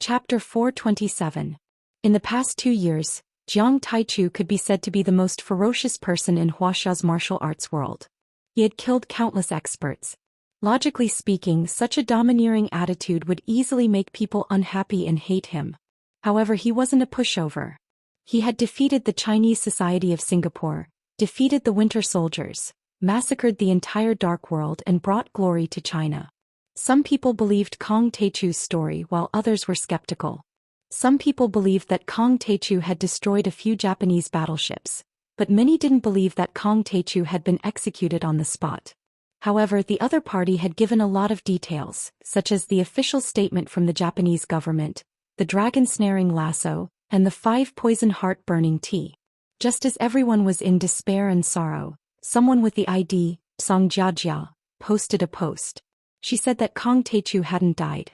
Chapter 427. In the past 2 years, Jiang Taichu could be said to be the most ferocious person in Wuxia's martial arts world. He had killed countless experts. Logically speaking, such a domineering attitude would easily make people unhappy and hate him. However, he wasn't a pushover. He had defeated the Chinese Society of Singapore, defeated the Winter Soldiers, massacred the entire Dark World and brought glory to China. Some people believed Kong Taichu's story while others were skeptical. Some people believed that Kong Taichu had destroyed a few Japanese battleships, but many didn't believe that Kong Taichu had been executed on the spot. However, the other party had given a lot of details, such as the official statement from the Japanese government, the dragon snaring lasso, and the 5 poison heart-burning tea. Just as everyone was in despair and sorrow, someone with the ID, Xianxia, posted a post. She said that Kong Taichu hadn't died.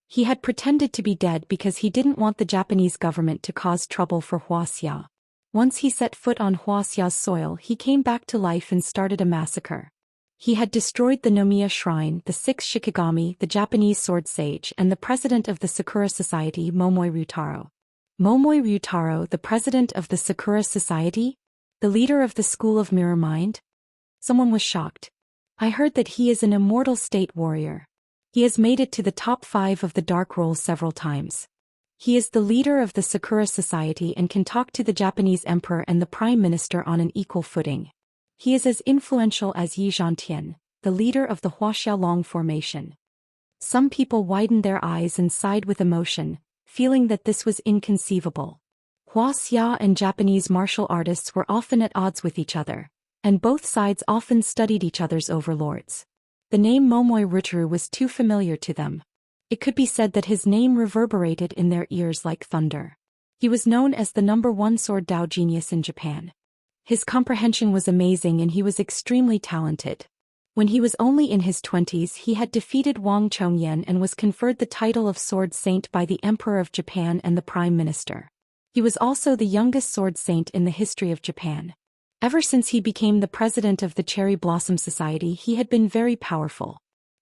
He had pretended to be dead because he didn't want the Japanese government to cause trouble for Wuxia. Once he set foot on Wuxia's soil, he came back to life and started a massacre. He had destroyed the Nomiya Shrine, the 6 Shikigami, the Japanese sword sage, and the president of the Sakura Society, Momoi Ryutaro. Momoi Ryutaro, the president of the Sakura Society? The leader of the School of Mirror Mind? Someone was shocked. I heard that he is an immortal state warrior. He has made it to the top 5 of the Dark Roll several times. He is the leader of the Sakura Society and can talk to the Japanese emperor and the prime minister on an equal footing. He is as influential as Yi Zhantian, the leader of the Wuxia Long Formation. Some people widened their eyes and sighed with emotion, feeling that this was inconceivable. Wuxia and Japanese martial artists were often at odds with each other, and both sides often studied each other's overlords. The name Momoi Ryutaro was too familiar to them. It could be said that his name reverberated in their ears like thunder. He was known as the #1 sword Dao genius in Japan. His comprehension was amazing and he was extremely talented. When he was only in his 20s, he had defeated Wang Chongyan and was conferred the title of Sword Saint by the Emperor of Japan and the Prime Minister. He was also the youngest sword saint in the history of Japan. Ever since he became the president of the Cherry Blossom Society, he had been very powerful.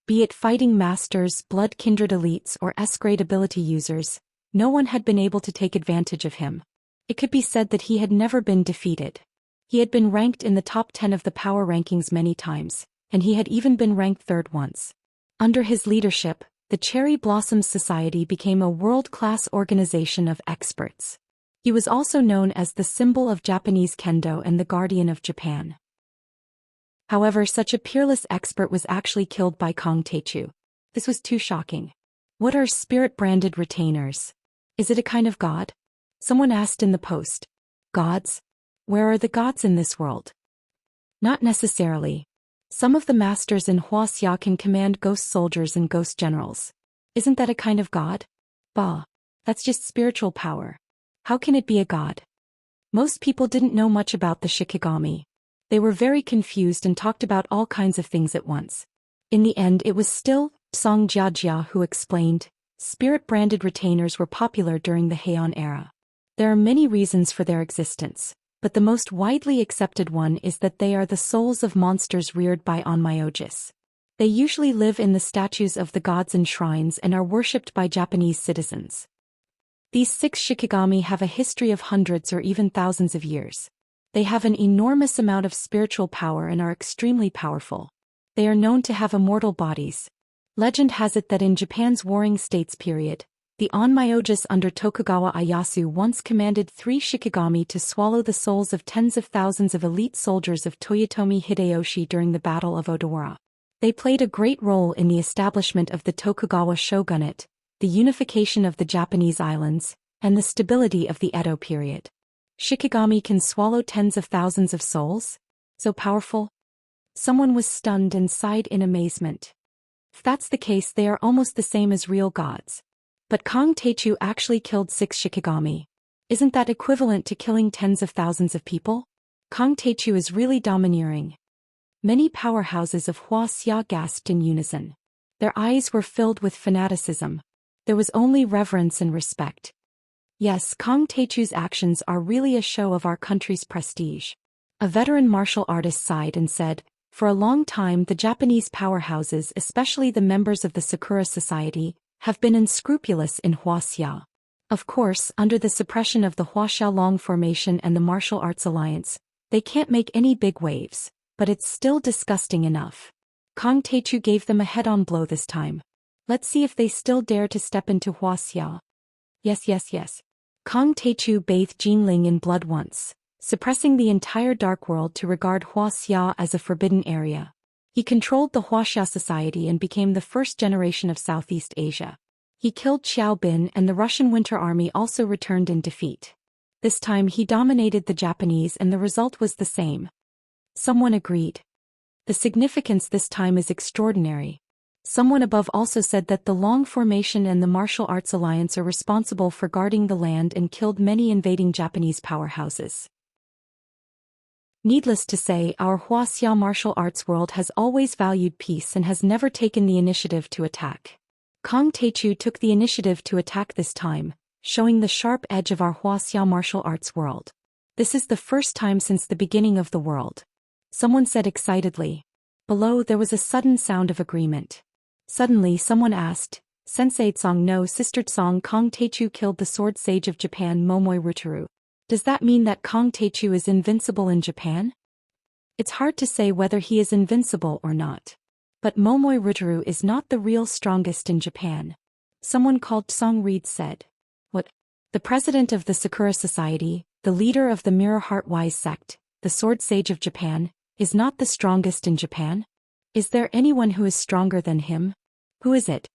Be it fighting masters, blood kindred elites, or S-grade ability users, no one had been able to take advantage of him. It could be said that he had never been defeated. He had been ranked in the top 10 of the power rankings many times, and he had even been ranked 3rd once. Under his leadership, the Cherry Blossom Society became a world-class organization of experts. He was also known as the symbol of Japanese kendo and the guardian of Japan. However, such a peerless expert was actually killed by Kong Taichu. This was too shocking. What are spirit-branded retainers? Is it a kind of god? Someone asked in the post. Gods? Where are the gods in this world? Not necessarily. Some of the masters in Wuxia can command ghost soldiers and ghost generals. Isn't that a kind of god? Bah. That's just spiritual power. How can it be a god? Most people didn't know much about the Shikigami. They were very confused and talked about all kinds of things at once. In the end, it was still Song Jiajia who explained, spirit-branded retainers were popular during the Heian era. There are many reasons for their existence, but the most widely accepted one is that they are the souls of monsters reared by onmyoges. They usually live in the statues of the gods and shrines and are worshipped by Japanese citizens. These 6 Shikigami have a history of hundreds or even thousands of years. They have an enormous amount of spiritual power and are extremely powerful. They are known to have immortal bodies. Legend has it that in Japan's Warring States period, the onmyoges under Tokugawa Ieyasu once commanded 3 Shikigami to swallow the souls of tens of thousands of elite soldiers of Toyotomi Hideyoshi during the Battle of Odawara. They played a great role in the establishment of the Tokugawa shogunate, the unification of the Japanese islands, and the stability of the Edo period. Shikigami can swallow tens of thousands of souls? So powerful? Someone was stunned and sighed in amazement. If that's the case, they are almost the same as real gods. But Kong Taichu actually killed 6 Shikigami. Isn't that equivalent to killing tens of thousands of people? Kong Taichu is really domineering. Many powerhouses of Wuxia gasped in unison. Their eyes were filled with fanaticism. There was only reverence and respect. Yes, Kong Taichu's actions are really a show of our country's prestige. A veteran martial artist sighed and said, for a long time the Japanese powerhouses, especially the members of the Sakura Society, have been unscrupulous in Wuxia. Of course, under the suppression of the Huaxiaolong formation and the martial arts alliance, they can't make any big waves, but it's still disgusting enough. Kang Taichu gave them a head-on blow this time. Let's see if they still dare to step into Wuxia. Yes. Kang Taichu bathed Jinling in blood once, suppressing the entire dark world to regard Wuxia as a forbidden area. He controlled the Huaxia society and became the first generation of Southeast Asia. He killed Xiaobin, and the Russian Winter Army also returned in defeat. This time he dominated the Japanese and the result was the same. Someone agreed. The significance this time is extraordinary. Someone above also said that the Long Formation and the Martial Arts Alliance are responsible for guarding the land and killed many invading Japanese powerhouses. Needless to say, our Wuxia martial arts world has always valued peace and has never taken the initiative to attack. Kang Taichu took the initiative to attack this time, showing the sharp edge of our Wuxia martial arts world. This is the first time since the beginning of the world. Someone said excitedly. Below there was a sudden sound of agreement. Suddenly someone asked, Sensei Tsong no Sister Tsong Kang Taichu killed the sword sage of Japan Momoi Rutaru. Does that mean that Kang Taichu is invincible in Japan? It's hard to say whether he is invincible or not. But Momoi Rutaru is not the real strongest in Japan. Someone called Song Reed said. What? The president of the Sakura Society, the leader of the Mirror Heart Wise sect, the sword sage of Japan, is not the strongest in Japan? Is there anyone who is stronger than him? Who is it?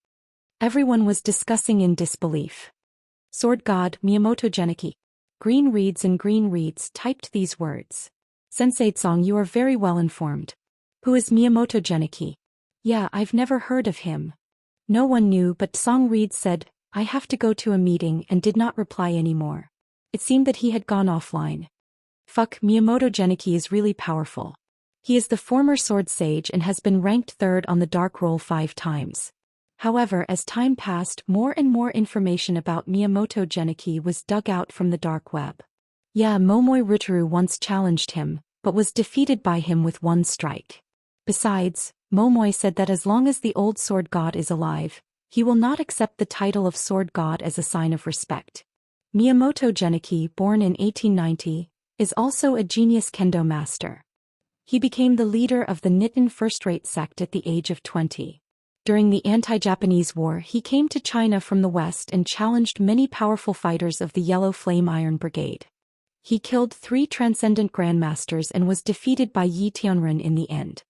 Everyone was discussing in disbelief. Sword God Miyamoto Geniki. Green Reeds typed these words. Sensei Tsong, you are very well informed. Who is Miyamoto Geniki? Yeah, I've never heard of him. No one knew, but Song Reed said, I have to go to a meeting, and did not reply anymore. It seemed that he had gone offline. Fuck, Miyamoto Geniki is really powerful. He is the former sword sage and has been ranked third on the dark roll 5 times. However, as time passed, more and more information about Miyamoto Geniki was dug out from the dark web. Yeah, Momoi Rutaru once challenged him, but was defeated by him with 1 strike. Besides, Momoi said that as long as the old sword god is alive, he will not accept the title of sword god as a sign of respect. Miyamoto Geniki, born in 1890, is also a genius kendo master. He became the leader of the Nitin first-rate sect at the age of 20. During the anti-Japanese war, he came to China from the west and challenged many powerful fighters of the Yellow Flame Iron Brigade. He killed 3 transcendent grandmasters and was defeated by Yi Tianren in the end.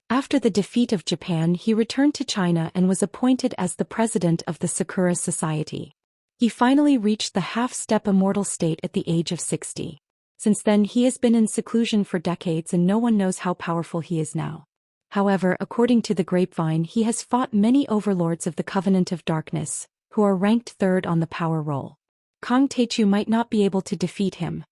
After the defeat of Japan, he returned to China and was appointed as the president of the Sakura Society. He finally reached the half-step immortal state at the age of 60. Since then he has been in seclusion for decades and no one knows how powerful he is now. However, according to the grapevine, he has fought many overlords of the Covenant of Darkness, who are ranked 3rd on the power roll. Kang Taichu might not be able to defeat him.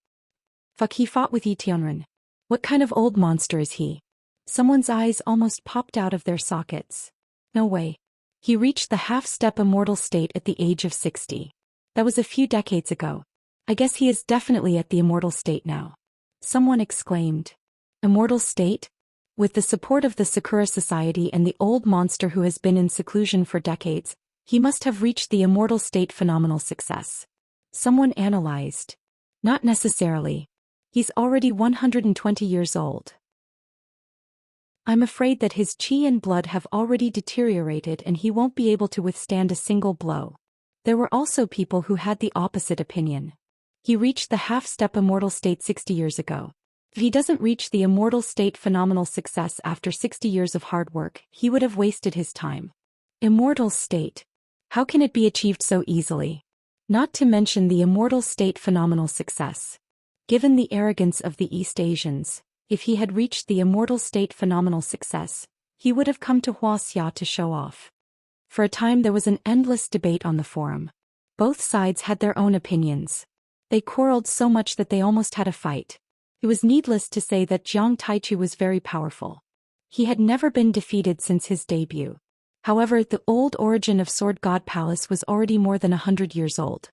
Fuck, he fought with Yi Tianren. What kind of old monster is he? Someone's eyes almost popped out of their sockets. No way. He reached the half-step immortal state at the age of 60. That was a few decades ago. I guess he is definitely at the immortal state now. Someone exclaimed. Immortal state? With the support of the Sakura Society and the old monster who has been in seclusion for decades, he must have reached the immortal state. Phenomenal success. Someone analyzed. Not necessarily. He's already 120 years old. I'm afraid that his qi and blood have already deteriorated and he won't be able to withstand a single blow. There were also people who had the opposite opinion. He reached the half-step immortal state 60 years ago. If he doesn't reach the immortal state phenomenal success after 60 years of hard work, he would have wasted his time. Immortal state. How can it be achieved so easily? Not to mention the immortal state phenomenal success. Given the arrogance of the East Asians, if he had reached the immortal state phenomenal success, he would have come to Wuxia to show off. For a time there was an endless debate on the forum. Both sides had their own opinions. They quarreled so much that they almost had a fight. It was needless to say that Jiang Taichu was very powerful. He had never been defeated since his debut. However, the old origin of Sword God Palace was already more than 100 years old.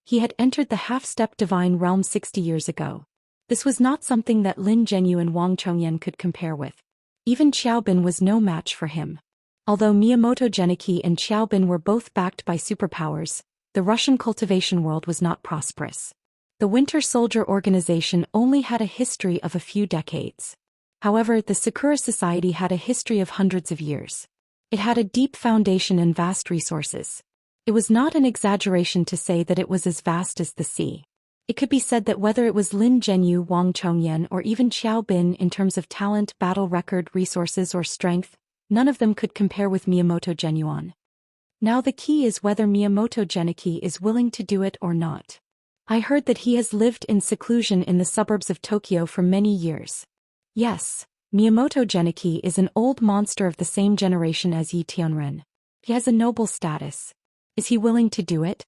He had entered the half-step divine realm 60 years ago. This was not something that Lin Zhenyu and Wang Chongyan could compare with. Even Xiaobin was no match for him. Although Miyamoto Genichi and Xiaobin were both backed by superpowers, the Russian cultivation world was not prosperous. The Winter Soldier organization only had a history of a few decades. However, the Sakura Society had a history of hundreds of years. It had a deep foundation and vast resources. It was not an exaggeration to say that it was as vast as the sea. It could be said that whether it was Lin Zhenyu, Wang Chongyan, or even Xiao Bin in terms of talent, battle record, resources, or strength, none of them could compare with Miyamoto Genuan. Now the key is whether Miyamoto Genichi is willing to do it or not. I heard that he has lived in seclusion in the suburbs of Tokyo for many years. Yes, Miyamoto Genichi is an old monster of the same generation as Yi Tianren. He has a noble status. Is he willing to do it?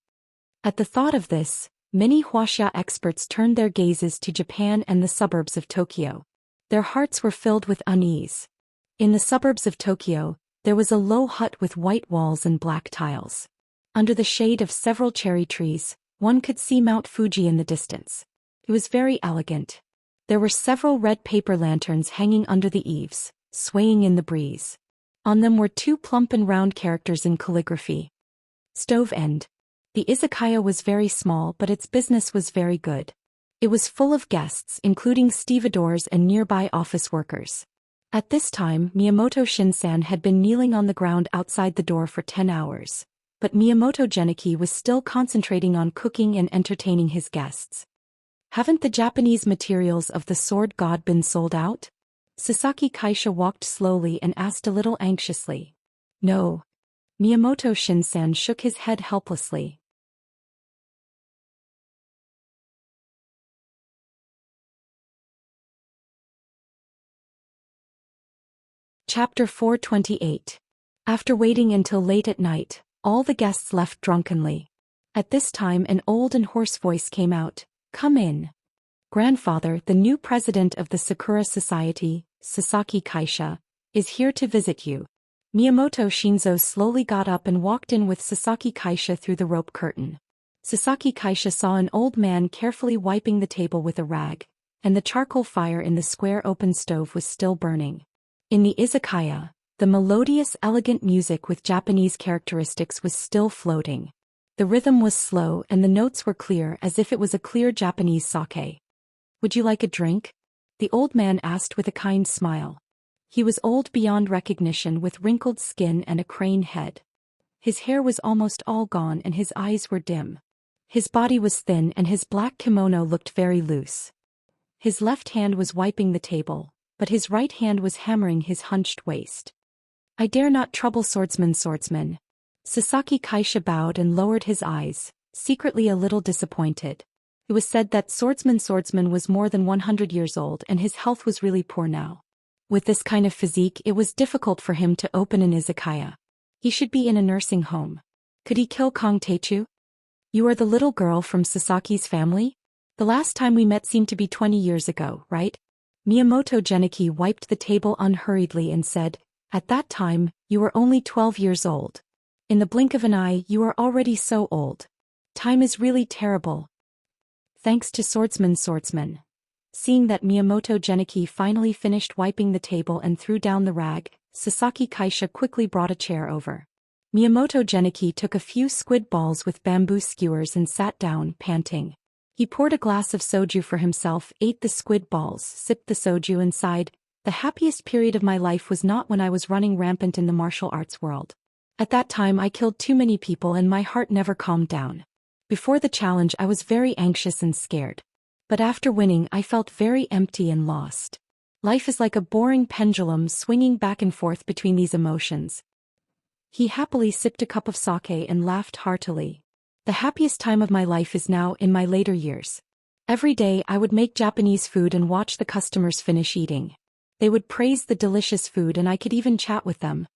At the thought of this, many Wuxia experts turned their gazes to Japan and the suburbs of Tokyo. Their hearts were filled with unease. In the suburbs of Tokyo, there was a low hut with white walls and black tiles. Under the shade of several cherry trees, one could see Mount Fuji in the distance. It was very elegant. There were several red paper lanterns hanging under the eaves, swaying in the breeze. On them were two plump and round characters in calligraphy. Stove End. The izakaya was very small, but its business was very good. It was full of guests, including stevedores and nearby office workers. At this time, Miyamoto Shinsan had been kneeling on the ground outside the door for 10 hours. But Miyamoto Genichi was still concentrating on cooking and entertaining his guests. Haven't the Japanese materials of the sword god been sold out? Sasaki Kaisha walked slowly and asked a little anxiously. No. Miyamoto Shinsan shook his head helplessly. Chapter 428. After waiting until late at night, all the guests left drunkenly. At this time an old and hoarse voice came out. Come in. Grandfather, the new president of the Sakura Society, Sasaki Kaisha, is here to visit you. Miyamoto Shinzo slowly got up and walked in with Sasaki Kaisha through the rope curtain. Sasaki Kaisha saw an old man carefully wiping the table with a rag, and the charcoal fire in the square open stove was still burning. In the izakaya, the melodious, elegant music with Japanese characteristics was still floating. The rhythm was slow and the notes were clear as if it was a clear Japanese sake. Would you like a drink? The old man asked with a kind smile. He was old beyond recognition with wrinkled skin and a crane head. His hair was almost all gone and his eyes were dim. His body was thin and his black kimono looked very loose. His left hand was wiping the table, but his right hand was hammering his hunched waist. I dare not trouble swordsman. Sasaki Kaisha bowed and lowered his eyes, secretly a little disappointed. It was said that swordsman was more than 100 years old and his health was really poor now. With this kind of physique it was difficult for him to open an izakaya. He should be in a nursing home. Could he kill Kong Teichu? You are the little girl from Sasaki's family? The last time we met seemed to be 20 years ago, right? Miyamoto Genichi wiped the table unhurriedly and said, At that time, you were only 12 years old. In the blink of an eye you are already so old. Time is really terrible. Thanks to swordsman. Seeing that Miyamoto Genichi finally finished wiping the table and threw down the rag, Sasaki Kaisha quickly brought a chair over. Miyamoto Genichi took a few squid balls with bamboo skewers and sat down, panting. He poured a glass of soju for himself, ate the squid balls, sipped the soju and sighed. The happiest period of my life was not when I was running rampant in the martial arts world. At that time I killed too many people and my heart never calmed down. Before the challenge I was very anxious and scared. But after winning I felt very empty and lost. Life is like a boring pendulum swinging back and forth between these emotions. He happily sipped a cup of sake and laughed heartily. The happiest time of my life is now in my later years. Every day I would make Japanese food and watch the customers finish eating. They would praise the delicious food and I could even chat with them.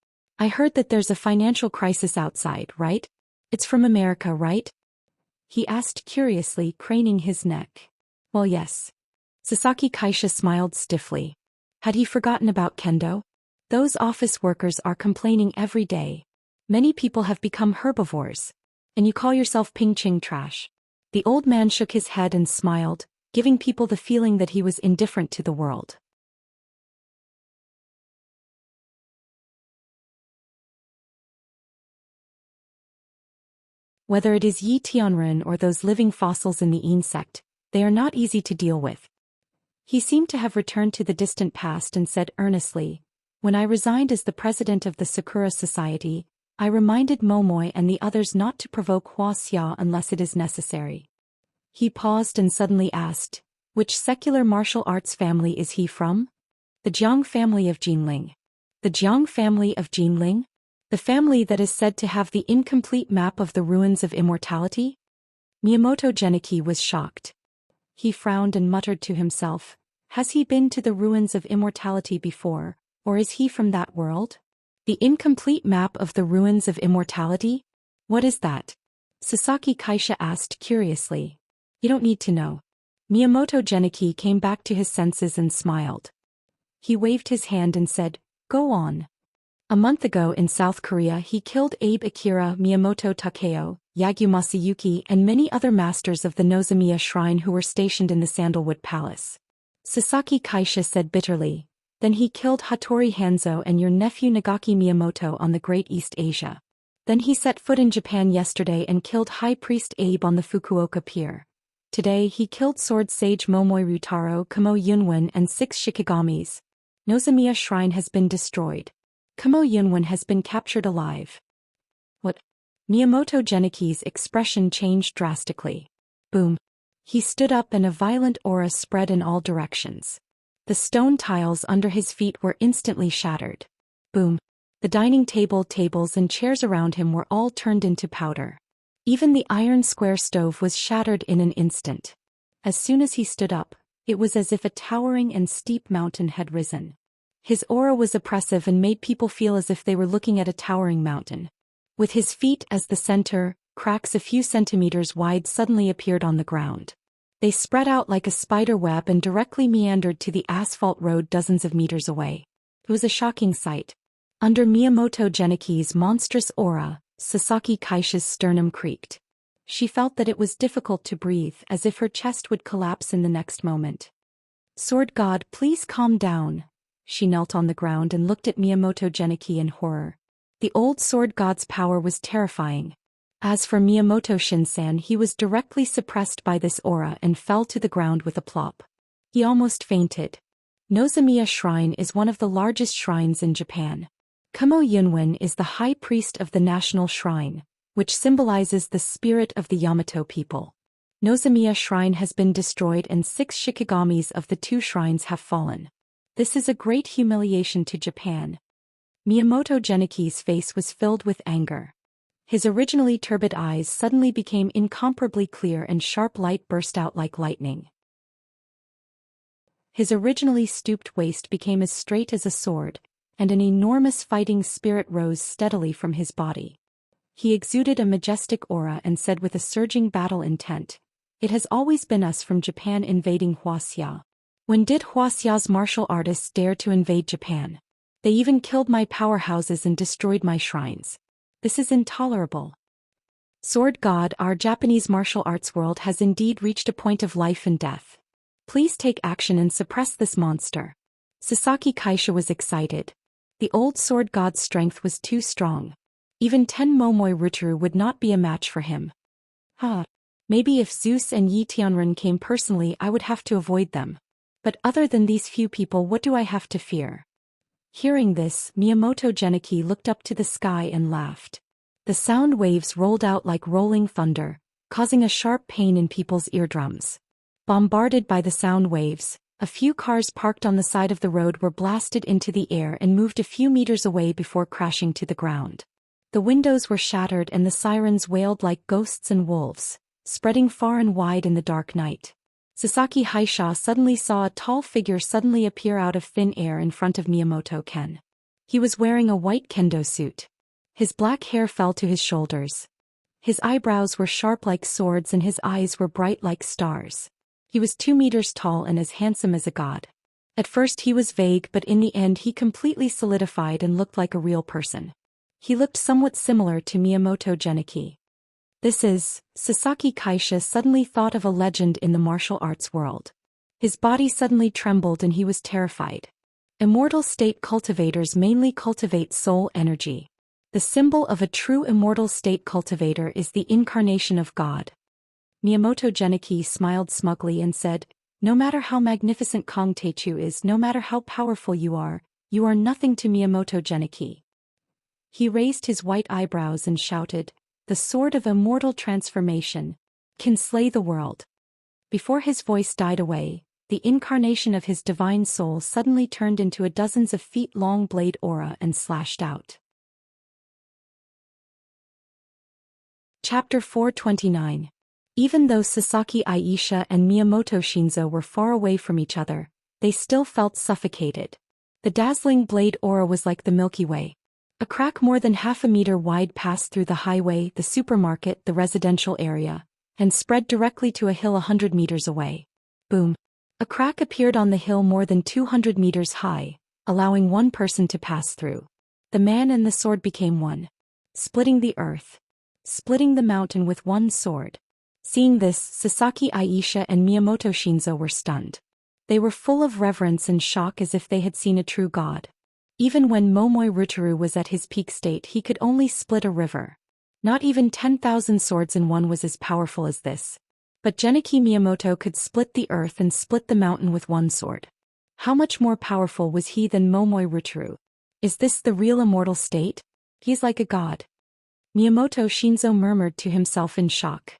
I heard that there's a financial crisis outside, right? It's from America, right? He asked curiously, craning his neck. Well, yes. Sasaki Kaisha smiled stiffly. Had he forgotten about kendo? Those office workers are complaining every day. Many people have become herbivores. And you call yourself ping-ching trash. The old man shook his head and smiled, giving people the feeling that he was indifferent to the world. Whether it is Yi Tianren or those living fossils in the insect, they are not easy to deal with. He seemed to have returned to the distant past and said earnestly, "When I resigned as the president of the Sakura Society, I reminded Momoy and the others not to provoke Wuxia unless it is necessary." He paused and suddenly asked, "Which secular martial arts family is he from?" "The Jiang family of Jinling." "The Jiang family of Jinling? The family that is said to have the incomplete map of the ruins of immortality?" Miyamoto Genichi was shocked. He frowned and muttered to himself, "Has he been to the ruins of immortality before, or is he from that world?" "The incomplete map of the ruins of immortality? What is that?" Sasaki Kaisha asked curiously. "You don't need to know." Miyamoto Genichi came back to his senses and smiled. He waved his hand and said, "Go on." A month ago in South Korea he killed Abe Akira, Miyamoto Takeo, Yagyu Masayuki and many other masters of the Nozomiya Shrine who were stationed in the Sandalwood Palace. Sasaki Kaisha said bitterly, "Then he killed Hattori Hanzo and your nephew Nagaki Miyamoto on the Great East Asia. Then he set foot in Japan yesterday and killed High Priest Abe on the Fukuoka Pier. Today he killed Sword Sage Momoi Ryutaro, Kamo Yunwen and 6 Shikigamis. Nozomiya Shrine has been destroyed. Kamo Yunwen has been captured alive." "What?" Miyamoto Genichi's expression changed drastically. Boom. He stood up and a violent aura spread in all directions. The stone tiles under his feet were instantly shattered. Boom. The dining tables and chairs around him were all turned into powder. Even the iron square stove was shattered in an instant. As soon as he stood up, it was as if a towering and steep mountain had risen. His aura was oppressive and made people feel as if they were looking at a towering mountain. With his feet as the center, cracks a few centimeters wide suddenly appeared on the ground. They spread out like a spider web and directly meandered to the asphalt road dozens of meters away. It was a shocking sight. Under Miyamoto Genichi's monstrous aura, Sasaki Kaisha's sternum creaked. She felt that it was difficult to breathe, as if her chest would collapse in the next moment. "Sword God, please calm down." She knelt on the ground and looked at Miyamoto Genichi in horror. The old sword god's power was terrifying. As for Miyamoto Shinsan, he was directly suppressed by this aura and fell to the ground with a plop. He almost fainted. Nozomiya Shrine is one of the largest shrines in Japan. Kamo Yunwen is the high priest of the national shrine, which symbolizes the spirit of the Yamato people. Nozomiya Shrine has been destroyed and 6 Shikigamis of the 2 shrines have fallen. This is a great humiliation to Japan. Miyamoto Genichi's face was filled with anger. His originally turbid eyes suddenly became incomparably clear and sharp light burst out like lightning. His originally stooped waist became as straight as a sword, and an enormous fighting spirit rose steadily from his body. He exuded a majestic aura and said with a surging battle intent, "It has always been us from Japan invading Wuxia. When did Wuxia's martial artists dare to invade Japan? They even killed my powerhouses and destroyed my shrines. This is intolerable. Sword God, our Japanese martial arts world has indeed reached a point of life and death. Please take action and suppress this monster." Sasaki Kaisha was excited. The old sword god's strength was too strong. Even 10 Momoi Ryutaro would not be a match for him. Maybe if Zeus and Yi Tianren came personally I would have to avoid them. But other than these few people, what do I have to fear? Hearing this, Miyamoto Genichi looked up to the sky and laughed. The sound waves rolled out like rolling thunder, causing a sharp pain in people's eardrums. Bombarded by the sound waves, a few cars parked on the side of the road were blasted into the air and moved a few meters away before crashing to the ground. The windows were shattered and the sirens wailed like ghosts and wolves, spreading far and wide in the dark night. Sasaki Kaisha suddenly saw a tall figure suddenly appear out of thin air in front of Miyamoto Ken. He was wearing a white kendo suit. His black hair fell to his shoulders. His eyebrows were sharp like swords and his eyes were bright like stars. He was 2 meters tall and as handsome as a god. At first he was vague, but in the end he completely solidified and looked like a real person. He looked somewhat similar to Miyamoto Genichi. This is, Sasaki Kaisha suddenly thought of a legend in the martial arts world. His body suddenly trembled and he was terrified. Immortal state cultivators mainly cultivate soul energy. The symbol of a true immortal state cultivator is the incarnation of God. Miyamoto Genichi smiled smugly and said, "No matter how magnificent Kong Teichu is, no matter how powerful you are nothing to Miyamoto Genichi." He raised his white eyebrows and shouted, "The sword of immortal transformation can slay the world." Before his voice died away, the incarnation of his divine soul suddenly turned into a dozens of feet-long blade aura and slashed out. Chapter 429. Even though Sasaki Aisha and Miyamoto Shinzo were far away from each other, they still felt suffocated. The dazzling blade aura was like the Milky Way. A crack more than half a meter wide passed through the highway, the supermarket, the residential area, and spread directly to a hill 100 meters away. Boom! A crack appeared on the hill more than 200 meters high, allowing one person to pass through. The man and the sword became one, splitting the earth, splitting the mountain with one sword. Seeing this, Sasaki Aisha and Miyamoto Shinzo were stunned. They were full of reverence and shock as if they had seen a true god. Even when Momoi Rutaru was at his peak state, he could only split a river. Not even 10,000 swords in one was as powerful as this. But Genichi Miyamoto could split the earth and split the mountain with one sword. How much more powerful was he than Momoi Rutaru? Is this the real immortal state? He's like a god. Miyamoto Shinzo murmured to himself in shock.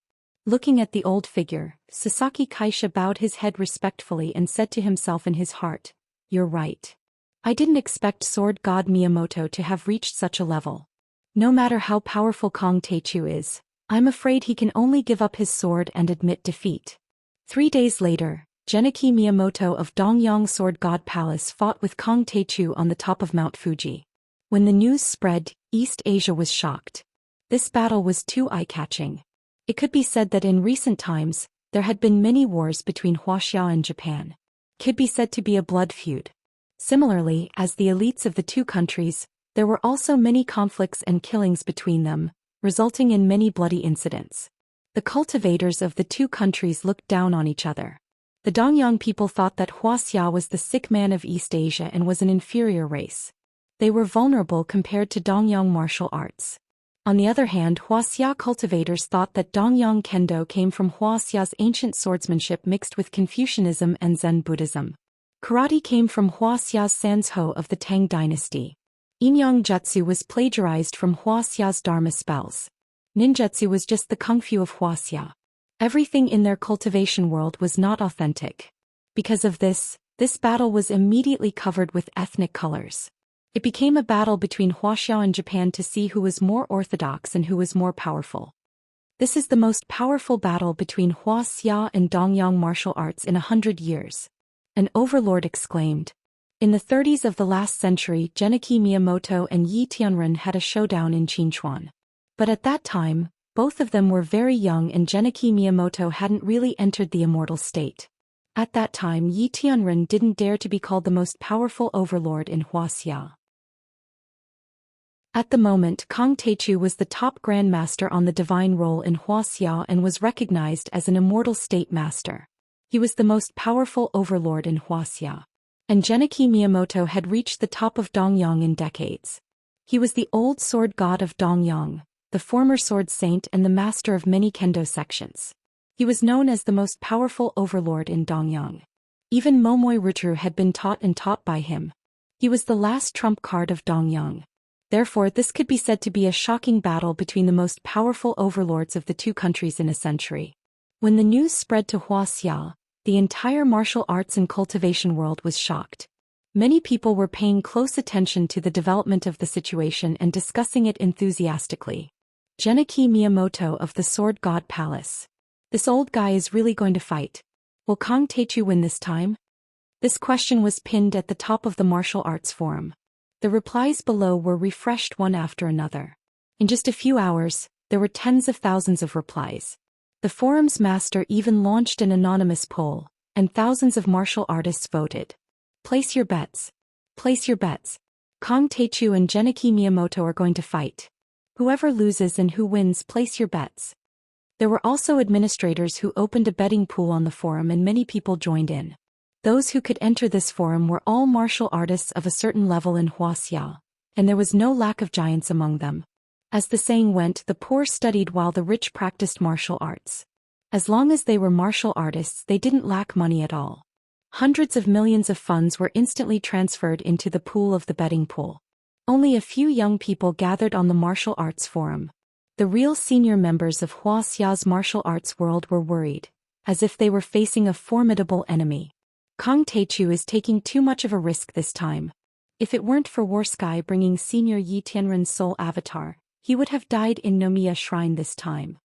Looking at the old figure, Sasaki Kaisha bowed his head respectfully and said to himself in his heart, "You're right. I didn't expect sword god Miyamoto to have reached such a level. No matter how powerful Kong Teichu is, I'm afraid he can only give up his sword and admit defeat." 3 days later, Genichi Miyamoto of Dongyang Sword God Palace fought with Kong Teichu on the top of Mount Fuji. When the news spread, East Asia was shocked. This battle was too eye-catching. It could be said that in recent times, there had been many wars between Wuxia and Japan. It could be said to be a blood feud. Similarly, as the elites of the two countries, there were also many conflicts and killings between them, resulting in many bloody incidents. The cultivators of the two countries looked down on each other. The Dongyang people thought that Wuxia was the sick man of East Asia and was an inferior race. They were vulnerable compared to Dongyang martial arts. On the other hand, Wuxia cultivators thought that Dongyang Kendo came from Wuxia's ancient swordsmanship mixed with Confucianism and Zen Buddhism. Karate came from Wuxia's Sanzhou of the Tang dynasty. Inyang Jutsu was plagiarized from Wuxia's Dharma spells. Ninjutsu was just the kung fu of Wuxia. Everything in their cultivation world was not authentic. Because of this battle was immediately covered with ethnic colors. It became a battle between Wuxia and Japan to see who was more orthodox and who was more powerful. This is the most powerful battle between Wuxia and Dongyang martial arts in 100 years. An overlord exclaimed. In the 30s of the last century, Genichi Miyamoto and Yi Tianren had a showdown in Qinchuan. But at that time, both of them were very young and Genichi Miyamoto hadn't really entered the immortal state. At that time, Yi Tianren didn't dare to be called the most powerful overlord in Wuxia. At the moment, Kong Teichu was the top grandmaster on the divine roll in Wuxia and was recognized as an immortal state master. He was the most powerful overlord in Wuxia. And Genichi Miyamoto had reached the top of Dongyang in decades. He was the old sword god of Dongyang, the former sword saint and the master of many kendo sections. He was known as the most powerful overlord in Dongyang. Even Momoi Rutaru had been taught by him. He was the last trump card of Dongyang. Therefore, this could be said to be a shocking battle between the most powerful overlords of the two countries in a century. When the news spread to Wuxia, the entire martial arts and cultivation world was shocked. Many people were paying close attention to the development of the situation and discussing it enthusiastically. Genichi Miyamoto of the Sword God Palace. This old guy is really going to fight. Will Kong Teichu win this time? This question was pinned at the top of the martial arts forum. The replies below were refreshed one after another. In just a few hours, there were tens of thousands of replies. The forum's master even launched an anonymous poll, and thousands of martial artists voted. Place your bets. Place your bets. Kong Teichu and Genichi Miyamoto are going to fight. Whoever loses and who wins, place your bets. There were also administrators who opened a betting pool on the forum and many people joined in. Those who could enter this forum were all martial artists of a certain level in Wuxia, and there was no lack of giants among them. As the saying went, the poor studied while the rich practiced martial arts. As long as they were martial artists, they didn't lack money at all. Hundreds of millions of funds were instantly transferred into the pool of the betting pool. Only a few young people gathered on the martial arts forum. The real senior members of Wuxia's martial arts world were worried, as if they were facing a formidable enemy. Kong Taichu is taking too much of a risk this time. If it weren't for Warsky bringing Senior Yi Tianren's soul avatar, he would have died in Nomiya Shrine this time.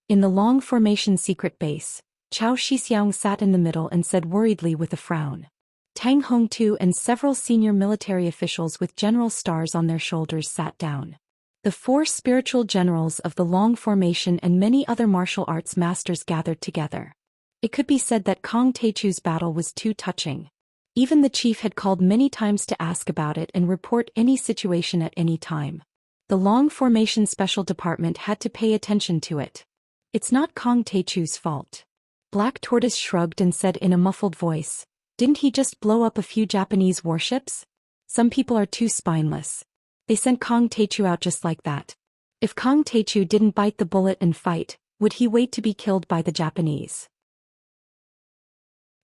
In the long formation secret base, Zhou Xian sat in the middle and said worriedly with a frown. Tang Hongtu and several senior military officials with general stars on their shoulders sat down. The 4 spiritual generals of the long formation and many other martial arts masters gathered together. It could be said that Kong Taichu's battle was too touching. Even the chief had called many times to ask about it and report any situation at any time. The long formation special department had to pay attention to it. It's not Kong Taichu's fault. Black Tortoise shrugged and said in a muffled voice, "Didn't he just blow up a few Japanese warships? Some people are too spineless. They sent Kong Taichu out just like that. If Kong Taichu didn't bite the bullet and fight, would he wait to be killed by the Japanese?"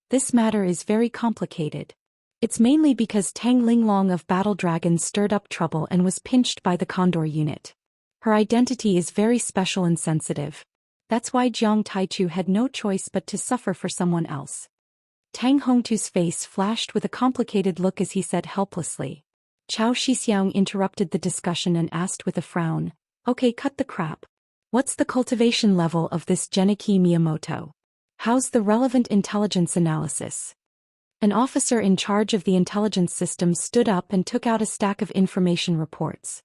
This matter is very complicated. It's mainly because Tang Linglong of Battle Dragon stirred up trouble and was pinched by the Condor unit. Her identity is very special and sensitive. That's why Jiang Taichu had no choice but to suffer for someone else. Tang Hongtu's face flashed with a complicated look as he said helplessly. Zhou Xian interrupted the discussion and asked with a frown, "Okay, cut the crap. What's the cultivation level of this Genichi Miyamoto? How's the relevant intelligence analysis?" An officer in charge of the intelligence system stood up and took out a stack of information reports.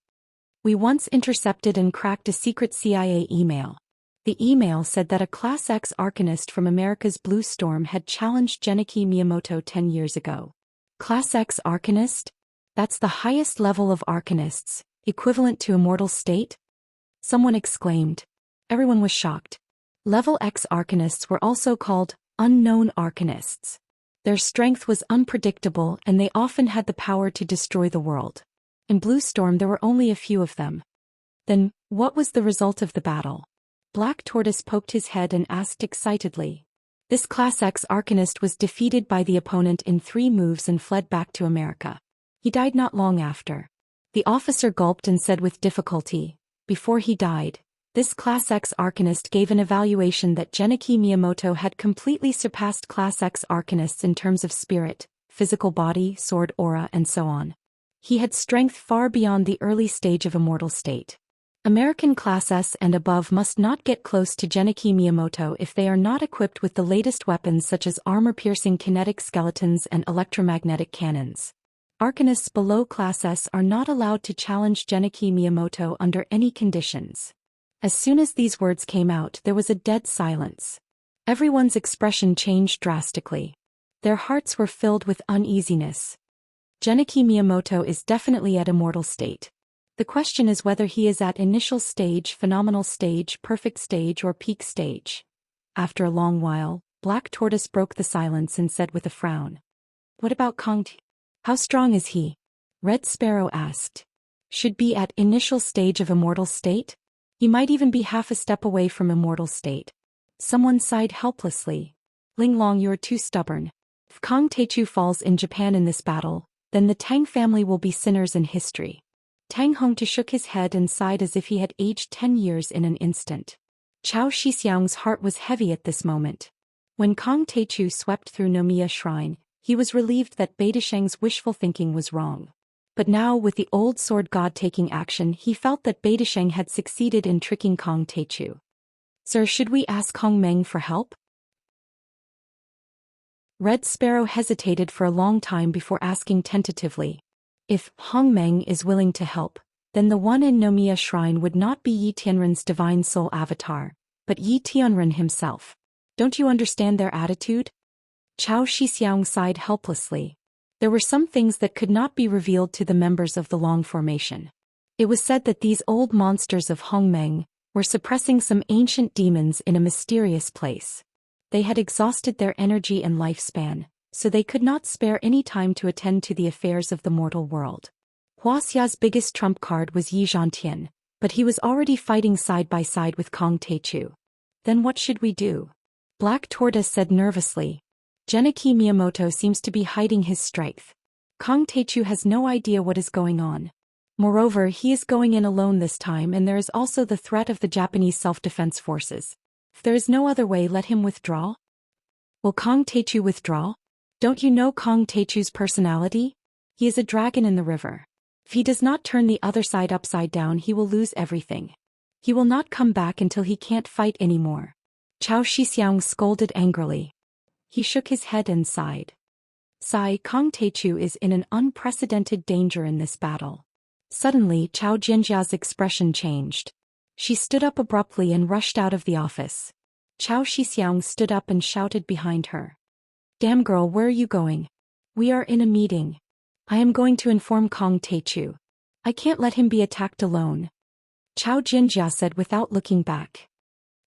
"We once intercepted and cracked a secret CIA email. The email said that a Class X arcanist from America's Blue Storm had challenged Genichi Miyamoto 10 years ago. Class X arcanist? That's the highest level of arcanists, equivalent to immortal state?" Someone exclaimed. Everyone was shocked. Level X arcanists were also called unknown arcanists. Their strength was unpredictable and they often had the power to destroy the world. In Blue Storm there were only a few of them. Then, what was the result of the battle? Black Tortoise poked his head and asked excitedly. This Class X arcanist was defeated by the opponent in 3 moves and fled back to America. He died not long after. The officer gulped and said with difficulty, "Before he died, this Class X arcanist gave an evaluation that Genichi Miyamoto had completely surpassed Class X arcanists in terms of spirit, physical body, sword aura and so on. He had strength far beyond the early stage of immortal state. American Class S and above must not get close to Genichi Miyamoto if they are not equipped with the latest weapons such as armor-piercing kinetic skeletons and electromagnetic cannons. Arcanists below Class S are not allowed to challenge Genichi Miyamoto under any conditions." As soon as these words came out, there was a dead silence. Everyone's expression changed drastically. Their hearts were filled with uneasiness. Genichi Miyamoto is definitely at immortal state. The question is whether he is at initial stage, phenomenal stage, perfect stage or peak stage. After a long while, Black Tortoise broke the silence and said with a frown. "What about Kong Taichu? How strong is he?" Red Sparrow asked. "Should be at initial stage of immortal state? He might even be half a step away from immortal state." Someone sighed helplessly. "Linglong, you're too stubborn. If Kong Taichu falls in Japan in this battle, then the Tang family will be sinners in history." Tang Hongtu shook his head and sighed as if he had aged 10 years in an instant. Zhou Xian's heart was heavy at this moment. When Kong Taichu swept through Nomiya Shrine, he was relieved that Beidasheng's wishful thinking was wrong. But now with the old sword god taking action, he felt that Beidasheng had succeeded in tricking Kong Taichu. "Sir, should we ask Hong Meng for help?" Red Sparrow hesitated for a long time before asking tentatively. "If Hong Meng is willing to help, then the one in Nomiya Shrine would not be Yi Tianren's divine soul avatar, but Yi Tianren himself. Don't you understand their attitude?" Zhou Xian sighed helplessly. There were some things that could not be revealed to the members of the Long Formation. It was said that these old monsters of Hong Meng were suppressing some ancient demons in a mysterious place. They had exhausted their energy and lifespan, so they could not spare any time to attend to the affairs of the mortal world. Wuxia's biggest trump card was Yi Zhantian, but he was already fighting side by side with Kong Teichu. Then what should we do? Black Tortoise said nervously. Genichi Miyamoto seems to be hiding his strength. Kong Teichu has no idea what is going on. Moreover, he is going in alone this time, and there is also the threat of the Japanese self-defense forces. If there is no other way, let him withdraw. Will Kong Teichu withdraw? Don't you know Kong Teichu's personality? He is a dragon in the river. If he does not turn the other side upside down, he will lose everything. He will not come back until he can't fight anymore. Zhou Xian scolded angrily. He shook his head and sighed. Kong Teichu is in an unprecedented danger in this battle. Suddenly, Zhao Jinjia's expression changed. She stood up abruptly and rushed out of the office. Zhao Xixiang stood up and shouted behind her. Damn girl, where are you going? We are in a meeting. I am going to inform Kong Teichu. I can't let him be attacked alone. Zhao Jinjia said without looking back.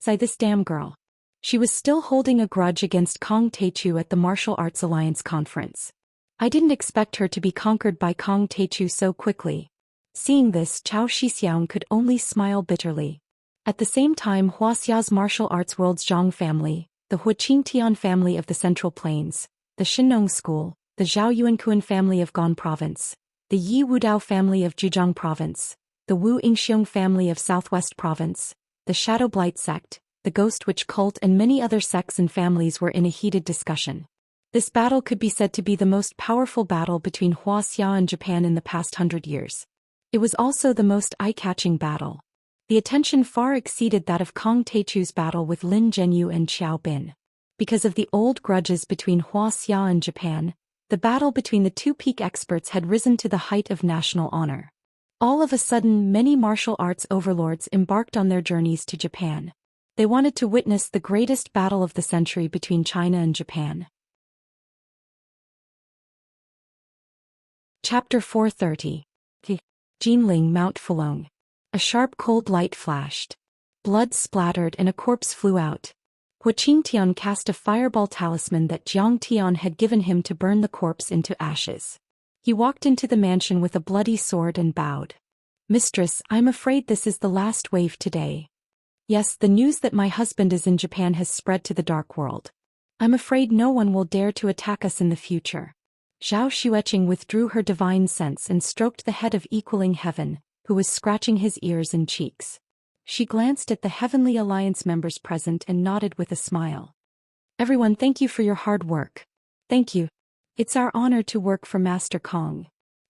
This damn girl. She was still holding a grudge against Kong Teichu at the Martial Arts Alliance conference. I didn't expect her to be conquered by Kong Teichu so quickly. Seeing this, Zhao Xixiang could only smile bitterly. At the same time, Wuxia's martial arts world's Zhang family, the Huqingtian family of the Central Plains, the Shinnong School, the Zhao Yuankuan family of Gan Province, the Yi Wudao family of Zhejiang Province, the Wu Yingxiong family of Southwest Province, the Shadow Blight sect, the Ghost Witch cult, and many other sects and families were in a heated discussion. This battle could be said to be the most powerful battle between Wuxia and Japan in the past 100 years. It was also the most eye-catching battle. The attention far exceeded that of Kong Teichu's battle with Lin Zhenyu and Xiao Bin. Because of the old grudges between Wuxia and Japan, the battle between the two peak experts had risen to the height of national honor. All of a sudden, many martial arts overlords embarked on their journeys to Japan. They wanted to witness the greatest battle of the century between China and Japan. Chapter 430. Jinling Mount Fulong. A sharp cold light flashed. Blood splattered and a corpse flew out. Huqingtian cast a fireball talisman that Jiang Tian had given him to burn the corpse into ashes. He walked into the mansion with a bloody sword and bowed. Mistress, I'm afraid this is the last wave today. Yes, the news that my husband is in Japan has spread to the dark world. I'm afraid no one will dare to attack us in the future. Zhao Xueqing withdrew her divine sense and stroked the head of Equaling Heaven, who was scratching his ears and cheeks. She glanced at the Heavenly Alliance members present and nodded with a smile. Everyone, thank you for your hard work. Thank you. It's our honor to work for Master Kong.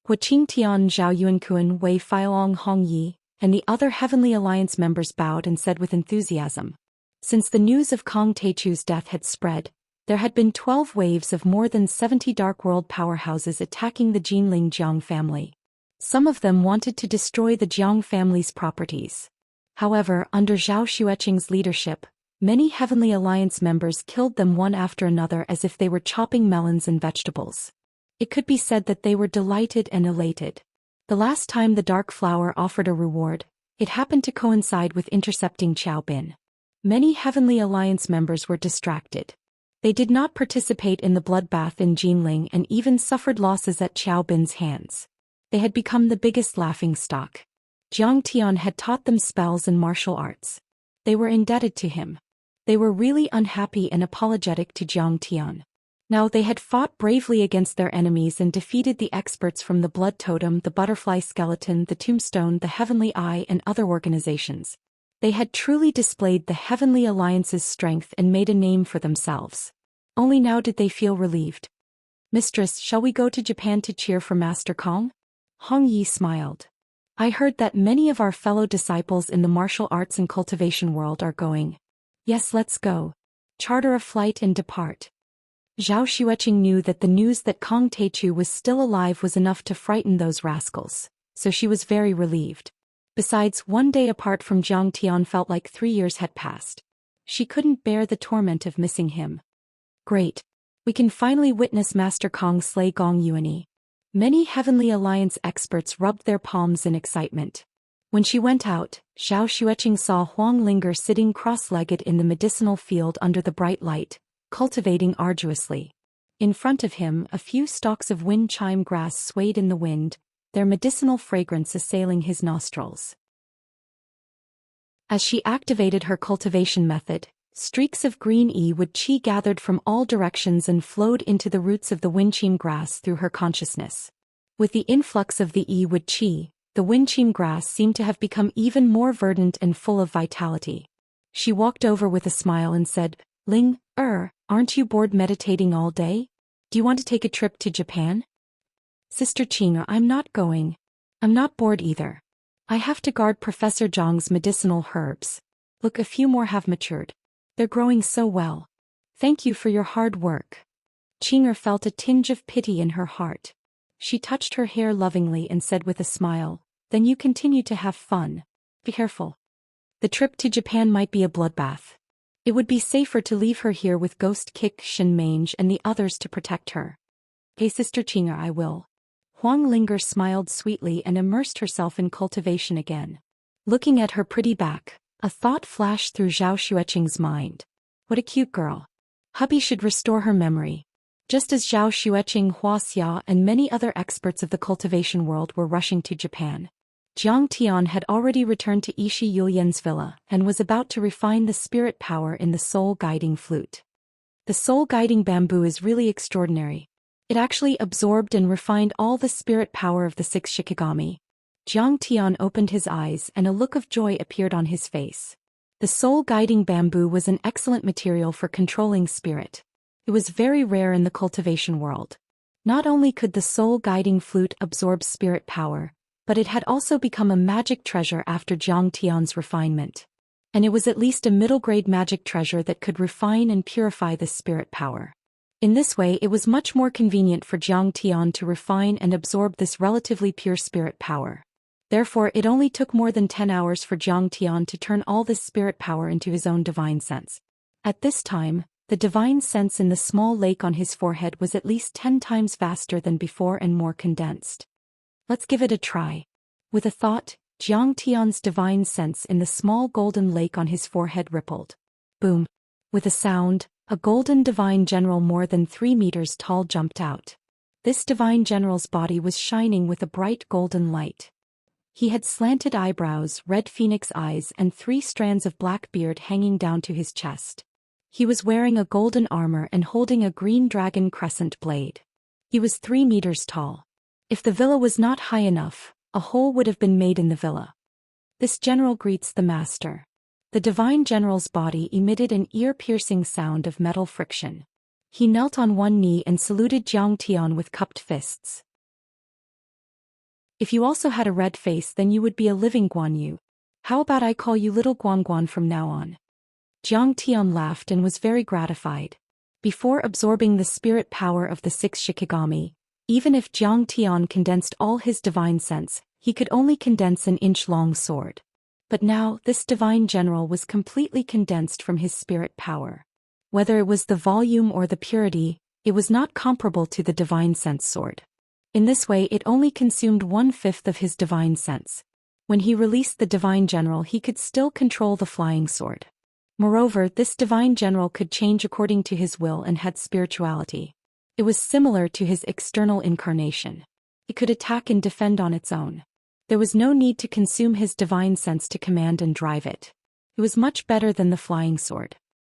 Huqingtian, Zhao Yuankuan, Wei Feilong, Hong Yi, and the other Heavenly Alliance members bowed and said with enthusiasm. Since the news of Kong Teichu's death had spread, there had been 12 waves of more than 70 Dark World powerhouses attacking the Jinling Jiang family. Some of them wanted to destroy the Jiang family's properties. However, under Zhao Xueqing's leadership, many Heavenly Alliance members killed them one after another as if they were chopping melons and vegetables. It could be said that they were delighted and elated. The last time the Dark Flower offered a reward, it happened to coincide with intercepting Xiao Bin. Many Heavenly Alliance members were distracted. They did not participate in the bloodbath in Jinling and even suffered losses at Xiao Bin's hands. They had become the biggest laughingstock. Jiang Tian had taught them spells and martial arts. They were indebted to him. They were really unhappy and apologetic to Jiang Tian. Now they had fought bravely against their enemies and defeated the experts from the Blood Totem, the Butterfly Skeleton, the Tombstone, the Heavenly Eye, and other organizations. They had truly displayed the Heavenly Alliance's strength and made a name for themselves. Only now did they feel relieved. Mistress, shall we go to Japan to cheer for Master Kong? Hong Yi smiled. I heard that many of our fellow disciples in the martial arts and cultivation world are going. Yes, let's go. Charter a flight and depart. Zhao Xueqing knew that the news that Kong Teichu was still alive was enough to frighten those rascals, so she was very relieved. Besides, one day apart from Jiang Tian felt like 3 years had passed. She couldn't bear the torment of missing him. Great. We can finally witness Master Kong slay Gong Yuani. Many Heavenly Alliance experts rubbed their palms in excitement. When she went out, Zhao Xueqing saw Huang linger sitting cross-legged in the medicinal field under the bright light, cultivating arduously. In front of him, a few stalks of wind chime grass swayed in the wind, their medicinal fragrance assailing his nostrils. As she activated her cultivation method, streaks of green wood qi gathered from all directions and flowed into the roots of the winchim grass through her consciousness. With the influx of the wood qi, the winchim grass seemed to have become even more verdant and full of vitality. She walked over with a smile and said, "Ling, aren't you bored meditating all day? Do you want to take a trip to Japan?" "Sister Qing, I'm not going. I'm not bored either. I have to guard Professor Zhang's medicinal herbs. Look, a few more have matured. They're growing so well. Thank you for your hard work." Qing'er felt a tinge of pity in her heart. She touched her hair lovingly and said with a smile, "Then you continue to have fun. Be careful. The trip to Japan might be a bloodbath. It would be safer to leave her here with Ghost Kick, Shin Mange and the others to protect her." "Hey Sister Qing'er, I will." Huang Linger smiled sweetly and immersed herself in cultivation again. Looking at her pretty back, a thought flashed through Zhou Xueqing's mind. What a cute girl. Hubby should restore her memory. Just as Zhou Xueqing, Wuxia and many other experts of the cultivation world were rushing to Japan, Jiang Tian had already returned to Ishi Yulian's villa and was about to refine the spirit power in the soul-guiding flute. The soul-guiding bamboo is really extraordinary. It actually absorbed and refined all the spirit power of the 6 Shikigami. Jiang Tian opened his eyes and a look of joy appeared on his face. The soul-guiding bamboo was an excellent material for controlling spirit. It was very rare in the cultivation world. Not only could the soul-guiding flute absorb spirit power, but it had also become a magic treasure after Jiang Tian's refinement. And it was at least a middle-grade magic treasure that could refine and purify the spirit power. In this way, it was much more convenient for Jiang Tian to refine and absorb this relatively pure spirit power. Therefore, it only took more than 10 hours for Jiang Tian to turn all this spirit power into his own divine sense. At this time, the divine sense in the small lake on his forehead was at least 10 times vaster than before and more condensed. Let's give it a try. With a thought, Jiang Tian's divine sense in the small golden lake on his forehead rippled. Boom. With a sound, a golden divine general more than 3 meters tall jumped out. This divine general's body was shining with a bright golden light. He had slanted eyebrows, red phoenix eyes and 3 strands of black beard hanging down to his chest. He was wearing a golden armor and holding a green dragon crescent blade. He was 3 meters tall. If the villa was not high enough, a hole would have been made in the villa. This general greets the master. The divine general's body emitted an ear-piercing sound of metal friction. He knelt on one knee and saluted Jiang Tian with cupped fists. "If you also had a red face, then you would be a living Guan Yu. How about I call you little Guan Guan from now on?" Jiang Tian laughed and was very gratified. Before absorbing the spirit power of the 6 Shikigami, even if Jiang Tian condensed all his divine sense, he could only condense an inch-long sword. But now, this divine general was completely condensed from his spirit power. Whether it was the volume or the purity, it was not comparable to the divine sense sword. In this way, it only consumed 1/5 of his divine sense. When he released the divine general, he could still control the flying sword. Moreover, this divine general could change according to his will and had spirituality. It was similar to his external incarnation. It could attack and defend on its own. There was no need to consume his divine sense to command and drive it. It was much better than the flying sword.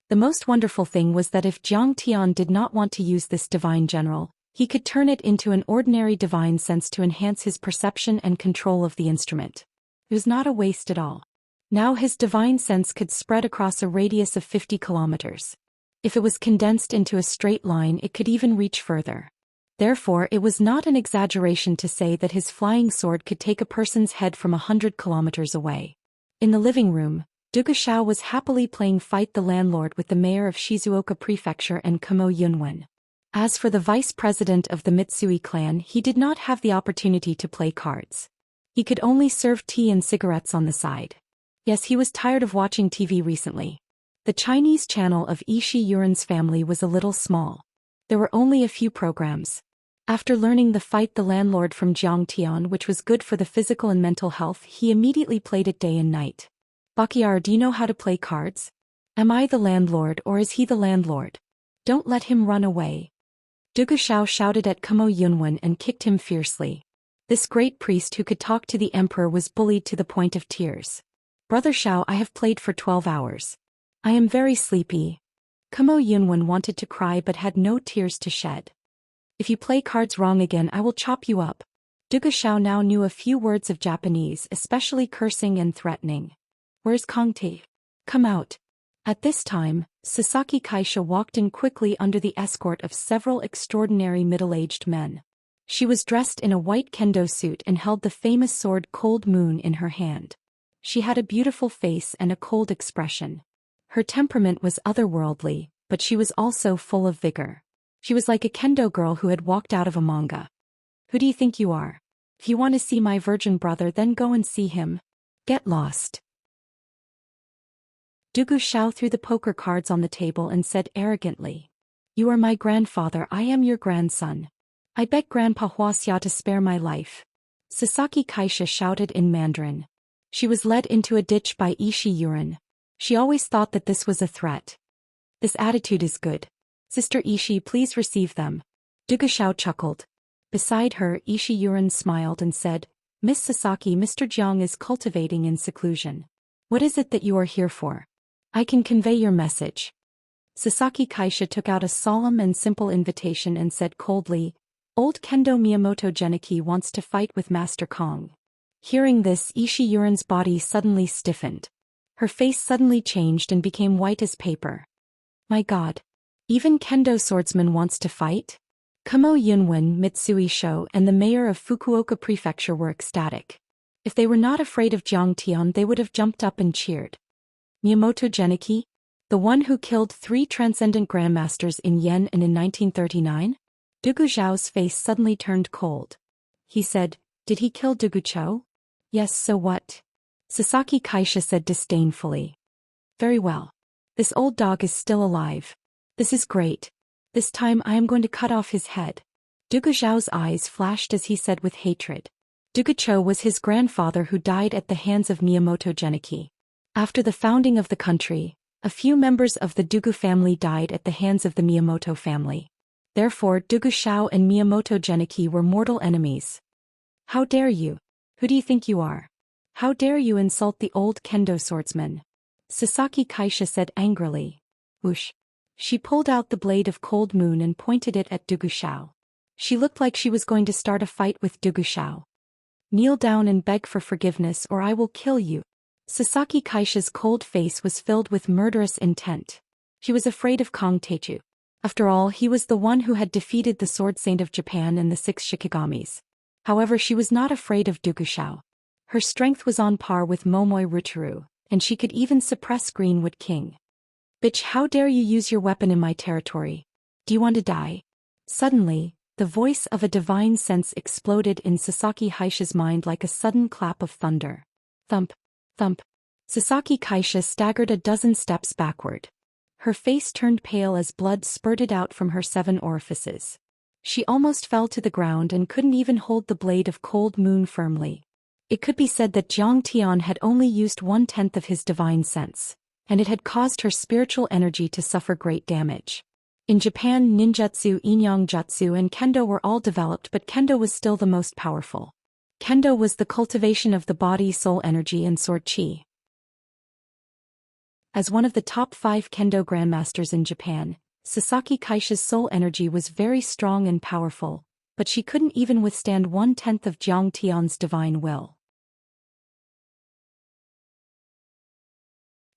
The most wonderful thing was that if Jiang Tian did not want to use this divine general, he could turn it into an ordinary divine sense to enhance his perception and control of the instrument. It was not a waste at all. Now his divine sense could spread across a radius of 50 kilometers. If it was condensed into a straight line, it could even reach further. Therefore, it was not an exaggeration to say that his flying sword could take a person's head from 100 kilometers away. In the living room, Dugashao was happily playing Fight the Landlord with the mayor of Shizuoka Prefecture and Kamo Yunwen. As for the vice president of the Mitsui clan, he did not have the opportunity to play cards. He could only serve tea and cigarettes on the side. Yes, he was tired of watching TV recently. The Chinese channel of Ishi Yurin's family was a little small. There were only a few programs. After learning the Fight the Landlord from Jiang Tian, which was good for the physical and mental health, he immediately played it day and night. "Bakiar, do you know how to play cards? Am I the landlord or is he the landlord? Don't let him run away." Dugashao shouted at Kamo Yunwen and kicked him fiercely. This great priest who could talk to the emperor was bullied to the point of tears. Brother Xiao, I have played for 12 hours. I am very sleepy. Kamo Yunwen wanted to cry but had no tears to shed. If you play cards wrong again I will chop you up. Dugu Xiao now knew a few words of Japanese, especially cursing and threatening. Where's Kongte? Come out. At this time, Sasaki Kaisha walked in quickly under the escort of several extraordinary middle-aged men. She was dressed in a white kendo suit and held the famous sword Cold Moon in her hand. She had a beautiful face and a cold expression. Her temperament was otherworldly, but she was also full of vigor. She was like a kendo girl who had walked out of a manga. Who do you think you are? If you want to see my virgin brother, then go and see him. Get lost. Dugu Xiao threw the poker cards on the table and said arrogantly. You are my grandfather, I am your grandson. I beg Grandpa Wuxia to spare my life. Sasaki Kaisha shouted in Mandarin. She was led into a ditch by Ishi Yuren. She always thought that this was a threat. This attitude is good. Sister Ishi, please receive them. Dugu Xiao chuckled. Beside her, Ishi Yuren smiled and said, Miss Sasaki, Mr. Jiang is cultivating in seclusion. What is it that you are here for? I can convey your message. Sasaki Kaisha took out a solemn and simple invitation and said coldly, Old Kendo Miyamoto Geniki wants to fight with Master Kong. Hearing this, Ishi Yuren's body suddenly stiffened. Her face suddenly changed and became white as paper. My God! Even Kendo swordsman wants to fight? Kamo Yunwen, Mitsui Sho, and the mayor of Fukuoka Prefecture were ecstatic. If they were not afraid of Jiang Tian, they would have jumped up and cheered. Miyamoto Geniki? The one who killed 3 transcendent grandmasters in Yen and in 1939? Dugu Zhao's face suddenly turned cold. He said, Did he kill Dugu Cho? Yes, so what? Sasaki Kaisha said disdainfully. Very well. This old dog is still alive. This is great. This time I am going to cut off his head. Dugu Zhao's eyes flashed as he said with hatred. Dugu Cho was his grandfather who died at the hands of Miyamoto Geniki. After the founding of the country, a few members of the Dugu family died at the hands of the Miyamoto family. Therefore, Dugu Xiao and Miyamoto Geniki were mortal enemies. How dare you? Who do you think you are? How dare you insult the old kendo swordsman? Sasaki Kaisha said angrily. Whoosh. She pulled out the blade of Cold Moon and pointed it at Dugu Xiao. She looked like she was going to start a fight with Dugu Xiao. Kneel down and beg for forgiveness or I will kill you. Sasaki Kaisha's cold face was filled with murderous intent. She was afraid of Kong Techu. After all, he was the one who had defeated the Sword Saint of Japan and the 6 Shikigamis. However, she was not afraid of Dugu Xiao. Her strength was on par with Momoi Ruturu, and she could even suppress Greenwood King. Bitch, how dare you use your weapon in my territory? Do you want to die? Suddenly, the voice of a divine sense exploded in Sasaki Kaisha's mind like a sudden clap of thunder. Thump, thump. Sasaki Kaisha staggered a dozen steps backward. Her face turned pale as blood spurted out from her 7 orifices. She almost fell to the ground and couldn't even hold the blade of Cold Moon firmly. It could be said that Jiang Tian had only used 1/10 of his divine sense, and it had caused her spiritual energy to suffer great damage. In Japan, ninjutsu, inyang jutsu and kendo were all developed, but kendo was still the most powerful. Kendo was the cultivation of the body, soul energy and sword chi. As one of the top 5 kendo grandmasters in Japan, Sasaki Kaisha's soul energy was very strong and powerful, but she couldn't even withstand 1/10 of Jiang Tian's divine will.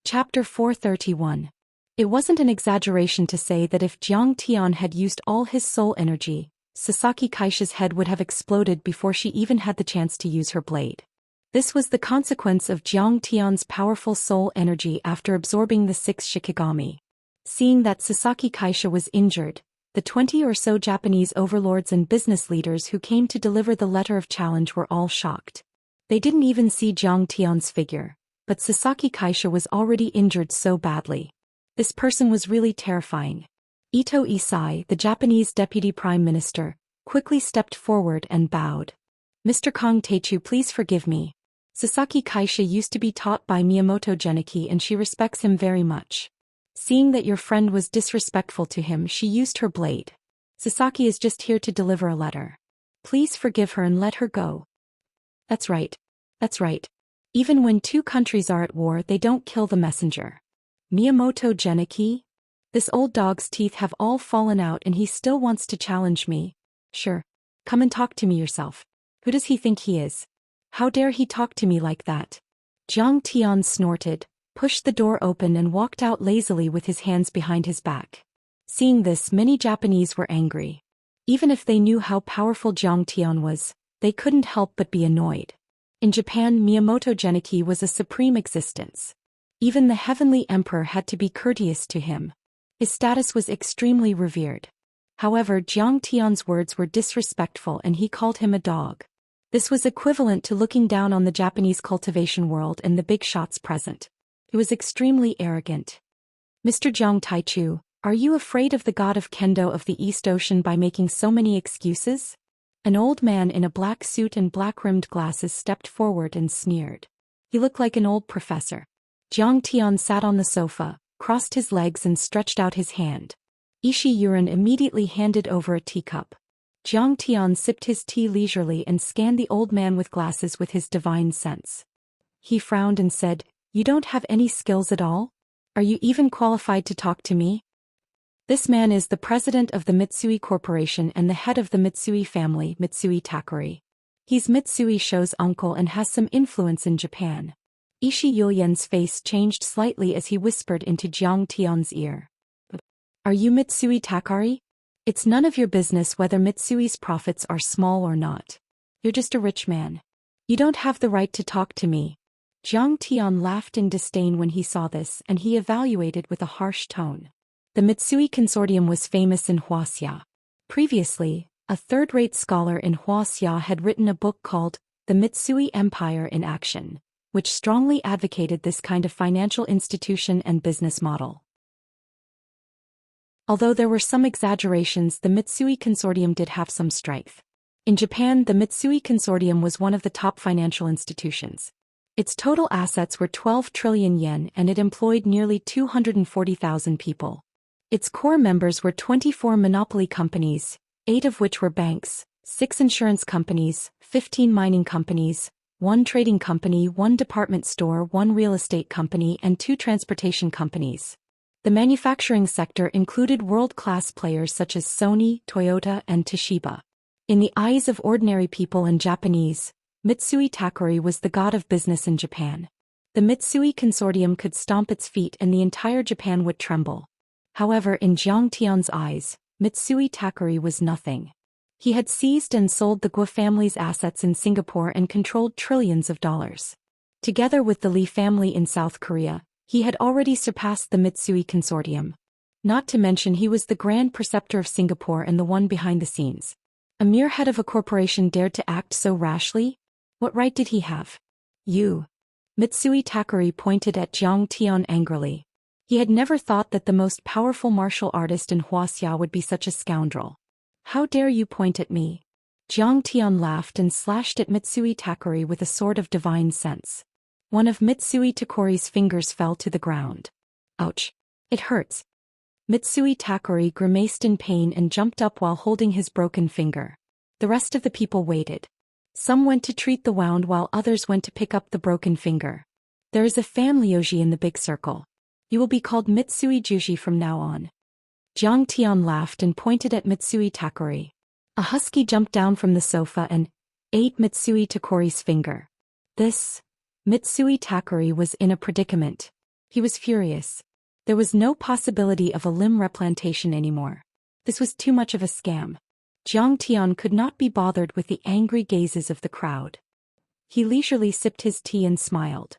Chapter 431. It wasn't an exaggeration to say that if Jiang Tian had used all his soul energy, Sasaki Kaisha's head would have exploded before she even had the chance to use her blade. This was the consequence of Jiang Tian's powerful soul energy after absorbing the 6 Shikigami. Seeing that Sasaki Kaisha was injured, the 20 or so Japanese overlords and business leaders who came to deliver the letter of challenge were all shocked. They didn't even see Jiang Tian's figure, but Sasaki Kaisha was already injured so badly. This person was really terrifying. Ito Isai, the Japanese deputy prime minister, quickly stepped forward and bowed. Mr. Kong Techu, please forgive me. Sasaki Kaisha used to be taught by Miyamoto Geniki and she respects him very much. Seeing that your friend was disrespectful to him, she used her blade. Sasaki is just here to deliver a letter. Please forgive her and let her go. That's right. That's right. Even when two countries are at war, they don't kill the messenger. Miyamoto Geniki? This old dog's teeth have all fallen out and he still wants to challenge me. Sure. Come and talk to me yourself. Who does he think he is? How dare he talk to me like that? Jiang Tian snorted, pushed the door open and walked out lazily with his hands behind his back. Seeing this, many Japanese were angry. Even if they knew how powerful Jiang Tian was, they couldn't help but be annoyed. In Japan, Miyamoto Geniki was a supreme existence. Even the heavenly emperor had to be courteous to him. His status was extremely revered. However, Jiang Tian's words were disrespectful and he called him a dog. This was equivalent to looking down on the Japanese cultivation world and the big shots present. It was extremely arrogant. Mr. Jiang Taichu, are you afraid of the god of Kendo of the East Ocean by making so many excuses? An old man in a black suit and black-rimmed glasses stepped forward and sneered. He looked like an old professor. Jiang Tian sat on the sofa, crossed his legs and stretched out his hand. Ishi Yuren immediately handed over a teacup. Jiang Tian sipped his tea leisurely and scanned the old man with glasses with his divine sense. He frowned and said, "You don't have any skills at all? Are you even qualified to talk to me?" This man is the president of the Mitsui Corporation and the head of the Mitsui family, Mitsui Takori. He's Mitsui Sho's uncle and has some influence in Japan. Ishi Yuyen's face changed slightly as he whispered into Jiang Tian's ear. "Are you Mitsui Takari? It's none of your business whether Mitsui's profits are small or not. You're just a rich man. You don't have the right to talk to me." Jiang Tian laughed in disdain when he saw this and he evaluated with a harsh tone. The Mitsui Consortium was famous in Wuxia. Previously, a third-rate scholar in Wuxia had written a book called The Mitsui Empire in Action, which strongly advocated this kind of financial institution and business model. Although there were some exaggerations, the Mitsui Consortium did have some strength. In Japan, the Mitsui Consortium was one of the top financial institutions. Its total assets were 12 trillion yen and it employed nearly 240,000 people. Its core members were 24 monopoly companies, 8 of which were banks, 6 insurance companies, 15 mining companies, 1 trading company, 1 department store, 1 real estate company, and 2 transportation companies. The manufacturing sector included world-class players such as Sony, Toyota, and Toshiba. In the eyes of ordinary people and Japanese, Mitsui Takori was the god of business in Japan. The Mitsui Consortium could stomp its feet and the entire Japan would tremble. However, in Jiang Tian's eyes, Mitsui Takori was nothing. He had seized and sold the Guo family's assets in Singapore and controlled trillions of dollars. Together with the Lee family in South Korea, he had already surpassed the Mitsui Consortium. Not to mention he was the Grand Preceptor of Singapore and the one behind the scenes. A mere head of a corporation dared to act so rashly? What right did he have? "You." Mitsui Takori pointed at Jiang Tian angrily. He had never thought that the most powerful martial artist in Wuxia would be such a scoundrel. "How dare you point at me?" Jiang Tian laughed and slashed at Mitsui Takori with a sword of divine sense. One of Mitsui Takori's fingers fell to the ground. "Ouch. It hurts." Mitsui Takori grimaced in pain and jumped up while holding his broken finger. The rest of the people waited. Some went to treat the wound while others went to pick up the broken finger. "There is a family Oji in the big circle. You will be called Mitsui Jushi from now on." Jiang Tian laughed and pointed at Mitsui Takori. A husky jumped down from the sofa and ate Mitsui Takori's finger. Mitsui Takori was in a predicament. He was furious. There was no possibility of a limb replantation anymore. This was too much of a scam. Jiang Tian could not be bothered with the angry gazes of the crowd. He leisurely sipped his tea and smiled.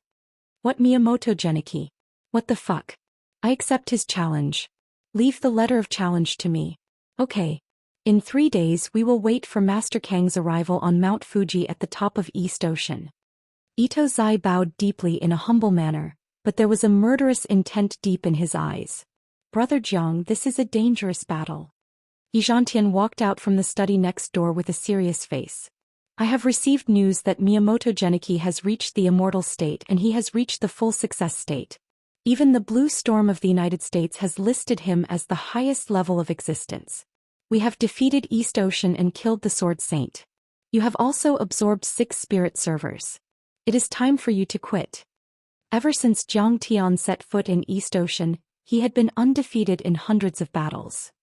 "What, Miyamoto Geniki? What the fuck? I accept his challenge. Leave the letter of challenge to me. Okay. In 3 days we will wait for Master Kang's arrival on Mount Fuji at the top of East Ocean." Ito Zai bowed deeply in a humble manner, but there was a murderous intent deep in his eyes. "Brother Jiang, this is a dangerous battle." Yizhantian walked out from the study next door with a serious face. "I have received news that Miyamoto Geniki has reached the immortal state and he has reached the full success state. Even the Blue Storm of the United States has listed him as the highest level of existence. We have defeated East Ocean and killed the Sword Saint. You have also absorbed 6 spirit servers. It is time for you to quit. Ever since Zhang Tian set foot in East Ocean, he had been undefeated in hundreds of battles.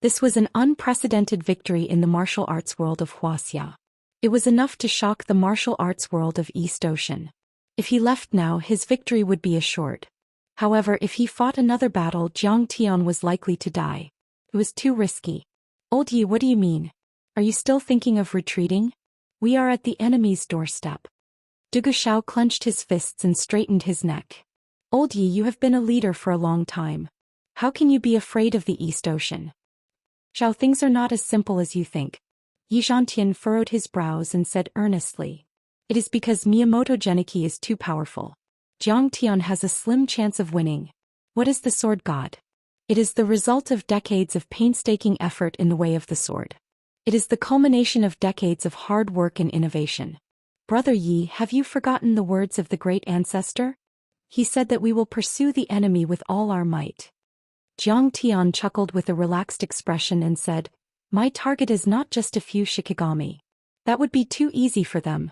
This was an unprecedented victory in the martial arts world of Wuxia. It was enough to shock the martial arts world of East Ocean. If he left now, his victory would be assured. However, if he fought another battle, Zhang Tian was likely to die. It was too risky. Old Yi, what do you mean? Are you still thinking of retreating? We are at the enemy's doorstep. Zhou Xian clenched his fists and straightened his neck. Old Yi, you have been a leader for a long time. How can you be afraid of the East Ocean? Xiao, things are not as simple as you think. Yi Zhantian furrowed his brows and said earnestly. It is because Miyamoto Geniki is too powerful. Zhang Tian has a slim chance of winning. What is the sword god? It is the result of decades of painstaking effort in the way of the sword. It is the culmination of decades of hard work and innovation. Brother Yi, have you forgotten the words of the great ancestor? He said that we will pursue the enemy with all our might. Zhang Tian chuckled with a relaxed expression and said, My target is not just a few Shikigami. That would be too easy for them.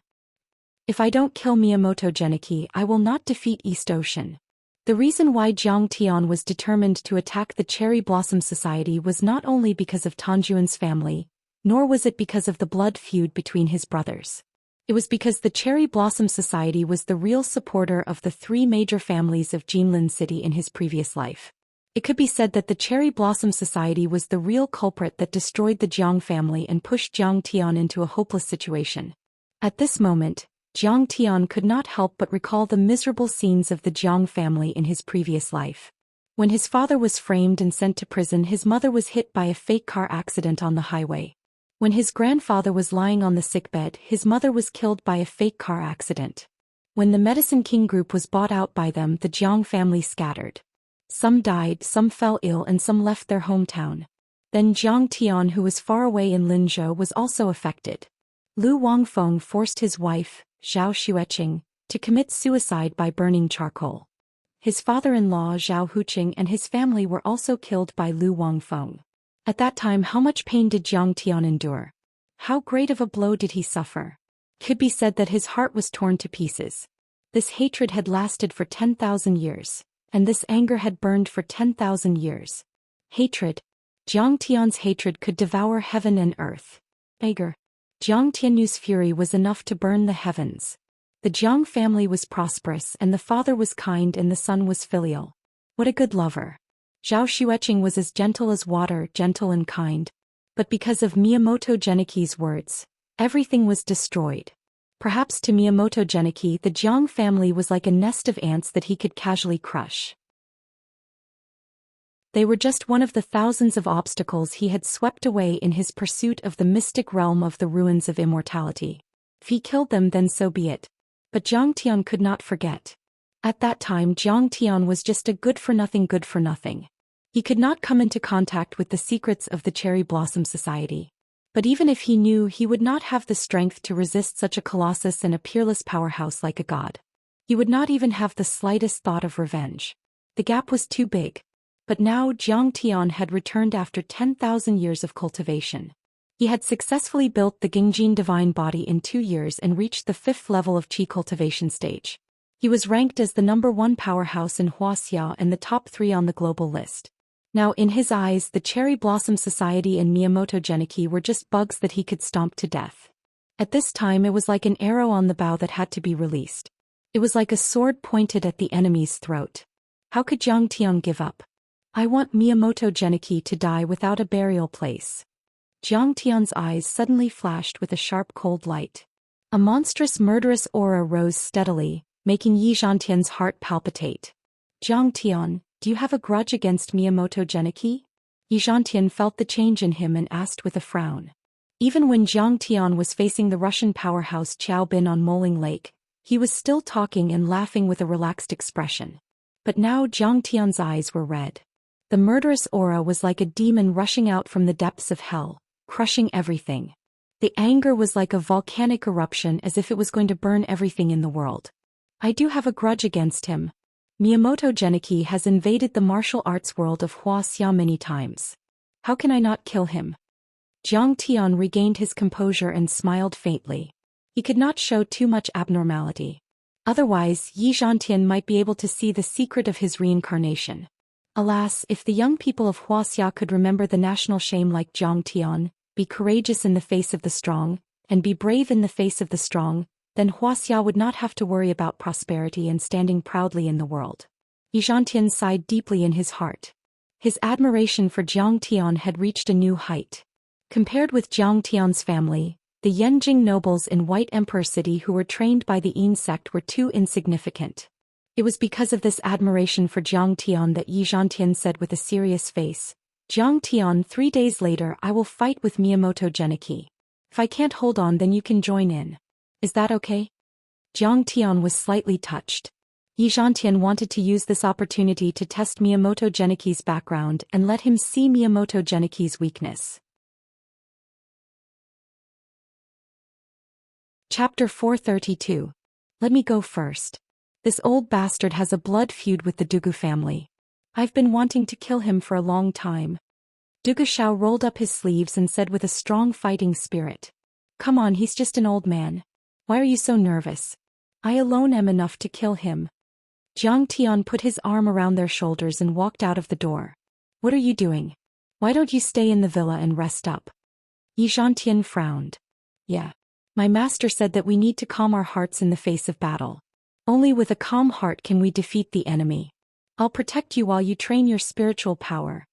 If I don't kill Miyamoto Geniki, I will not defeat East Ocean. The reason why Zhang Tian was determined to attack the Cherry Blossom Society was not only because of Tanjuan's family, nor was it because of the blood feud between his brothers. It was because the Cherry Blossom Society was the real supporter of the 3 major families of Jinlin City in his previous life. It could be said that the Cherry Blossom Society was the real culprit that destroyed the Jiang family and pushed Zhang Tian into a hopeless situation. At this moment, Zhang Tian could not help but recall the miserable scenes of the Jiang family in his previous life. When his father was framed and sent to prison, his mother was hit by a fake car accident on the highway. When his grandfather was lying on the sickbed, his mother was killed by a fake car accident. When the Medicine King group was bought out by them, the Jiang family scattered. Some died, some fell ill, and some left their hometown. Then Zhang Tian, who was far away in Linzhou, was also affected. Lu Wangfeng forced his wife, Zhao Xueqing, to commit suicide by burning charcoal. His father-in-law Zhao Huqing and his family were also killed by Lu Wangfeng. At that time, how much pain did Zhang Tian endure? How great of a blow did he suffer? Could be said that his heart was torn to pieces. This hatred had lasted for 10,000 years, and this anger had burned for 10,000 years. Hatred. Zhang Tian's hatred could devour heaven and earth. Anger. Zhang Tianyu's fury was enough to burn the heavens. The Jiang family was prosperous, and the father was kind, and the son was filial. What a good lover. Zhao Xueqing was as gentle as water, gentle and kind. But because of Miyamoto Geniki's words, everything was destroyed. Perhaps to Miyamoto Geniki, the Jiang family was like a nest of ants that he could casually crush. They were just one of the thousands of obstacles he had swept away in his pursuit of the mystic realm of the ruins of immortality. If he killed them, then so be it. But Zhang Tian could not forget. At that time, Zhang Tian was just a good-for-nothing. He could not come into contact with the secrets of the Cherry Blossom Society. But even if he knew, he would not have the strength to resist such a colossus and a peerless powerhouse like a god. He would not even have the slightest thought of revenge. The gap was too big. But now Zhang Tian had returned after 10,000 years of cultivation. He had successfully built the Gingjin divine body in 2 years and reached the 5th level of Qi cultivation stage. He was ranked as the #1 powerhouse in Wuxia and the top 3 on the global list. Now in his eyes, the Cherry Blossom Society and Miyamoto Geniki were just bugs that he could stomp to death. At this time, it was like an arrow on the bow that had to be released. It was like a sword pointed at the enemy's throat. How could Zhang Tian give up? I want Miyamoto Geniki to die without a burial place. Zhang Tian's eyes suddenly flashed with a sharp cold light. A monstrous murderous aura rose steadily, making Yi Zhantian's heart palpitate. Zhang Tian, do you have a grudge against Miyamoto Geniki? Yi Zhantian felt the change in him and asked with a frown. Even when Zhang Tian was facing the Russian powerhouse Qiao Bin on Moling Lake, he was still talking and laughing with a relaxed expression. But now Zhang Tian's eyes were red. The murderous aura was like a demon rushing out from the depths of hell, crushing everything. The anger was like a volcanic eruption, as if it was going to burn everything in the world. I do have a grudge against him. Miyamoto Geniki has invaded the martial arts world of Wuxia many times. How can I not kill him? Zhang Tian regained his composure and smiled faintly. He could not show too much abnormality. Otherwise, Yi Zhantian might be able to see the secret of his reincarnation. Alas, if the young people of Wuxia could remember the national shame like Zhang Tian, be courageous in the face of the strong, and be brave in the face of the strong, then Wuxia would not have to worry about prosperity and standing proudly in the world. Yi Zhantian sighed deeply in his heart. His admiration for Zhang Tian had reached a new height. Compared with Zhang Tian's family, the Yanjing nobles in White Emperor City who were trained by the Yin sect were too insignificant. It was because of this admiration for Zhang Tian that Yi Zhantian said with a serious face, "Zhang Tian, 3 days later I will fight with Miyamoto Geniki. If I can't hold on then you can join in. Is that okay?" Zhang Tian was slightly touched. Yi Zhantian wanted to use this opportunity to test Miyamoto Geniki's background and let him see Miyamoto Geniki's weakness. Chapter 432. Let me go first. This old bastard has a blood feud with the Dugu family. I've been wanting to kill him for a long time. Dugu Xiao rolled up his sleeves and said with a strong fighting spirit. Come on, he's just an old man. Why are you so nervous? I alone am enough to kill him. Zhang Tian put his arm around their shoulders and walked out of the door. What are you doing? Why don't you stay in the villa and rest up? Yi Zhantian frowned. Yeah. My master said that we need to calm our hearts in the face of battle. Only with a calm heart can we defeat the enemy. I'll protect you while you train your spiritual power.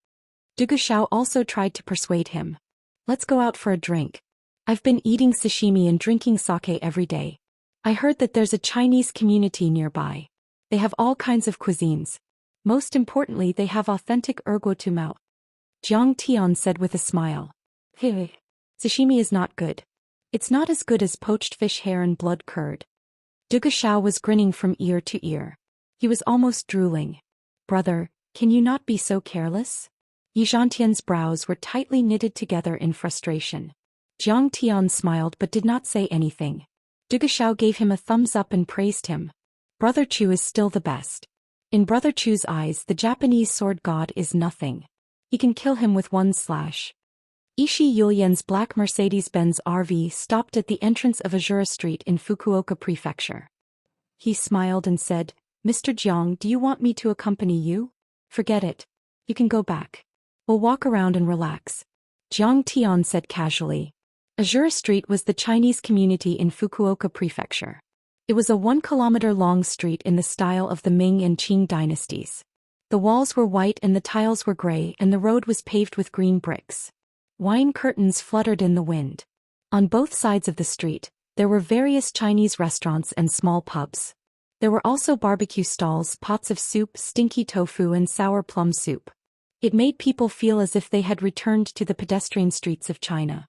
Dugu Xiao also tried to persuade him. Let's go out for a drink. I've been eating sashimi and drinking sake every day. I heard that there's a Chinese community nearby. They have all kinds of cuisines. Most importantly, they have authentic ergo tumao. Zhang Tian said with a smile. Hey, sashimi is not good. It's not as good as poached fish hair and blood curd. Dugu Xiao was grinning from ear to ear. He was almost drooling. Brother, can you not be so careless? Yi Zhantian's brows were tightly knitted together in frustration. Zhang Tian smiled but did not say anything. Dugu Xiao gave him a thumbs up and praised him. Brother Chu is still the best. In Brother Chu's eyes, the Japanese sword god is nothing. He can kill him with one slash. Ishi Yulian's black Mercedes-Benz RV stopped at the entrance of Azura Street in Fukuoka Prefecture. He smiled and said, Mr. Jiang, do you want me to accompany you? Forget it. You can go back. We'll walk around and relax. Zhang Tian said casually. Azura Street was the Chinese community in Fukuoka Prefecture. It was a 1-kilometer-long street in the style of the Ming and Qing dynasties. The walls were white and the tiles were gray and the road was paved with green bricks. Wine curtains fluttered in the wind. On both sides of the street, there were various Chinese restaurants and small pubs. There were also barbecue stalls, pots of soup, stinky tofu and sour plum soup. It made people feel as if they had returned to the pedestrian streets of China.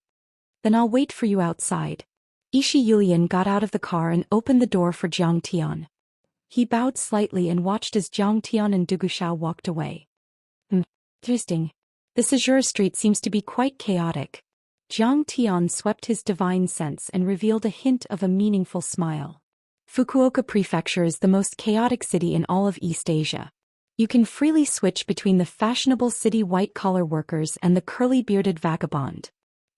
Then I'll wait for you outside. Ishi Yulian got out of the car and opened the door for Zhang Tian. He bowed slightly and watched as Zhang Tian and Dugu Xiao walked away. Interesting. This Azura Street seems to be quite chaotic. Zhang Tian swept his divine sense and revealed a hint of a meaningful smile. Fukuoka Prefecture is the most chaotic city in all of East Asia. You can freely switch between the fashionable city white-collar workers and the curly-bearded vagabond.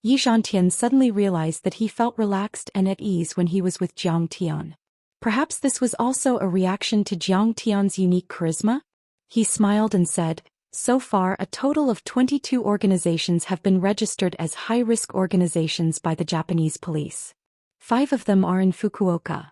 Yi Zhantian suddenly realized that he felt relaxed and at ease when he was with Zhang Tian. Perhaps this was also a reaction to Zhang Tian's unique charisma? He smiled and said, so far, a total of 22 organizations have been registered as high-risk organizations by the Japanese police. 5 of them are in Fukuoka.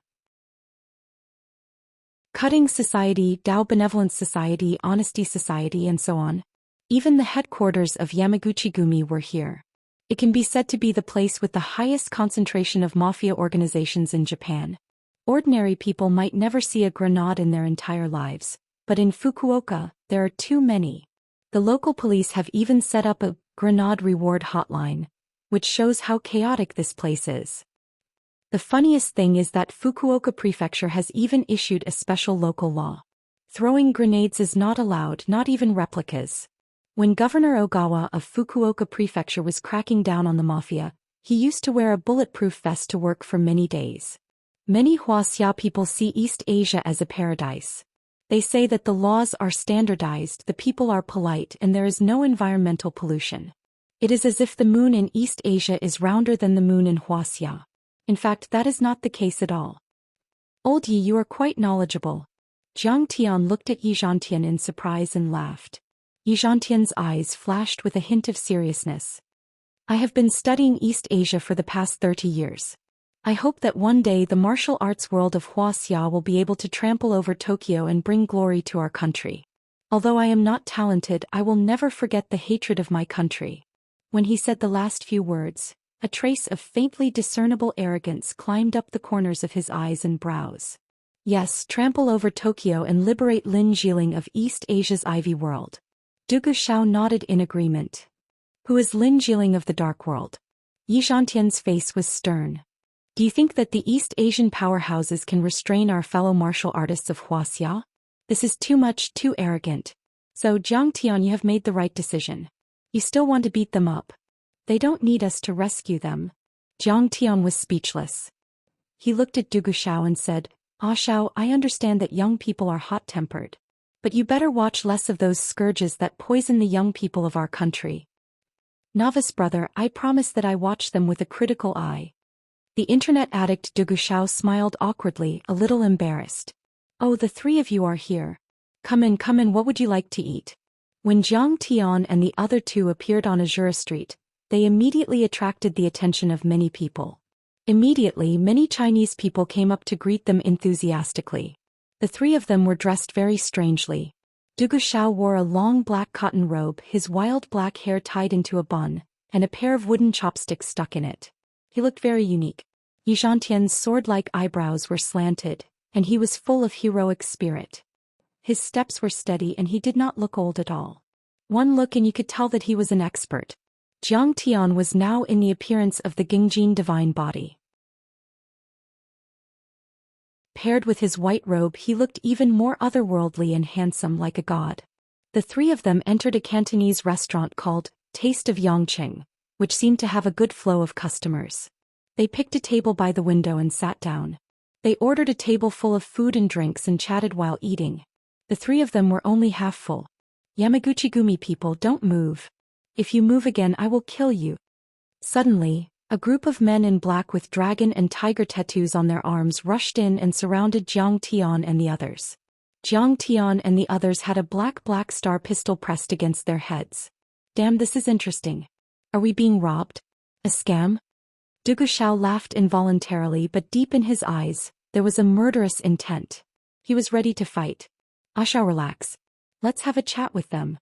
Cutting Society, Dao Benevolence Society, Honesty Society, and so on. Even the headquarters of Yamaguchi-gumi were here. It can be said to be the place with the highest concentration of mafia organizations in Japan. Ordinary people might never see a grenade in their entire lives, but in Fukuoka, there are too many. The local police have even set up a grenade reward hotline, which shows how chaotic this place is. The funniest thing is that Fukuoka Prefecture has even issued a special local law. Throwing grenades is not allowed, not even replicas. When Governor Ogawa of Fukuoka Prefecture was cracking down on the mafia, he used to wear a bulletproof vest to work for many days. Many Wuxia people see East Asia as a paradise. They say that the laws are standardized, the people are polite, and there is no environmental pollution. It is as if the moon in East Asia is rounder than the moon in Wuxia. In fact, that is not the case at all. Old Yi, you are quite knowledgeable. Jiang Tian looked at Yi Zhantian in surprise and laughed. Yi Zhantian's eyes flashed with a hint of seriousness. I have been studying East Asia for the past 30 years. I hope that one day the martial arts world of Wuxia will be able to trample over Tokyo and bring glory to our country. Although I am not talented, I will never forget the hatred of my country. When he said the last few words, a trace of faintly discernible arrogance climbed up the corners of his eyes and brows. Yes, trample over Tokyo and liberate Lin Jieling of East Asia's Ivy World. Du Guxiao nodded in agreement. Who is Lin Jieling of the Dark World? Yi Zhantian's face was stern. Do you think that the East Asian powerhouses can restrain our fellow martial artists of Wuxia? This is too much, too arrogant. So, Jiang Tian, you have made the right decision. You still want to beat them up. They don't need us to rescue them. Jiang Tian was speechless. He looked at Du Guxiao and said, Ah Xiao, I understand that young people are hot-tempered. But you better watch less of those scourges that poison the young people of our country. Novice brother, I promise that I watch them with a critical eye. The internet addict Du Guxiao smiled awkwardly, a little embarrassed. Oh, the three of you are here. Come in, what would you like to eat? When Jiang Tian and the other two appeared on Azura Street, they immediately attracted the attention of many people. Immediately, many Chinese people came up to greet them enthusiastically. The three of them were dressed very strangely. Du Guxiao wore a long black cotton robe, his wild black hair tied into a bun, and a pair of wooden chopsticks stuck in it. He looked very unique. Yi Zhantian's sword-like eyebrows were slanted, and he was full of heroic spirit. His steps were steady and he did not look old at all. One look and you could tell that he was an expert. Jiang Tian was now in the appearance of the Gingjin divine body. Paired with his white robe, he looked even more otherworldly and handsome, like a god. The three of them entered a Cantonese restaurant called Taste of Yongqing, which seemed to have a good flow of customers. They picked a table by the window and sat down. They ordered a table full of food and drinks and chatted while eating. The three of them were only half full. Yamaguchi-gumi people, don't move. If you move again, I will kill you. Suddenly, a group of men in black with dragon and tiger tattoos on their arms rushed in and surrounded Jiang Tian and the others. Jiang Tian and the others had a black star pistol pressed against their heads. Damn, this is interesting. Are we being robbed? A scam? Du Guxiao laughed involuntarily, but deep in his eyes, there was a murderous intent. He was ready to fight. Ah Xiao, relax. Let's have a chat with them.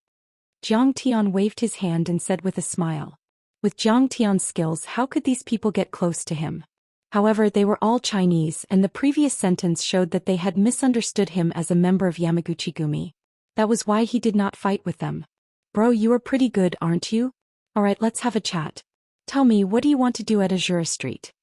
Jiang Tian waved his hand and said with a smile. With Jiang Tian's skills, how could these people get close to him? However, they were all Chinese, and the previous sentence showed that they had misunderstood him as a member of Yamaguchi-gumi. That was why he did not fight with them. Bro, you are pretty good, aren't you? Alright, let's have a chat. Tell me, what do you want to do at Azura Street?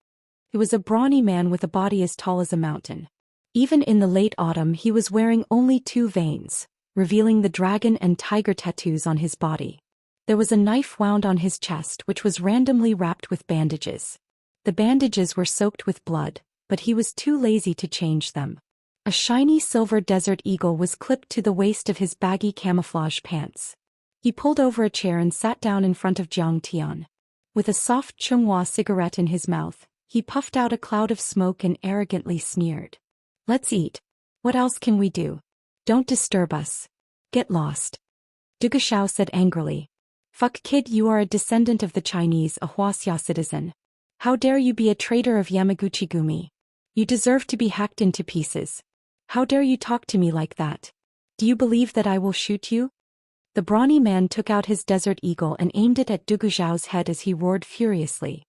He was a brawny man with a body as tall as a mountain. Even in the late autumn, he was wearing only 2 veins, revealing the dragon and tiger tattoos on his body. There was a knife wound on his chest which was randomly wrapped with bandages. The bandages were soaked with blood, but he was too lazy to change them. A shiny silver desert eagle was clipped to the waist of his baggy camouflage pants. He pulled over a chair and sat down in front of Jiang Tian. With a soft Chunghua cigarette in his mouth, he puffed out a cloud of smoke and arrogantly sneered. Let's eat. What else can we do? Don't disturb us. Get lost. Du Guxiao said angrily. Fuck kid, you are a descendant of the Chinese, a Wuxia citizen. How dare you be a traitor of Yamaguchi-gumi? You deserve to be hacked into pieces. How dare you talk to me like that? Do you believe that I will shoot you? The brawny man took out his desert eagle and aimed it at Du Guxiao's head as he roared furiously.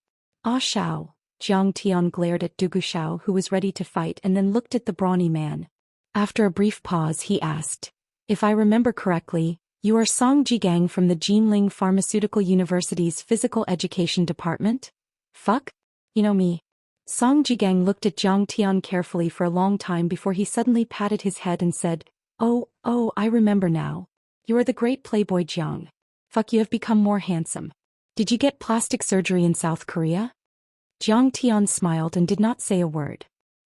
Ah Xiao, Jiang Tian glared at Du Guxiao, who was ready to fight, and then looked at the brawny man. After a brief pause, he asked, if I remember correctly, you are Song Jigang from the Jinling Pharmaceutical University's Physical Education Department? Fuck? You know me. Song Jigang looked at Jiang Tian carefully for a long time before he suddenly patted his head and said, Oh, I remember now. You are the great playboy Jiang. Fuck, you have become more handsome. Did you get plastic surgery in South Korea? Jiang Tian smiled and did not say a word.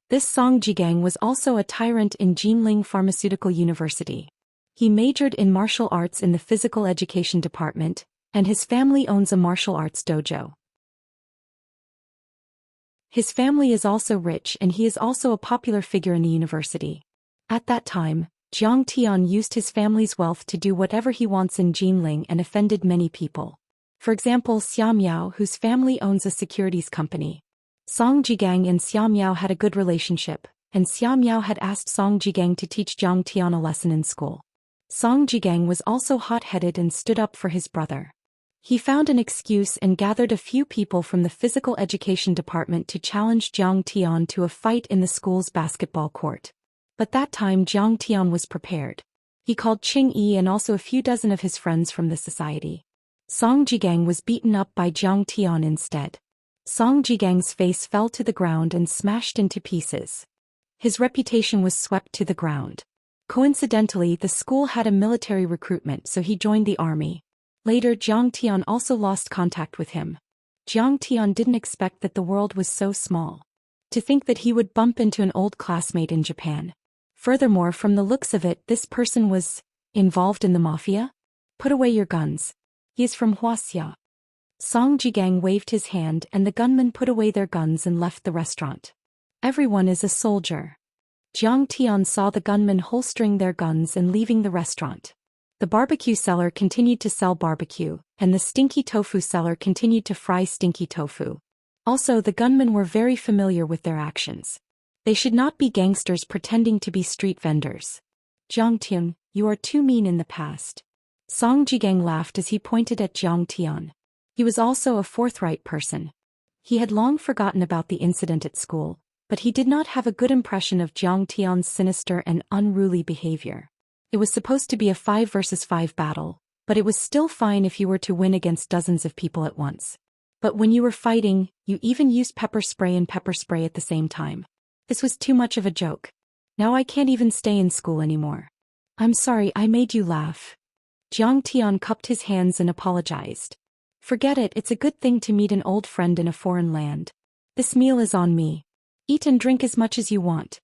This Song Jigang was also a tyrant in Jinling Pharmaceutical University. He majored in martial arts in the Physical Education Department, and his family owns a martial arts dojo. His family is also rich and he is also a popular figure in the university. At that time, Zhang Tian used his family's wealth to do whatever he wants in Jinling and offended many people. For example, Xia Miao, whose family owns a securities company. Song Jigang and Xia Miao had a good relationship, and Xia Miao had asked Song Jigang to teach Zhang Tian a lesson in school. Song Jigang was also hot-headed and stood up for his brother. He found an excuse and gathered a few people from the physical education department to challenge Zhang Tian to a fight in the school's basketball court. But that time Zhang Tian was prepared. He called Qing Yi and also a few dozen of his friends from the society. Song Jigang was beaten up by Zhang Tian instead. Song Jigang's face fell to the ground and smashed into pieces. His reputation was swept to the ground. Coincidentally, the school had a military recruitment, so he joined the army. Later, Zhang Tian also lost contact with him. Zhang Tian didn't expect that the world was so small. To think that he would bump into an old classmate in Japan. Furthermore, from the looks of it, this person was involved in the mafia? Put away your guns. He is from Wuxia. Song Jigang waved his hand and the gunmen put away their guns and left the restaurant. Everyone is a soldier. Zhang Tian saw the gunmen holstering their guns and leaving the restaurant. The barbecue seller continued to sell barbecue, and the stinky tofu seller continued to fry stinky tofu. Also, the gunmen were very familiar with their actions. They should not be gangsters pretending to be street vendors. Zhang Tian, you are too mean in the past. Song Jigang laughed as he pointed at Zhang Tian. He was also a forthright person. He had long forgotten about the incident at school, but he did not have a good impression of Zhang Tian's sinister and unruly behavior. It was supposed to be a 5 versus 5 battle, but it was still fine if you were to win against dozens of people at once. But when you were fighting, you even used pepper spray and pepper spray at the same time. This was too much of a joke. Now I can't even stay in school anymore. I'm sorry I made you laugh. Zhang Tian cupped his hands and apologized. Forget it, it's a good thing to meet an old friend in a foreign land. This meal is on me. Eat and drink as much as you want.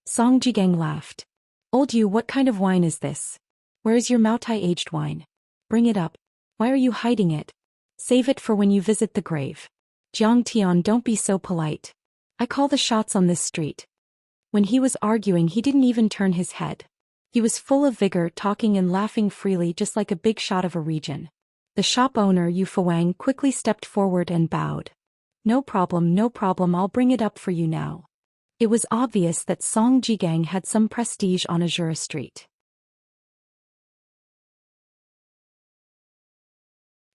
Song Jigang laughed. Old you, what kind of wine is this? Where is your Maotai aged wine? Bring it up. Why are you hiding it? Save it for when you visit the grave. Zhang Tian, don't be so polite. I call the shots on this street. When he was arguing, he didn't even turn his head. He was full of vigor, talking and laughing freely, just like a big shot of a region. The shop owner, Yu Fuwang, quickly stepped forward and bowed. No problem, I'll bring it up for you now. It was obvious that Song Jigang had some prestige on Azura Street.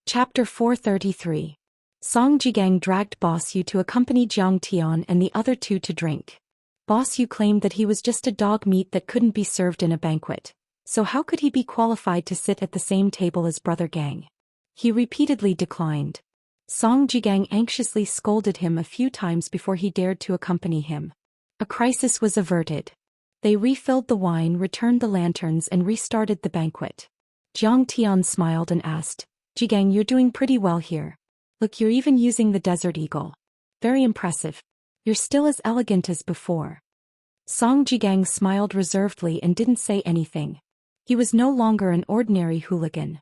Chapter 433. Song Jigang dragged Boss Yu to accompany Zhang Tian and the other two to drink. Boss Yu claimed that he was just a dog meat that couldn't be served in a banquet, so how could he be qualified to sit at the same table as Brother Gang? He repeatedly declined. Song Jigang anxiously scolded him a few times before he dared to accompany him. A crisis was averted. They refilled the wine, returned the lanterns and restarted the banquet. Zhang Tian smiled and asked, Jigang, you're doing pretty well here. Look, you're even using the Desert Eagle. Very impressive. You're still as elegant as before. Song Jigang smiled reservedly and didn't say anything. He was no longer an ordinary hooligan.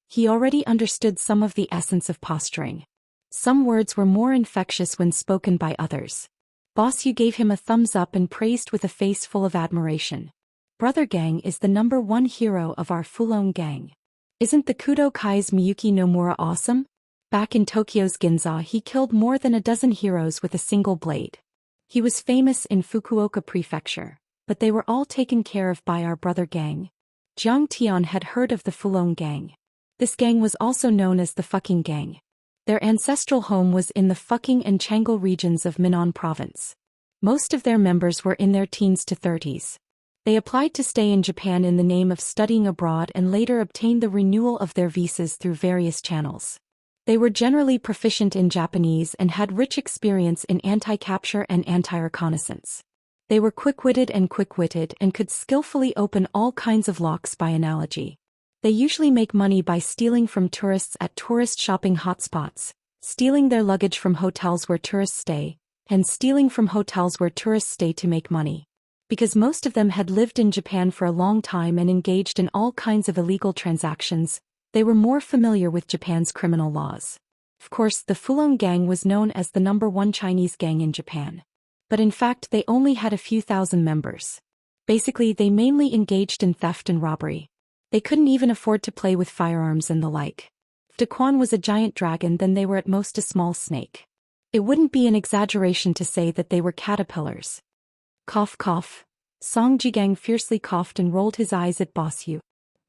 He already understood some of the essence of posturing. Some words were more infectious when spoken by others. Boss Yu gave him a thumbs up and praised with a face full of admiration. Brother Gang is the #1 hero of our Fulong Gang. Isn't the Kudo Kai's Miyuki Nomura awesome? Back in Tokyo's Ginza, he killed more than a dozen heroes with a single blade. He was famous in Fukuoka Prefecture, but they were all taken care of by our Brother Gang. Zhang Tian had heard of the Fulong Gang. This gang was also known as the Fucking Gang. Their ancestral home was in the Fucking and Changle regions of Minnan Province. Most of their members were in their teens to 30s. They applied to stay in Japan in the name of studying abroad and later obtained the renewal of their visas through various channels. They were generally proficient in Japanese and had rich experience in anti-capture and anti-reconnaissance. They were quick-witted and could skillfully open all kinds of locks by analogy. They usually make money by stealing from tourists at tourist shopping hotspots, stealing their luggage from hotels where tourists stay, and stealing from hotels where tourists stay to make money. Because most of them had lived in Japan for a long time and engaged in all kinds of illegal transactions, They were more familiar with Japan's criminal laws. Of course, the Fulong Gang was known as the #1 Chinese gang in Japan. But in fact they only had a few thousand members. Basically they mainly engaged in theft and robbery. They couldn't even afford to play with firearms and the like. If Daquan was a giant dragon, then they were at most a small snake. It wouldn't be an exaggeration to say that they were caterpillars. Cough cough. Song Jigang fiercely coughed and rolled his eyes at Boss Yu.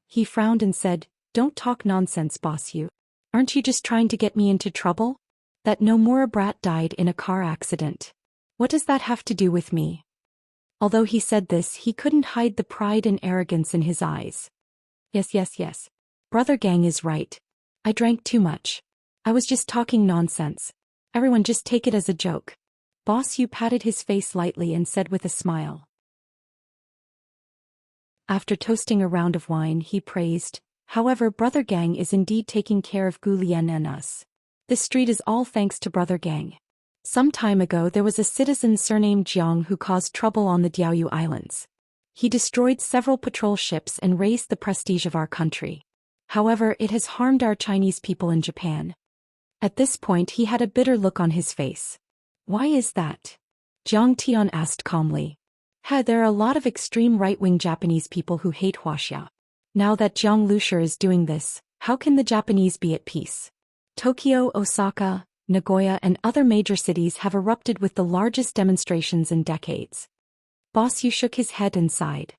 He frowned and said, "Don't talk nonsense, Boss Yu. Aren't you just trying to get me into trouble? That Nomura brat died in a car accident. What does that have to do with me?" Although he said this, he couldn't hide the pride and arrogance in his eyes. Yes. Brother Gang is right. I drank too much. I was just talking nonsense. Everyone just take it as a joke. Boss Yu patted his face lightly and said with a smile. After toasting a round of wine, he praised, "However, Brother Gang is indeed taking care of Gu Lian and us. This street is all thanks to Brother Gang. Some time ago there was a citizen surnamed Jiang who caused trouble on the Diaoyu Islands. He destroyed several patrol ships and raised the prestige of our country. However, it has harmed our Chinese people in Japan." At this point he had a bitter look on his face. "Why is that?" Jiang Tian asked calmly. There are a lot of extreme right-wing Japanese people who hate Wuxia. Now that Jiang Lushir is doing this, how can the Japanese be at peace? Tokyo, Osaka, Nagoya and other major cities have erupted with the largest demonstrations in decades. Boss Yu shook his head and sighed.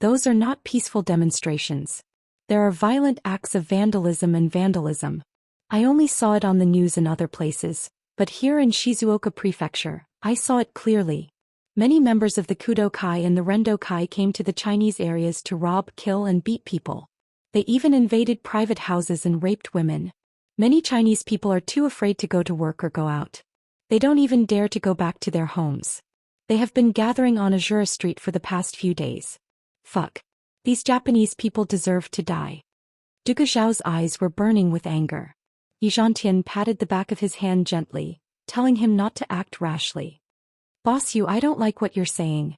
"Those are not peaceful demonstrations. There are violent acts of vandalism. I only saw it on the news in other places, but here in Shizuoka Prefecture, I saw it clearly. Many members of the Kudo-kai and the Rendo-kai came to the Chinese areas to rob, kill and beat people. They even invaded private houses and raped women. Many Chinese people are too afraid to go to work or go out. They don't even dare to go back to their homes. They have been gathering on Azura Street for the past few days. Fuck. These Japanese people deserve to die." Dugu Zhao's eyes were burning with anger. Yi Zhantian patted the back of his hand gently, telling him not to act rashly. "Boss Yu, I don't like what you're saying."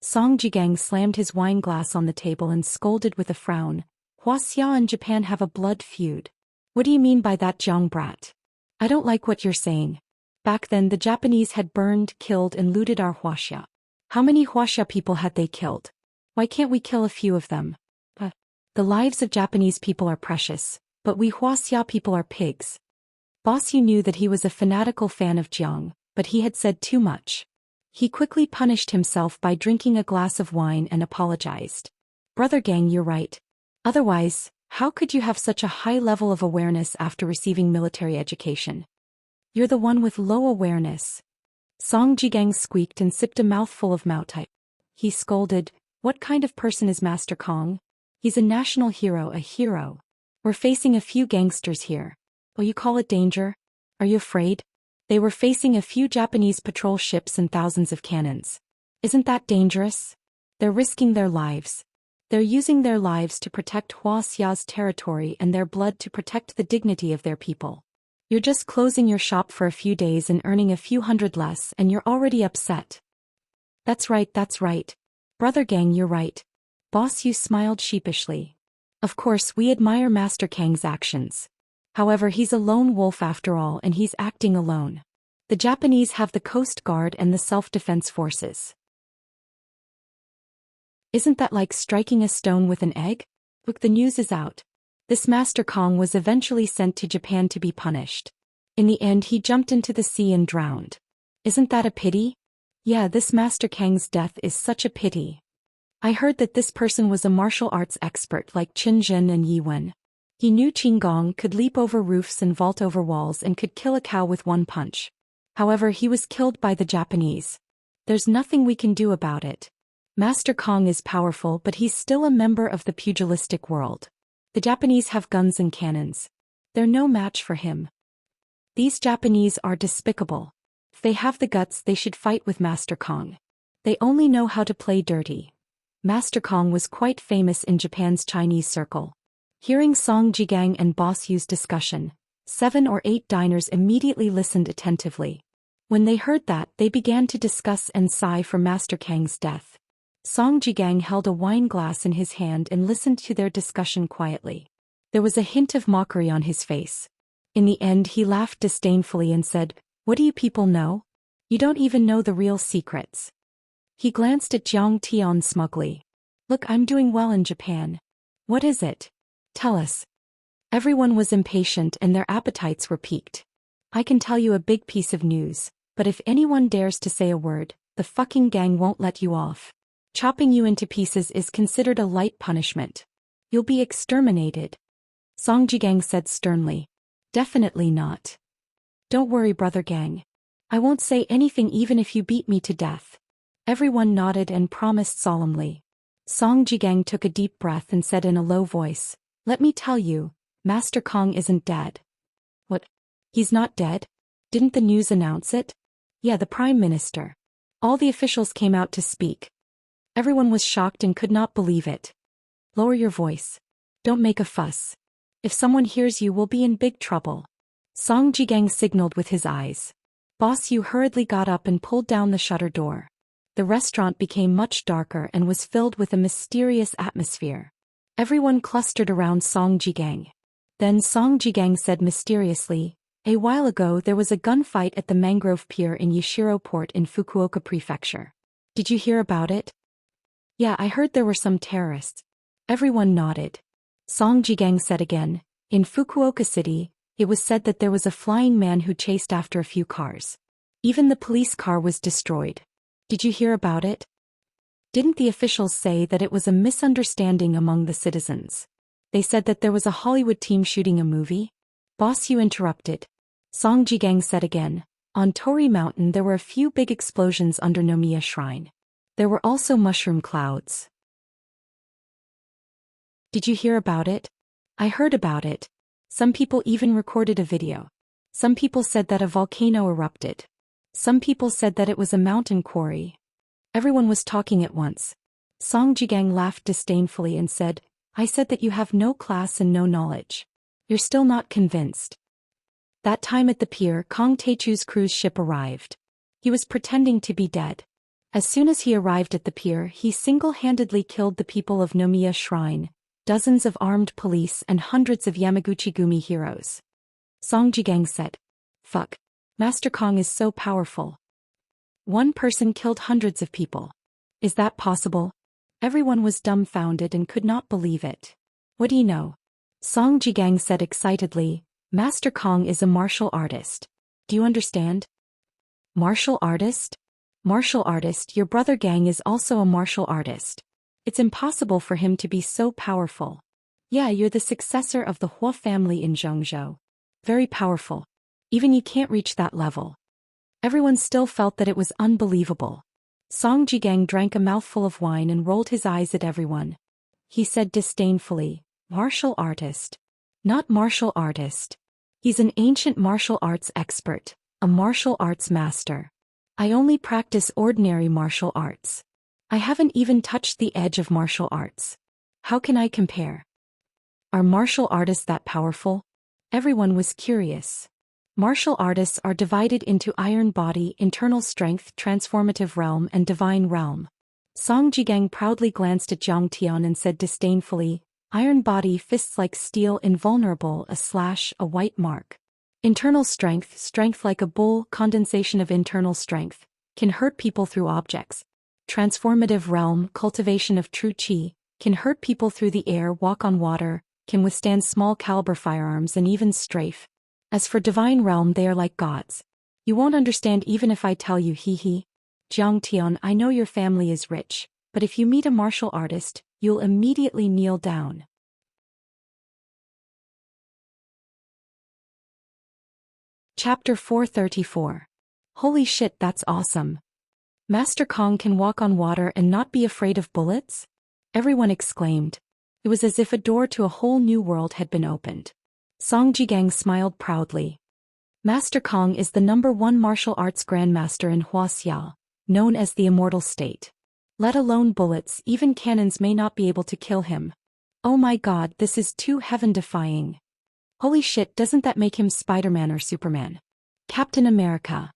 Song Jigang slammed his wine glass on the table and scolded with a frown. "Wuxia and Japan have a blood feud. What do you mean by that, Jiang brat? I don't like what you're saying. Back then the Japanese had burned, killed and looted our Wuxia. How many Wuxia people had they killed? Why can't we kill a few of them? The lives of Japanese people are precious, but we Wuxia people are pigs." Boss Yu knew that he was a fanatical fan of Jiang, but he had said too much. He quickly punished himself by drinking a glass of wine and apologized. "Brother Gang, you're right. Otherwise, how could you have such a high level of awareness after receiving military education? You're the one with low awareness." Song Jigang squeaked and sipped a mouthful of Maotai. He scolded, "What kind of person is Master Kong? He's a national hero, a hero. We're facing a few gangsters here. Oh, you call it danger? Are you afraid? They were facing a few Japanese patrol ships and thousands of cannons. Isn't that dangerous? They're risking their lives. They're using their lives to protect Wuxia's territory and their blood to protect the dignity of their people. You're just closing your shop for a few days and earning a few hundred less and you're already upset." That's right. Brother Gang, you're right." Boss Yu smiled sheepishly. "Of course we admire Master Kang's actions. However, he's a lone wolf after all and he's acting alone. The Japanese have the Coast Guard and the self-defense forces. Isn't that like striking a stone with an egg? Look, the news is out. This Master Kong was eventually sent to Japan to be punished. In the end he jumped into the sea and drowned. Isn't that a pity? Yeah, this Master Kang's death is such a pity. I heard that this person was a martial arts expert like Qin Zhen and Yi Wen. He knew Qinggong, could leap over roofs and vault over walls and could kill a cow with one punch. However, he was killed by the Japanese. There's nothing we can do about it. Master Kong is powerful, but he's still a member of the pugilistic world. The Japanese have guns and cannons. They're no match for him. These Japanese are despicable. If they have the guts, they should fight with Master Kong. They only know how to play dirty. Master Kong was quite famous in Japan's Chinese circle. Hearing Song Jigang and Boss Yu's discussion, 7 or 8 diners immediately listened attentively. When they heard that, they began to discuss and sigh for Master Kang's death. Song Jigang held a wine glass in his hand and listened to their discussion quietly. There was a hint of mockery on his face. In the end he laughed disdainfully and said, "What do you people know? You don't even know the real secrets." He glanced at Jiang Tian smugly. "Look, I'm doing well in Japan. What is it? Tell us." Everyone was impatient and their appetites were piqued. "I can tell you a big piece of news, but if anyone dares to say a word, the fucking gang won't let you off. Chopping you into pieces is considered a light punishment. You'll be exterminated." Song Jigang said sternly. "Definitely not. Don't worry, brother gang. I won't say anything even if you beat me to death." Everyone nodded and promised solemnly. Song Jigang took a deep breath and said in a low voice, "Let me tell you, Master Kong isn't dead." "What? He's not dead? Didn't the news announce it?" "Yeah, the Prime Minister." All the officials came out to speak. Everyone was shocked and could not believe it. "Lower your voice. Don't make a fuss. If someone hears you, we'll be in big trouble." Song Jigang signaled with his eyes. Boss Yu hurriedly got up and pulled down the shutter door. The restaurant became much darker and was filled with a mysterious atmosphere. Everyone clustered around Song Jigang. Then Song Jigang said mysteriously, "A while ago there was a gunfight at the Mangrove Pier in Yashiro Port in Fukuoka Prefecture. Did you hear about it?" "Yeah, I heard there were some terrorists." Everyone nodded. Song Jigang said again, "In Fukuoka City, it was said that there was a flying man who chased after a few cars. Even the police car was destroyed. Did you hear about it?" "Didn't the officials say that it was a misunderstanding among the citizens? They said that there was a Hollywood team shooting a movie?" Boss Yu interrupted. Song Jigang said again, "On Tori Mountain there were a few big explosions under Nomiya Shrine. There were also mushroom clouds." "Did you hear about it?" "I heard about it. Some people even recorded a video. Some people said that a volcano erupted. Some people said that it was a mountain quarry." Everyone was talking at once. Song Jigang laughed disdainfully and said, "I said that you have no class and no knowledge. You're still not convinced." That time at the pier, Kong Teichu's cruise ship arrived. He was pretending to be dead. As soon as he arrived at the pier, he single-handedly killed the people of Nomiya Shrine, dozens of armed police and hundreds of Yamaguchi-gumi heroes. Song Jigang said, "Fuck. Master Kong is so powerful. One person killed hundreds of people. Is that possible?" Everyone was dumbfounded and could not believe it. "What do you know?" Song Jigang said excitedly, "Master Kong is a martial artist. Do you understand?" "Martial artist? Martial artist, your brother Gang is also a martial artist. It's impossible for him to be so powerful. Yeah, you're the successor of the Hua family in Zhongzhou. Very powerful. Even you can't reach that level." Everyone still felt that it was unbelievable. Song Jigang drank a mouthful of wine and rolled his eyes at everyone. He said disdainfully, "Martial artist. Not martial artist. He's an ancient martial arts expert, a martial arts master. I only practice ordinary martial arts. I haven't even touched the edge of martial arts. How can I compare? Are martial artists that powerful?" Everyone was curious. Martial artists are divided into Iron Body, Internal Strength, Transformative Realm and Divine Realm. Song Jigang proudly glanced at Jiang Tian and said disdainfully, "Iron Body, fists like steel, invulnerable, a slash, a white mark. Internal Strength, strength like a bull, condensation of internal strength, can hurt people through objects. Transformative Realm, cultivation of true chi, can hurt people through the air, walk on water, can withstand small caliber firearms and even strafe. As for Divine Realm, they are like gods. You won't understand even if I tell you, hee. Jiang Tian, I know your family is rich, but if you meet a martial artist, you'll immediately kneel down." Chapter 434. Holy shit, that's awesome. Master Kong can walk on water and not be afraid of bullets? Everyone exclaimed. It was as if a door to a whole new world had been opened. Song Jigang smiled proudly. Master Kong is the #1 martial arts grandmaster in Wuxia, known as the Immortal State. Let alone bullets, even cannons may not be able to kill him. Oh my god, this is too heaven-defying. Holy shit, doesn't that make him Spider-Man or Superman? Captain America.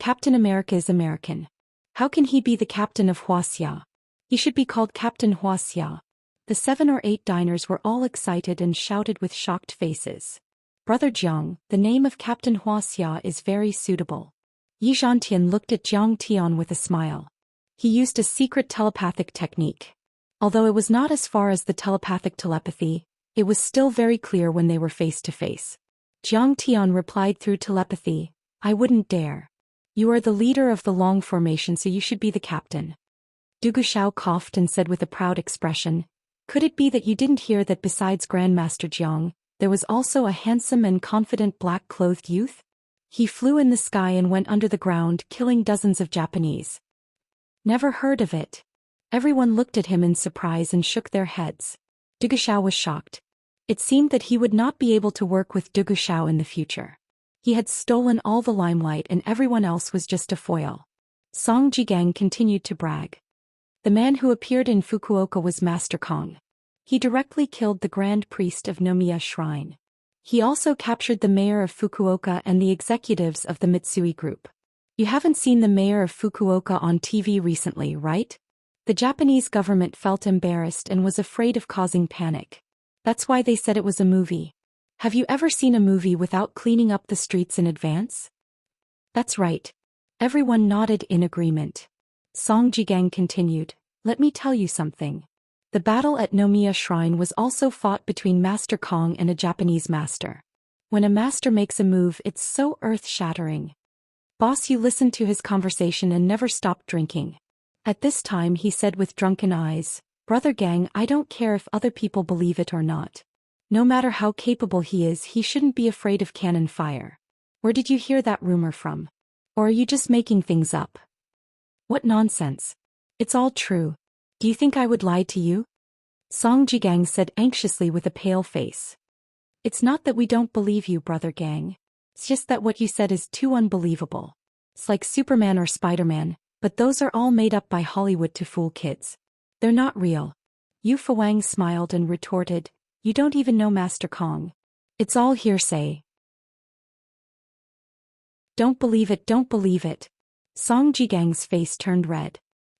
Captain America is American. How can he be the captain of Wuxia? He should be called Captain Wuxia. The 7 or 8 diners were all excited and shouted with shocked faces. Brother Jiang, the name of Captain Wuxia is very suitable. Yi Zhantian looked at Jiang Tian with a smile. He used a secret telepathic technique. Although it was not as far as the telepathic telepathy, it was still very clear when they were face to face. Jiang Tian replied through telepathy, I wouldn't dare. You are the leader of the long formation, so you should be the captain. Du Guxiao coughed and said with a proud expression, could it be that you didn't hear that besides Grandmaster Jiang, there was also a handsome and confident black-clothed youth? He flew in the sky and went under the ground, killing dozens of Japanese. Never heard of it. Everyone looked at him in surprise and shook their heads. Du Guxiao was shocked. It seemed that he would not be able to work with Du Guxiao in the future. He had stolen all the limelight and everyone else was just a foil. Song Jigang continued to brag. The man who appeared in Fukuoka was Master Kong. He directly killed the Grand Priest of Nomiya Shrine. He also captured the mayor of Fukuoka and the executives of the Mitsui Group. You haven't seen the mayor of Fukuoka on TV recently, right? The Japanese government felt embarrassed and was afraid of causing panic. That's why they said it was a movie. Have you ever seen a movie without cleaning up the streets in advance? That's right. Everyone nodded in agreement. Song Jigang continued, let me tell you something. The battle at Nomiya Shrine was also fought between Master Kong and a Japanese master. When a master makes a move, it's so earth-shattering. Boss, you listened to his conversation and never stopped drinking. At this time he said with drunken eyes, Brother Gang, I don't care if other people believe it or not. No matter how capable he is, he shouldn't be afraid of cannon fire. Where did you hear that rumor from? Or are you just making things up? What nonsense. It's all true. Do you think I would lie to you? Song Jigang said anxiously with a pale face. It's not that we don't believe you, Brother Gang. It's just that what you said is too unbelievable. It's like Superman or Spider-Man, but those are all made up by Hollywood to fool kids. They're not real. Yu Fuwang smiled and retorted, you don't even know Master Kong. It's all hearsay. Don't believe it, don't believe it. Song Jigang's face turned red.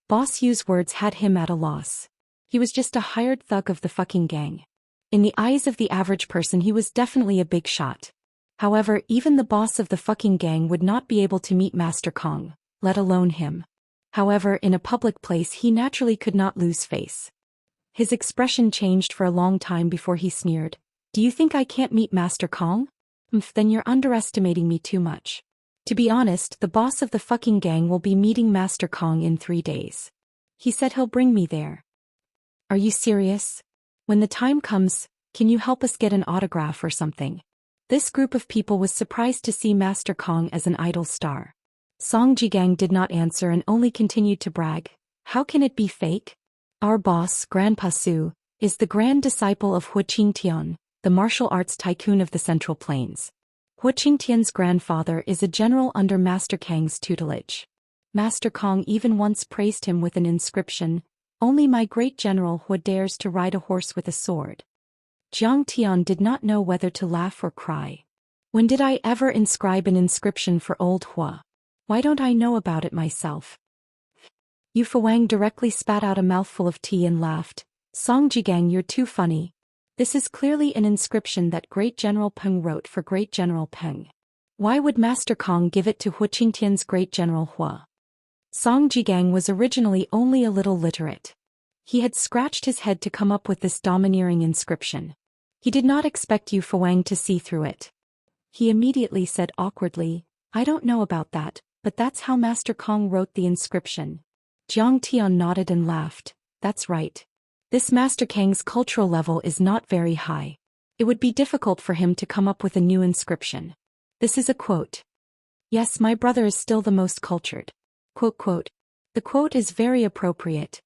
Boss Yu's words had him at a loss. He was just a hired thug of the fucking gang. In the eyes of the average person he was definitely a big shot. However, even the boss of the fucking gang would not be able to meet Master Kong, let alone him. However, in a public place he naturally could not lose face. His expression changed for a long time before he sneered. Do you think I can't meet Master Kong? Then you're underestimating me too much. To be honest, the boss of the fucking gang will be meeting Master Kong in 3 days. He said he'll bring me there. Are you serious? When the time comes, can you help us get an autograph or something? This group of people was surprised to see Master Kong as an idol star. Song Jigang did not answer and only continued to brag. How can it be fake? Our boss, Grandpa Su, is the grand disciple of Hu Qingtian, the martial arts tycoon of the Central Plains. Hu Qingtian's grandfather is a general under Master Kang's tutelage. Master Kong even once praised him with an inscription, only my great general Hu dares to ride a horse with a sword. Jiang Tian did not know whether to laugh or cry. When did I ever inscribe an inscription for old Hu? Why don't I know about it myself? Yu Fuwang directly spat out a mouthful of tea and laughed. Song Jigang, you're too funny. This is clearly an inscription that Great General Peng wrote for Great General Peng. Why would Master Kong give it to Hu Qingtian's Great General Hu? Song Jigang was originally only a little literate. He had scratched his head to come up with this domineering inscription. He did not expect Yu Fuwang to see through it. He immediately said awkwardly, I don't know about that, but that's how Master Kong wrote the inscription. Jiang Tian nodded and laughed. That's right. This Master Kang's cultural level is not very high. It would be difficult for him to come up with a new inscription. This is a quote. Yes, my brother is still the most cultured. Quote. The quote is very appropriate.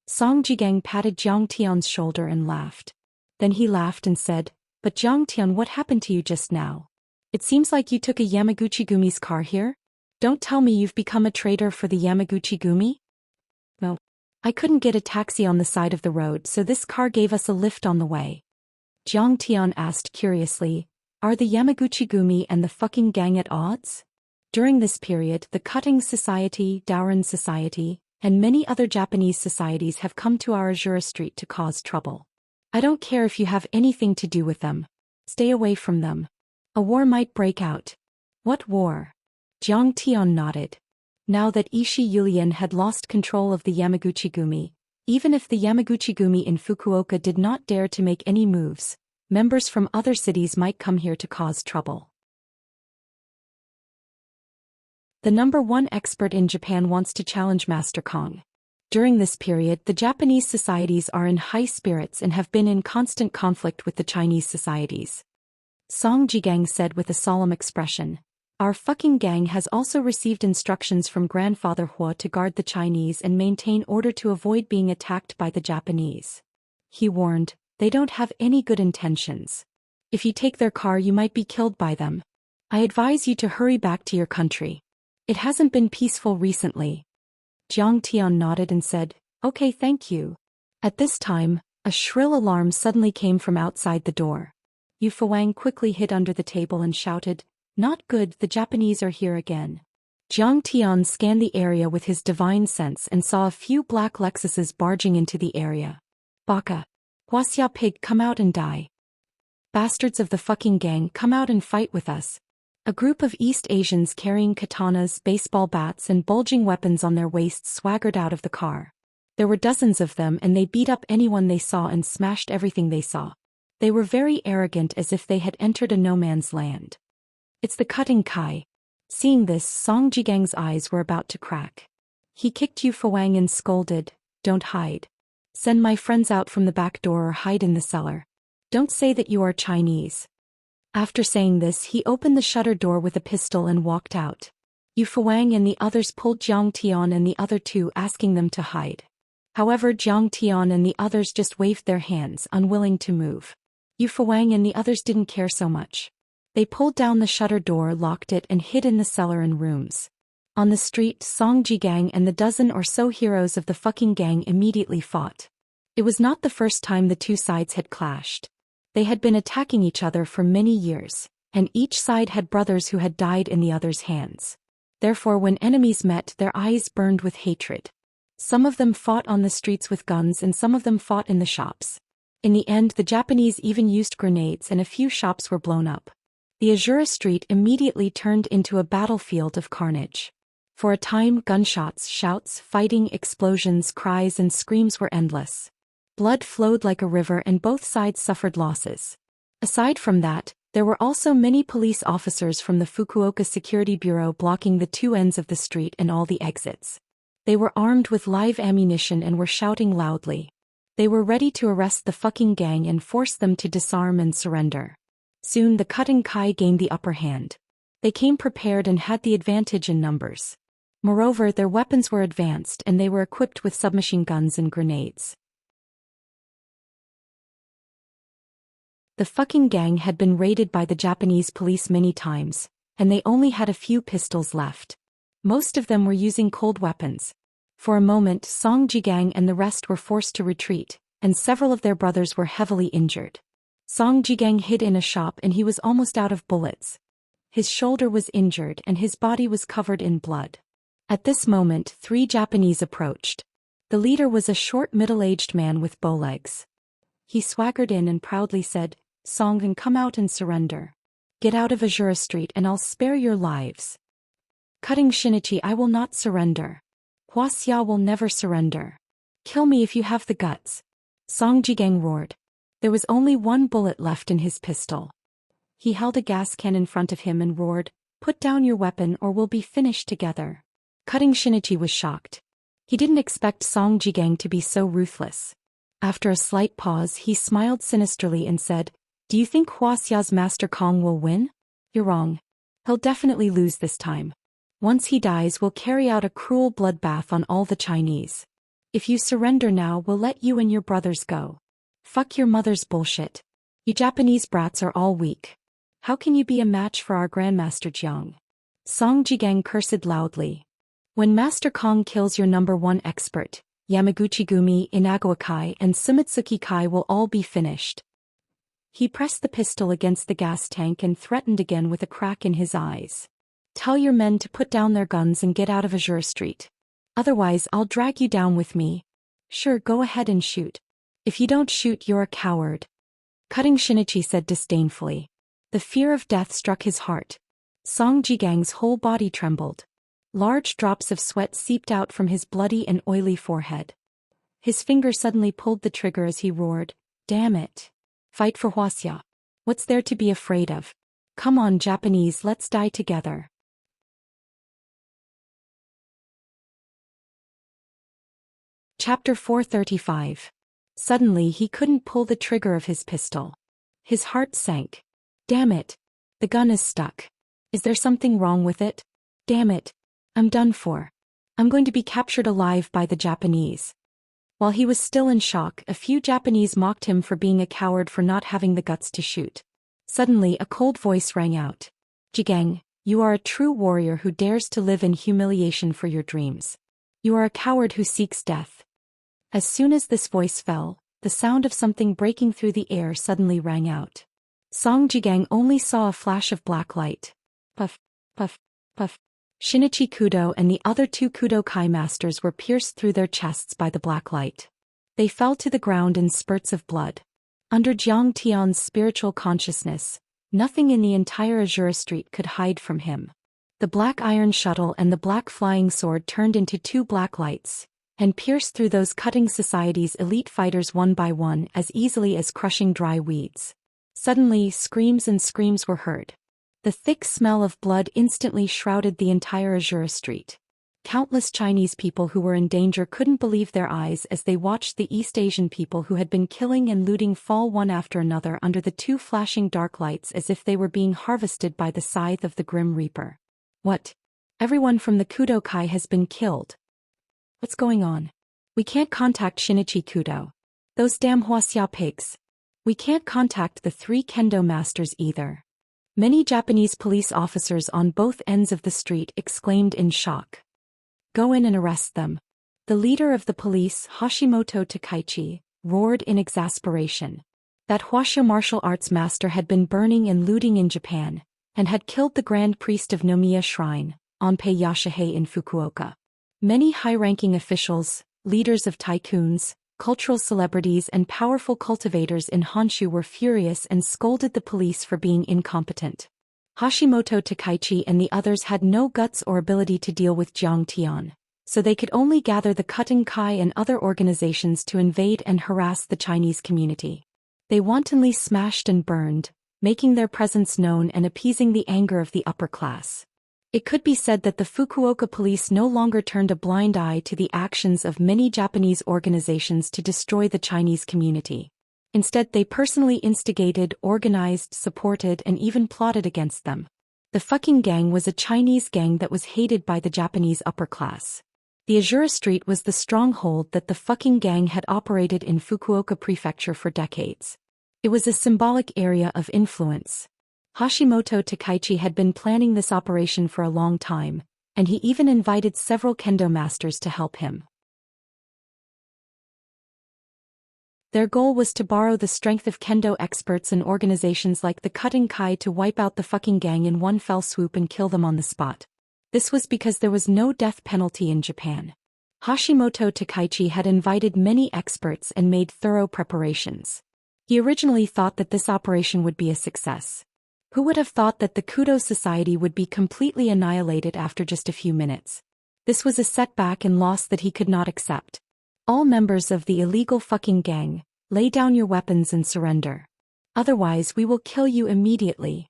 Song Jigang patted Jiang Tian's shoulder and laughed. Then he laughed and said, but Jiang Tian, what happened to you just now? It seems like you took a Yamaguchi-gumi's car here? Don't tell me you've become a traitor for the Yamaguchi-gumi? No. I couldn't get a taxi on the side of the road, so this car gave us a lift on the way. Jiang Tian asked curiously, are the Yamaguchi-gumi and the fucking gang at odds? During this period, the Cutting Society, Daoran Society, and many other Japanese societies have come to our Azura Street to cause trouble. I don't care if you have anything to do with them. Stay away from them. A war might break out. What war? Jiang Tian nodded. Now that Ishii Yulian had lost control of the Yamaguchi-gumi, even if the Yamaguchi-gumi in Fukuoka did not dare to make any moves, members from other cities might come here to cause trouble. The #1 expert in Japan wants to challenge Master Kong. During this period, the Japanese societies are in high spirits and have been in constant conflict with the Chinese societies. Song Jigang said with a solemn expression, "Our fucking gang has also received instructions from Grandfather Hua to guard the Chinese and maintain order to avoid being attacked by the Japanese." He warned, "They don't have any good intentions. If you take their car, you might be killed by them. I advise you to hurry back to your country. It hasn't been peaceful recently." Jiang Tian nodded and said, "Okay, thank you." At this time, a shrill alarm suddenly came from outside the door. Yu Fuwang quickly hid under the table and shouted, "Not good, the Japanese are here again." Jiang Tian scanned the area with his divine sense and saw a few black Lexuses barging into the area. "Baka. Wuxia pig, come out and die. Bastards of the fucking gang, come out and fight with us." A group of East Asians carrying katanas, baseball bats and bulging weapons on their waists swaggered out of the car. There were dozens of them and they beat up anyone they saw and smashed everything they saw. They were very arrogant, as if they had entered a no-man's land. "It's the cutting kai." Seeing this, Song Jigang's eyes were about to crack. He kicked Yu Fuwang and scolded, "Don't hide. Send my friends out from the back door or hide in the cellar. Don't say that you are Chinese." After saying this, he opened the shutter door with a pistol and walked out. Yu Fuwang and the others pulled Jiang Tian and the other two, asking them to hide. However, Jiang Tian and the others just waved their hands, unwilling to move. Yu Fuwang and the others didn't care so much. They pulled down the shutter door, locked it, and hid in the cellar and rooms. On the street, Song Jigang and the dozen or so heroes of the fucking gang immediately fought. It was not the first time the two sides had clashed. They had been attacking each other for many years, and each side had brothers who had died in the other's hands. Therefore, when enemies met, their eyes burned with hatred. Some of them fought on the streets with guns and some of them fought in the shops. In the end, the Japanese even used grenades and a few shops were blown up. The Azura Street immediately turned into a battlefield of carnage. For a time, gunshots, shouts, fighting, explosions, cries and screams were endless. Blood flowed like a river and both sides suffered losses. Aside from that, there were also many police officers from the Fukuoka Security Bureau blocking the two ends of the street and all the exits. They were armed with live ammunition and were shouting loudly. They were ready to arrest the fucking gang and force them to disarm and surrender. Soon the cutting kai gained the upper hand. They came prepared and had the advantage in numbers. Moreover, their weapons were advanced and they were equipped with submachine guns and grenades. The fucking gang had been raided by the Japanese police many times, and they only had a few pistols left. Most of them were using cold weapons. For a moment, Song Jigang and the rest were forced to retreat, and several of their brothers were heavily injured. Song Jigang hid in a shop and he was almost out of bullets. His shoulder was injured and his body was covered in blood. At this moment, 3 Japanese approached. The leader was a short middle-aged man with bow legs. He swaggered in and proudly said, "Song, and come out and surrender. Get out of Azura Street and I'll spare your lives." "Cutting Shinichi, I will not surrender. Wuxia will never surrender. Kill me if you have the guts." Song Jigang roared. There was only 1 bullet left in his pistol. He held a gas can in front of him and roared, "Put down your weapon or we'll be finished together." Cutting Shinichi was shocked. He didn't expect Song Jigang to be so ruthless. After a slight pause, he smiled sinisterly and said, "Do you think Wuxia's Master Kong will win? You're wrong. He'll definitely lose this time. Once he dies, we'll carry out a cruel bloodbath on all the Chinese. If you surrender now, we'll let you and your brothers go. Fuck your mother's bullshit. You Japanese brats are all weak. How can you be a match for our Grandmaster Jiang?" Song Jigang cursed loudly. "When Master Kong kills your #1 expert, Yamaguchi-gumi, Inagawa-kai and Sumitsuki-kai will all be finished." He pressed the pistol against the gas tank and threatened again with a crack in his eyes. "Tell your men to put down their guns and get out of Azura Street. Otherwise I'll drag you down with me. Sure, go ahead and shoot. If you don't shoot, you're a coward. Cutting Xianxia said disdainfully. The fear of death struck his heart. Song Jigang's whole body trembled. Large drops of sweat seeped out from his bloody and oily forehead. His finger suddenly pulled the trigger as he roared, "Damn it! Fight for Wuxia. What's there to be afraid of? Come on, Japanese, let's die together." Chapter 435. Suddenly he couldn't pull the trigger of his pistol. His heart sank. Damn it! The gun is stuck. Is there something wrong with it? Damn it! I'm done for. I'm going to be captured alive by the Japanese. While he was still in shock, a few Japanese mocked him for being a coward for not having the guts to shoot. Suddenly a cold voice rang out. "Jigang, you are a true warrior who dares to live in humiliation for your dreams. You are a coward who seeks death." As soon as this voice fell, the sound of something breaking through the air suddenly rang out. Song Jigang only saw a flash of black light. Puff, puff, puff. Shinichi Kudo and the other two Kudo Kai masters were pierced through their chests by the black light. They fell to the ground in spurts of blood. Under Jiang Tian's spiritual consciousness, nothing in the entire Azure Street could hide from him. The black iron shuttle and the black flying sword turned into two black lights, and pierced through those cutting society's elite fighters one by one as easily as crushing dry weeds. Suddenly, screams and screams were heard. The thick smell of blood instantly shrouded the entire Azure Street. Countless Chinese people who were in danger couldn't believe their eyes as they watched the East Asian people who had been killing and looting fall one after another under the two flashing dark lights as if they were being harvested by the scythe of the Grim Reaper. What? Everyone from the Kudo Kai has been killed. What's going on? We can't contact Shinichi Kudo. Those damn Wuxia pigs. We can't contact the three kendo masters either. Many Japanese police officers on both ends of the street exclaimed in shock. Go in and arrest them. The leader of the police, Hashimoto Takaichi, roared in exasperation. That Wuxia martial arts master had been burning and looting in Japan, and had killed the Grand Priest of Nomiya Shrine, Onpei Yashihei in Fukuoka. Many high-ranking officials, leaders of tycoons, cultural celebrities and powerful cultivators in Honshu were furious and scolded the police for being incompetent. Hashimoto Takaichi and the others had no guts or ability to deal with Jiang Tian, so they could only gather the Cutting Kai and other organizations to invade and harass the Chinese community. They wantonly smashed and burned, making their presence known and appeasing the anger of the upper class. It could be said that the Fukuoka police no longer turned a blind eye to the actions of many Japanese organizations to destroy the Chinese community. Instead, they personally instigated, organized, supported, and even plotted against them. The fucking gang was a Chinese gang that was hated by the Japanese upper class. The Azure Street was the stronghold that the fucking gang had operated in Fukuoka Prefecture for decades. It was a symbolic area of influence. Hashimoto Takaichi had been planning this operation for a long time, and he even invited several kendo masters to help him. Their goal was to borrow the strength of kendo experts and organizations like the Cutting Kai to wipe out the fucking gang in one fell swoop and kill them on the spot. This was because there was no death penalty in Japan. Hashimoto Takaichi had invited many experts and made thorough preparations. He originally thought that this operation would be a success. Who would have thought that the Kudo Society would be completely annihilated after just a few minutes? This was a setback and loss that he could not accept. All members of the illegal fucking gang, lay down your weapons and surrender. Otherwise we will kill you immediately.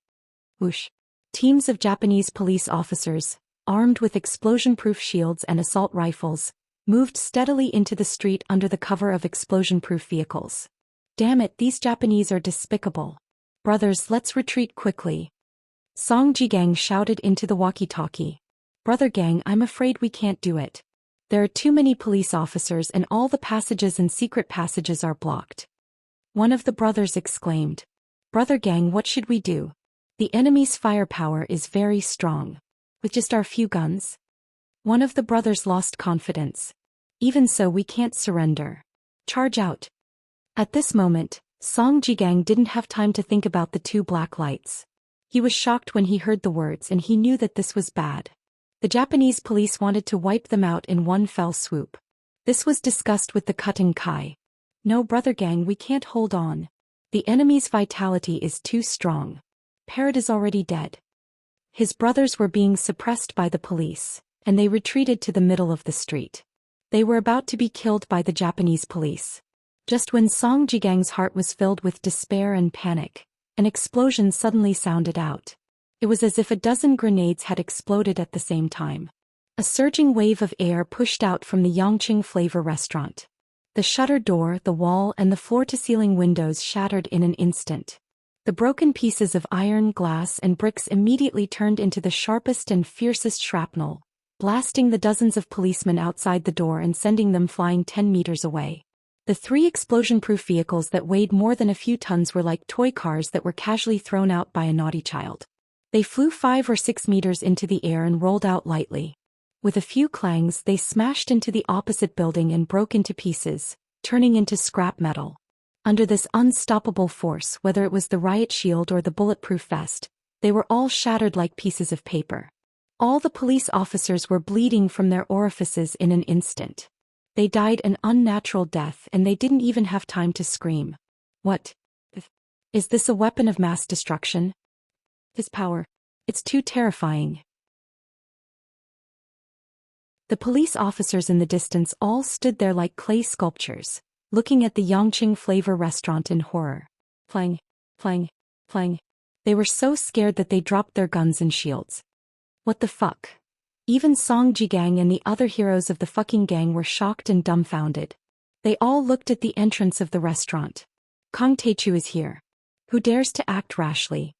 Whoosh. Teams of Japanese police officers, armed with explosion-proof shields and assault rifles, moved steadily into the street under the cover of explosion-proof vehicles. Damn it, these Japanese are despicable. Brothers, let's retreat quickly. Song Jigang shouted into the walkie-talkie. Brother gang, I'm afraid we can't do it. There are too many police officers and all the passages and secret passages are blocked. One of the brothers exclaimed. Brother gang, what should we do? The enemy's firepower is very strong. With just our few guns? One of the brothers lost confidence. Even so, we can't surrender. Charge out. At this moment, Song Jigang didn't have time to think about the two black lights. He was shocked when he heard the words and he knew that this was bad. The The Japanese police wanted to wipe them out in one fell swoop. This was discussed with the Cutting Kai. No, brother gang, we can't hold on. The enemy's vitality is too strong. Parrot is already dead. His brothers were being suppressed by the police, and they retreated to the middle of the street. They were about to be killed by the Japanese police. Just when Song Jigang's heart was filled with despair and panic, an explosion suddenly sounded out. It was as if a dozen grenades had exploded at the same time. A surging wave of air pushed out from the Yongqing flavor restaurant. The shutter door, the wall, and the floor-to-ceiling windows shattered in an instant. The broken pieces of iron, glass, and bricks immediately turned into the sharpest and fiercest shrapnel, blasting the dozens of policemen outside the door and sending them flying 10 meters away. The 3 explosion-proof vehicles that weighed more than a few tons were like toy cars that were casually thrown out by a naughty child. They flew 5 or 6 meters into the air and rolled out lightly. With a few clangs, they smashed into the opposite building and broke into pieces, turning into scrap metal. Under this unstoppable force, whether it was the riot shield or the bulletproof vest, they were all shattered like pieces of paper. All the police officers were bleeding from their orifices in an instant. They died an unnatural death and they didn't even have time to scream. What? Is this a weapon of mass destruction? His power. It's too terrifying. The police officers in the distance all stood there like clay sculptures, looking at the Yongqing flavor restaurant in horror. Flang, flang, flang. They were so scared that they dropped their guns and shields. What the fuck? Even Song Jigang and the other heroes of the fucking gang were shocked and dumbfounded. They all looked at the entrance of the restaurant. Kong Taechu is here. Who dares to act rashly?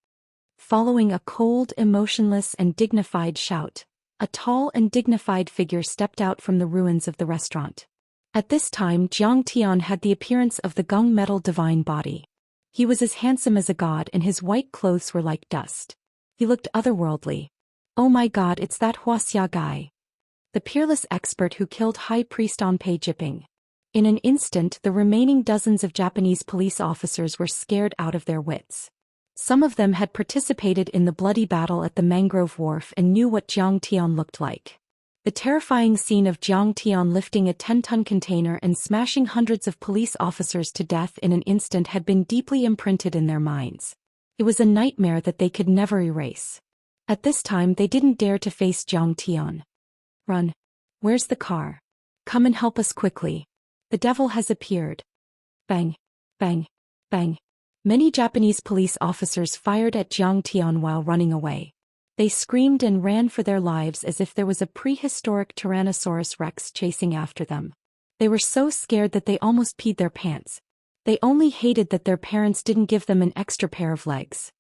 Following a cold, emotionless, and dignified shout, a tall and dignified figure stepped out from the ruins of the restaurant. At this time, Jiang Tian had the appearance of the gung metal divine body. He was as handsome as a god and his white clothes were like dust. He looked otherworldly. Oh my god, it's that Wuxia guy. The peerless expert who killed High Priest Anpei Jiping. In an instant, the remaining dozens of Japanese police officers were scared out of their wits. Some of them had participated in the bloody battle at the Mangrove Wharf and knew what Jiang Tian looked like. The terrifying scene of Jiang Tian lifting a 10-ton container and smashing hundreds of police officers to death in an instant had been deeply imprinted in their minds. It was a nightmare that they could never erase. At this time they didn't dare to face Jiang Tian. Run. Where's the car? Come and help us quickly. The devil has appeared. Bang. Bang. Bang. Many Japanese police officers fired at Jiang Tian while running away. They screamed and ran for their lives as if there was a prehistoric Tyrannosaurus Rex chasing after them. They were so scared that they almost peed their pants. They only hated that their parents didn't give them an extra pair of legs.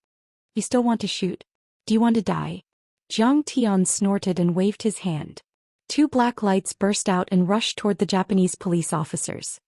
You still want to shoot? Do you want to die? Jiang Tian snorted and waved his hand. 2 black lights burst out and rushed toward the Japanese police officers.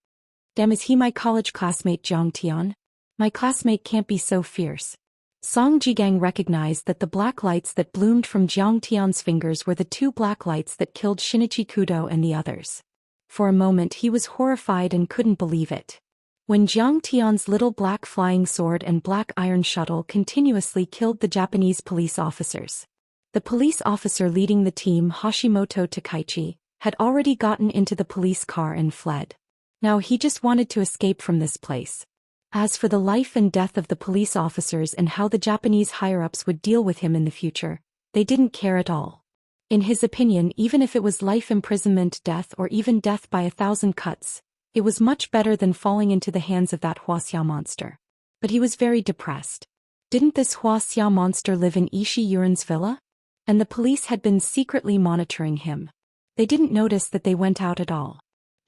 Damn, is he my college classmate Jiang Tian? My classmate can't be so fierce. Song Jigang recognized that the black lights that bloomed from Jiang Tian's fingers were the 2 black lights that killed Shinichi Kudo and the others. For a moment he was horrified and couldn't believe it. When Jiang Tian's little black flying sword and black iron shuttle continuously killed the Japanese police officers. The police officer leading the team, Hashimoto Takaichi, had already gotten into the police car and fled. Now he just wanted to escape from this place. As for the life and death of the police officers and how the Japanese higher-ups would deal with him in the future, they didn't care at all. In his opinion, even if it was life imprisonment, death, or even death by 1,000 cuts, it was much better than falling into the hands of that Wuxia monster. But he was very depressed. Didn't this Wuxia monster live in Ishii Yurin's villa? And the police had been secretly monitoring him. They didn't notice that they went out at all.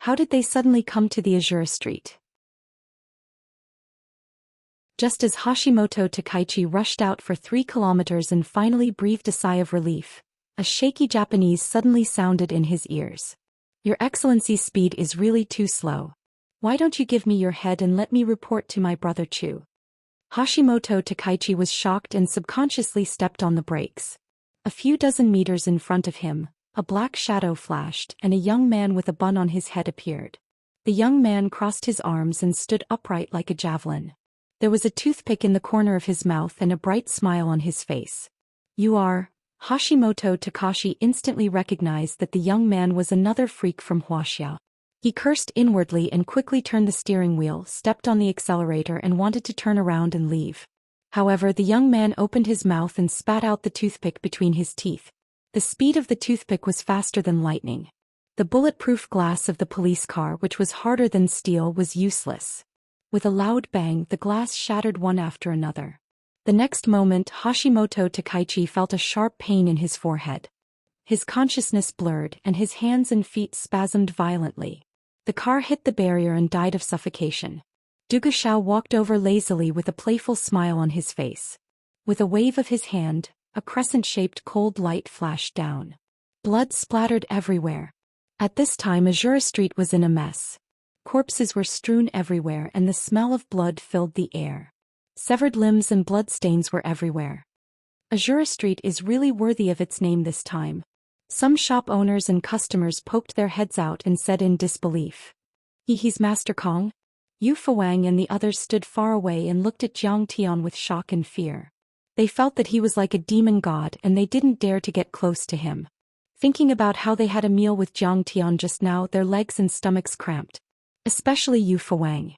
How did they suddenly come to the Azure Street? Just as Hashimoto Takaichi rushed out for 3 kilometers and finally breathed a sigh of relief, a shaky Japanese suddenly sounded in his ears. Your Excellency's speed is really too slow. Why don't you give me your head and let me report to my brother Chu? Hashimoto Takaichi was shocked and subconsciously stepped on the brakes. A few dozen meters in front of him, a black shadow flashed and a young man with a bun on his head appeared. The young man crossed his arms and stood upright like a javelin. There was a toothpick in the corner of his mouth and a bright smile on his face. You are Hashimoto Takashi instantly recognized that the young man was another freak from Wuxia. He cursed inwardly and quickly turned the steering wheel, stepped on the accelerator and wanted to turn around and leave. However, the young man opened his mouth and spat out the toothpick between his teeth. The speed of the toothpick was faster than lightning. The bulletproof glass of the police car, which was harder than steel, was useless. With a loud bang, the glass shattered one after another. The next moment, Hashimoto Takaichi felt a sharp pain in his forehead. His consciousness blurred, and his hands and feet spasmed violently. The car hit the barrier and died of suffocation. Duguxiao walked over lazily with a playful smile on his face. With a wave of his hand, a crescent-shaped cold light flashed down. Blood splattered everywhere. At this time, Azura Street was in a mess. Corpses were strewn everywhere and the smell of blood filled the air. Severed limbs and bloodstains were everywhere. Azura Street is really worthy of its name this time. Some shop owners and customers poked their heads out and said in disbelief, He's Master Kong? Yu Fuwang and the others stood far away and looked at Jiang Tian with shock and fear. They felt that he was like a demon god and they didn't dare to get close to him. Thinking about how they had a meal with Jiang Tian just now, their legs and stomachs cramped. Especially Yu Fuwang.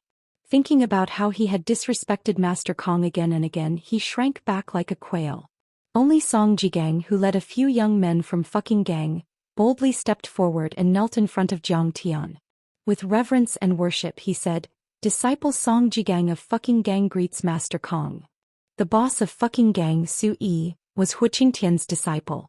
Thinking about how he had disrespected Master Kong again and again, he shrank back like a quail. Only Song Jigang, who led a few young men from fucking gang, boldly stepped forward and knelt in front of Jiang Tian. With reverence and worship he said, Disciple Song Jigang of fucking gang greets Master Kong. The boss of fucking gang, Su Yi, was Hu Qingtian's disciple.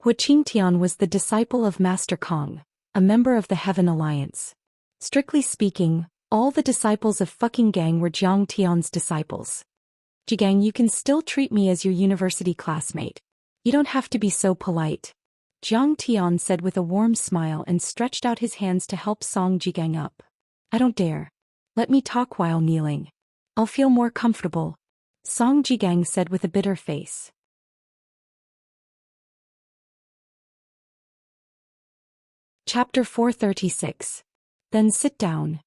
Hu Qingtian was the disciple of Master Kong, a member of the Heaven Alliance. Strictly speaking, all the disciples of fucking gang were Jiang Tian's disciples. Jigang, you can still treat me as your university classmate. You don't have to be so polite. Jiang Tian said with a warm smile and stretched out his hands to help Song Jigang up. I don't dare. Let me talk while kneeling. I'll feel more comfortable. Song Jigang said with a bitter face. Chapter 436. Then sit down.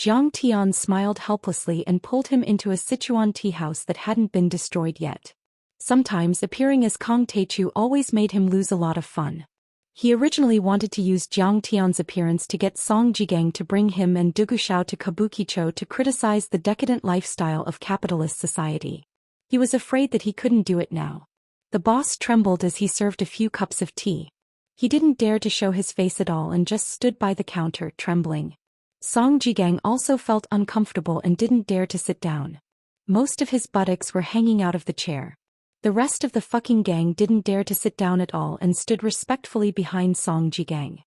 Jiang Tian smiled helplessly and pulled him into a Sichuan tea house that hadn't been destroyed yet. Sometimes appearing as Kong Teichu always made him lose a lot of fun. He originally wanted to use Jiang Tian's appearance to get Song Jigang to bring him and Duguxiao to Kabukicho to criticize the decadent lifestyle of capitalist society. He was afraid that he couldn't do it now. The boss trembled as he served a few cups of tea. He didn't dare to show his face at all and just stood by the counter, trembling. Song Jigang also felt uncomfortable and didn't dare to sit down. Most of his buttocks were hanging out of the chair. The rest of the fucking gang didn't dare to sit down at all and stood respectfully behind Song Jigang.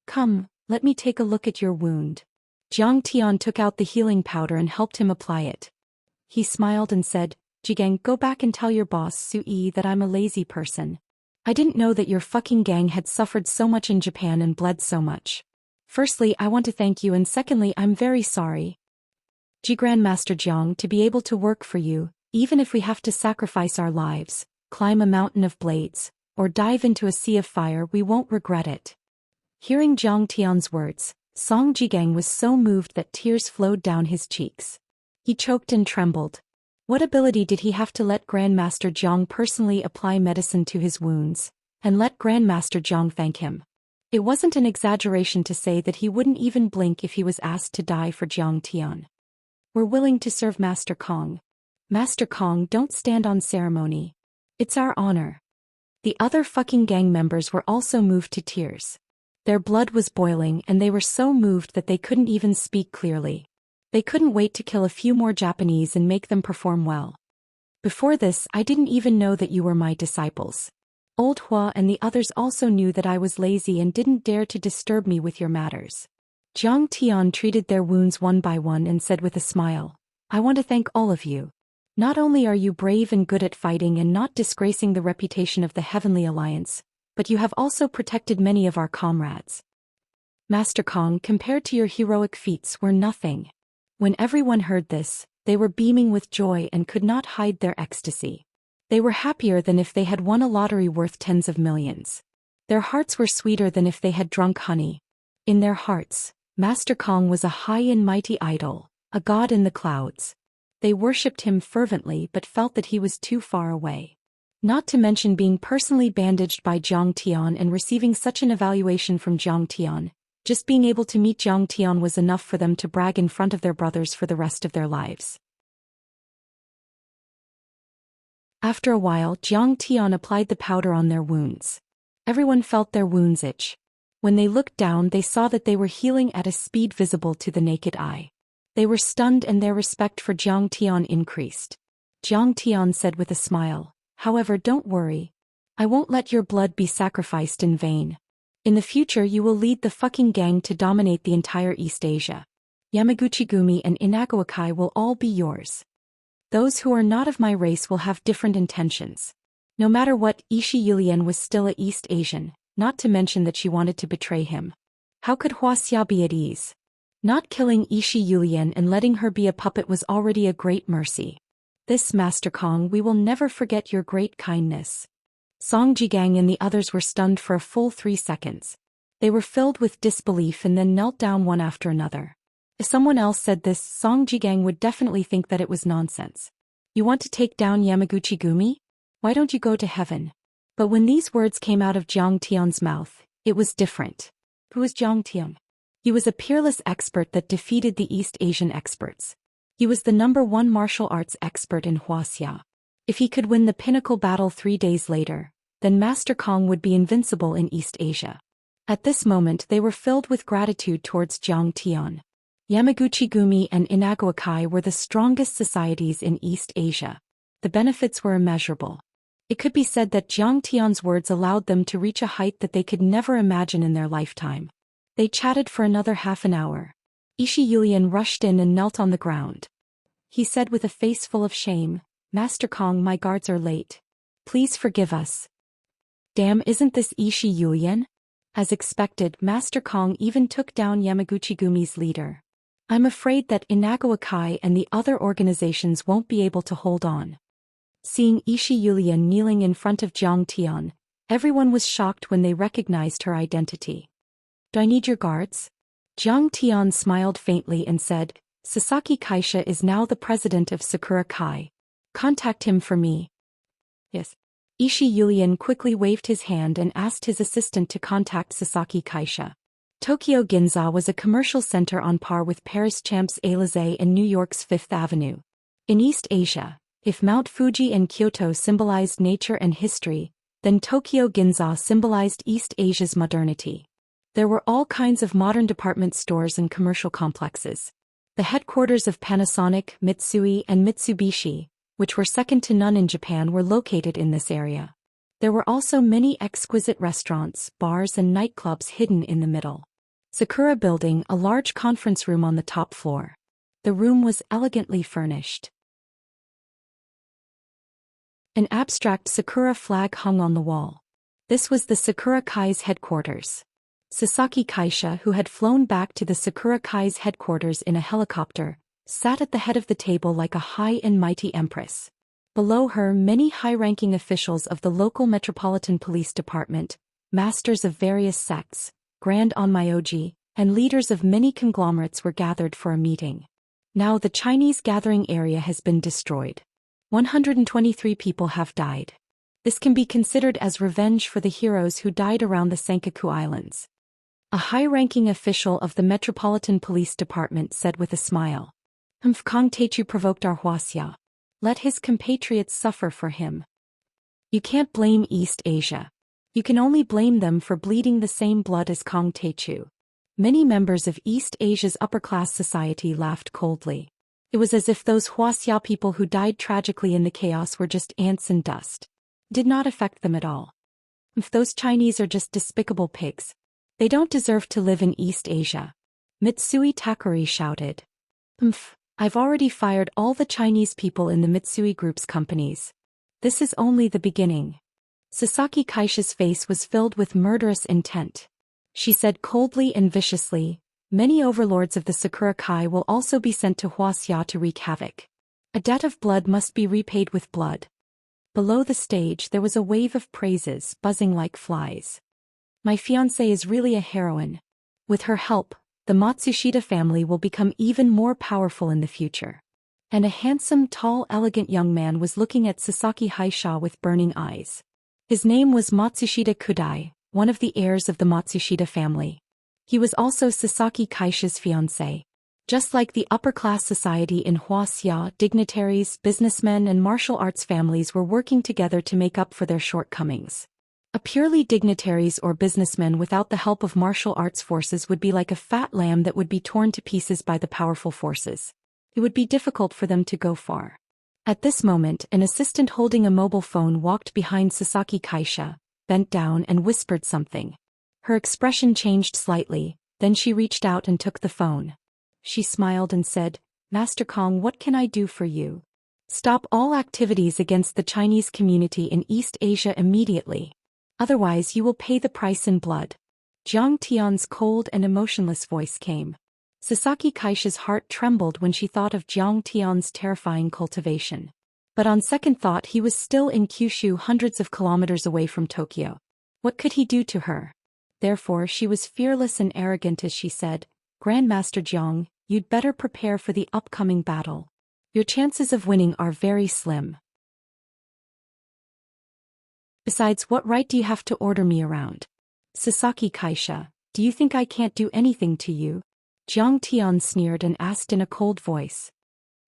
Come, let me take a look at your wound. Jiang Tian took out the healing powder and helped him apply it. He smiled and said, Jigang, go back and tell your boss Su Yi that I'm a lazy person. I didn't know that your fucking gang had suffered so much in Japan and bled so much. Firstly, I want to thank you, and secondly, I'm very sorry. Grandmaster Jiang, to be able to work for you, even if we have to sacrifice our lives, climb a mountain of blades, or dive into a sea of fire, we won't regret it. Hearing Jiang Tian's words, Song Jigang was so moved that tears flowed down his cheeks. He choked and trembled. What ability did he have to let Grandmaster Jiang personally apply medicine to his wounds, and let Grandmaster Jiang thank him? It wasn't an exaggeration to say that he wouldn't even blink if he was asked to die for Jiang Tian. We're willing to serve Master Kong. Master Kong, don't stand on ceremony. It's our honor. The other fucking gang members were also moved to tears. Their blood was boiling and they were so moved that they couldn't even speak clearly. They couldn't wait to kill a few more Japanese and make them perform well. Before this, I didn't even know that you were my disciples. Old Hua and the others also knew that I was lazy and didn't dare to disturb me with your matters. Jiang Tian treated their wounds one by one and said with a smile, I want to thank all of you. Not only are you brave and good at fighting and not disgracing the reputation of the Heavenly Alliance, but you have also protected many of our comrades. Master Kong, compared to your heroic feats, were nothing. When everyone heard this, they were beaming with joy and could not hide their ecstasy. They were happier than if they had won a lottery worth tens of millions. Their hearts were sweeter than if they had drunk honey. In their hearts, Master Kong was a high and mighty idol, a god in the clouds. They worshipped him fervently but felt that he was too far away. Not to mention being personally bandaged by Zhang Tian and receiving such an evaluation from Zhang Tian. Just being able to meet Zhang Tian was enough for them to brag in front of their brothers for the rest of their lives. After a while, Zhang Tian applied the powder on their wounds. Everyone felt their wounds itch. When they looked down, they saw that they were healing at a speed visible to the naked eye. They were stunned and their respect for Zhang Tian increased. Zhang Tian said with a smile, "However, don't worry. I won't let your blood be sacrificed in vain. In the future you will lead the fucking gang to dominate the entire East Asia. Yamaguchi-gumi and Inagawakai will all be yours. Those who are not of my race will have different intentions." No matter what, Ishi Yulian was still a East Asian, not to mention that she wanted to betray him. How could Wuxia be at ease? Not killing Ishi Yulian and letting her be a puppet was already a great mercy. "This, Master Kong, we will never forget your great kindness." Song Jigang and the others were stunned for a full 3 seconds. They were filled with disbelief and then knelt down one after another. If someone else said this, Song Jigang would definitely think that it was nonsense. "You want to take down Yamaguchi-gumi? Why don't you go to heaven?" But when these words came out of Zhang Tian's mouth, it was different. Who was Zhang Tian? He was a peerless expert that defeated the East Asian experts. He was the #1 martial arts expert in Wuxia. If he could win the pinnacle battle 3 days later, then Master Kong would be invincible in East Asia. At this moment they were filled with gratitude towards Zhang Tian. Yamaguchi-gumi and Inagawakai were the strongest societies in East Asia. The benefits were immeasurable. It could be said that Zhang Tian's words allowed them to reach a height that they could never imagine in their lifetime. They chatted for another half an hour. Ishi Yulian rushed in and knelt on the ground. He said with a face full of shame, "Master Kong, my guards are late. Please forgive us." Damn, isn't this Ishi Yulian? As expected, Master Kong even took down Yamaguchi-gumi's leader. I'm afraid that Inagawakai and the other organizations won't be able to hold on. Seeing Ishi Yulian kneeling in front of Zhang Tian, everyone was shocked when they recognized her identity. "Do I need your guards?" Zhang Tian smiled faintly and said, "Sasaki Kaisha is now the president of Sakura Kai. Contact him for me." "Yes." Ishi Yulian quickly waved his hand and asked his assistant to contact Sasaki Kaisha. Tokyo Ginza was a commercial center on par with Paris Champs-Élysées and New York's Fifth Avenue. In East Asia, if Mount Fuji and Kyoto symbolized nature and history, then Tokyo Ginza symbolized East Asia's modernity. There were all kinds of modern department stores and commercial complexes. The headquarters of Panasonic, Mitsui, and Mitsubishi, which were second to none in Japan, were located in this area. There were also many exquisite restaurants, bars, and nightclubs hidden in the middle. Sakura Building, a large conference room on the top floor. The room was elegantly furnished. An abstract Sakura flag hung on the wall. This was the Sakura Kai's headquarters. Sasaki Kaisha, who had flown back to the Sakura Kai's headquarters in a helicopter, sat at the head of the table like a high and mighty empress. Below her, many high-ranking officials of the local Metropolitan Police Department, masters of various sects, Grand Onmyoji, and leaders of many conglomerates were gathered for a meeting. Now the Chinese gathering area has been destroyed. 123 people have died. This can be considered as revenge for the heroes who died around the Senkaku Islands. A high-ranking official of the Metropolitan Police Department said with a smile, Kong Taechu provoked our Wuxia. Let his compatriots suffer for him. You can't blame East Asia. You can only blame them for bleeding the same blood as Kong Taechu. Many members of East Asia's upper-class society laughed coldly. It was as if those Wuxia people who died tragically in the chaos were just ants and dust. It did not affect them at all. If those Chinese are just despicable pigs. They don't deserve to live in East Asia. Mitsui Takuri shouted. I've already fired all the Chinese people in the Mitsui Group's companies. This is only the beginning. Sasaki Kaisha's face was filled with murderous intent. She said coldly and viciously, many overlords of the Sakura Kai will also be sent to Wuxia to wreak havoc. A debt of blood must be repaid with blood. Below the stage there was a wave of praises buzzing like flies. My fiancée is really a heroine. With her help, the Matsushita family will become even more powerful in the future. and a handsome, tall, elegant young man was looking at Sasaki Haisha with burning eyes. His name was Matsushita Kudai, one of the heirs of the Matsushita family. He was also Sasaki Kaisha's fiancé. Just like the upper-class society in Wuxia, dignitaries, businessmen and martial arts families were working together to make up for their shortcomings. A purely dignitaries or businessmen without the help of martial arts forces would be like a fat lamb that would be torn to pieces by the powerful forces. It would be difficult for them to go far. At this moment, an assistant holding a mobile phone walked behind Sasaki Kaisha, bent down and whispered something. Her expression changed slightly, then she reached out and took the phone. She smiled and said, "Master Kong, what can I do for you? Stop all activities against the Chinese community in East Asia immediately. Otherwise you will pay the price in blood." Jiang Tian's cold and emotionless voice came. Sasaki Kaisha's heart trembled when she thought of Jiang Tian's terrifying cultivation. But on second thought he was still in Kyushu, hundreds of kilometers away from Tokyo. What could he do to her? Therefore she was fearless and arrogant as she said, "Grandmaster Jiang, you'd better prepare for the upcoming battle. Your chances of winning are very slim. Besides, what right do you have to order me around? Sasaki Kaisha, do you think I can't do anything to you?" Jiang Tian sneered and asked in a cold voice.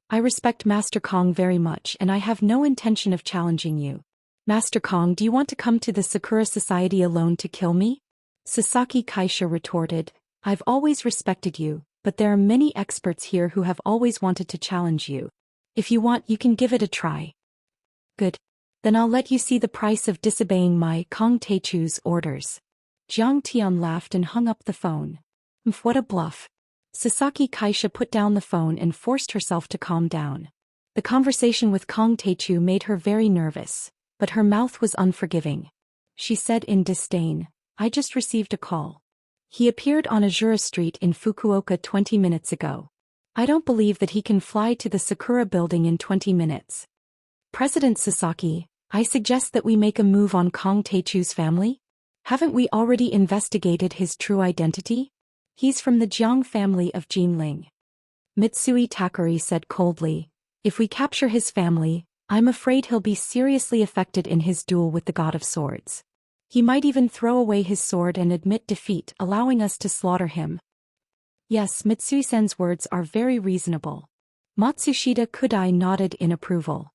"I respect Master Kong very much and I have no intention of challenging you. Master Kong, do you want to come to the Sakura Society alone to kill me?" Sasaki Kaisha retorted, "I've always respected you, but there are many experts here who have always wanted to challenge you. If you want, you can give it a try." "Good. Then I'll let you see the price of disobeying my Kong Teichu's orders." Jiang Tian laughed and hung up the phone. What a bluff. Sasaki Kaisha put down the phone and forced herself to calm down. The conversation with Kong Teichu made her very nervous, but her mouth was unforgiving. She said in disdain, "I just received a call. He appeared on Azura Street in Fukuoka 20 minutes ago. I don't believe that he can fly to the Sakura building in 20 minutes. President Sasaki, I suggest that we make a move on Kong Teichu's family? Haven't we already investigated his true identity? He's from the Jiang family of Jinling." Mitsui Takuri said coldly, "If we capture his family, I'm afraid he'll be seriously affected in his duel with the God of Swords. He might even throw away his sword and admit defeat, allowing us to slaughter him." Yes, Mitsui-sen's words are very reasonable. Matsushita Kudai nodded in approval.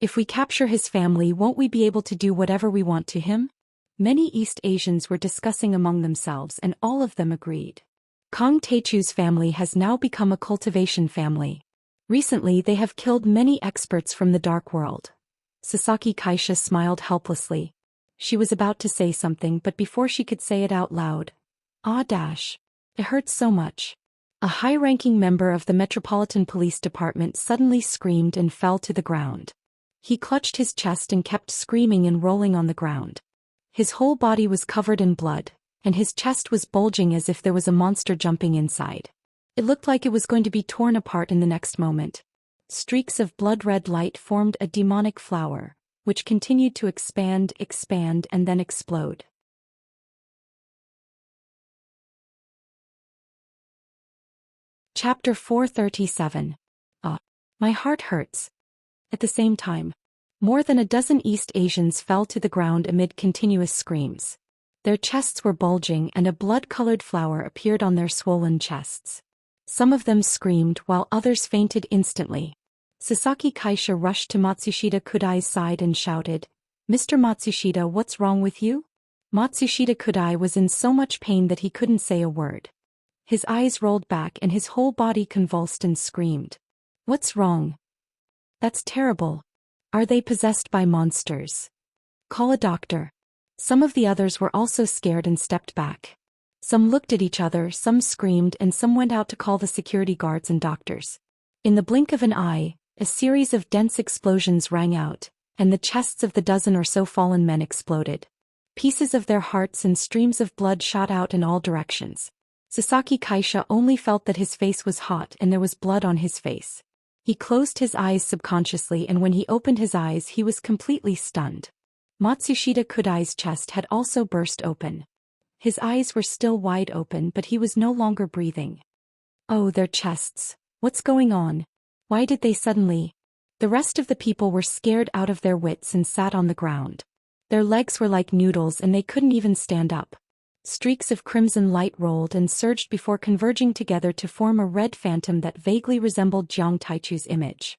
"If we capture his family, won't we be able to do whatever we want to him?" Many East Asians were discussing among themselves and all of them agreed. Kong Teichu's family has now become a cultivation family. Recently they have killed many experts from the dark world. Sasaki Kaisha smiled helplessly. She was about to say something, but before she could say it out loud, it hurts so much. A high-ranking member of the Metropolitan Police Department suddenly screamed and fell to the ground. He clutched his chest and kept screaming and rolling on the ground. His whole body was covered in blood, and his chest was bulging as if there was a monster jumping inside. It looked like it was going to be torn apart in the next moment. Streaks of blood-red light formed a demonic flower, which continued to expand, and then explode. Chapter 437. My heart hurts. At the same time, more than a dozen East Asians fell to the ground amid continuous screams. Their chests were bulging and a blood-colored flower appeared on their swollen chests. Some of them screamed while others fainted instantly. Sasaki Kaisha rushed to Matsushita Kudai's side and shouted, "Mr. Matsushita, what's wrong with you?" Matsushita Kudai was in so much pain that he couldn't say a word. His eyes rolled back and his whole body convulsed and screamed. "What's wrong? That's terrible. Are they possessed by monsters? Call a doctor." Some of the others were also scared and stepped back. Some looked at each other, some screamed, and some went out to call the security guards and doctors. In the blink of an eye, a series of dense explosions rang out, and the chests of the dozen or so fallen men exploded. Pieces of their hearts and streams of blood shot out in all directions. Sasaki Kaisha only felt that his face was hot and there was blood on his face. He closed his eyes subconsciously, and when he opened his eyes he was completely stunned. Matsushita Kudai's chest had also burst open. His eyes were still wide open, but he was no longer breathing. "Oh, their chests. What's going on?" Why did they suddenly? The rest of the people were scared out of their wits and sat on the ground. Their legs were like noodles and they couldn't even stand up. Streaks of crimson light rolled and surged before converging together to form a red phantom that vaguely resembled Jiang Taichu's image.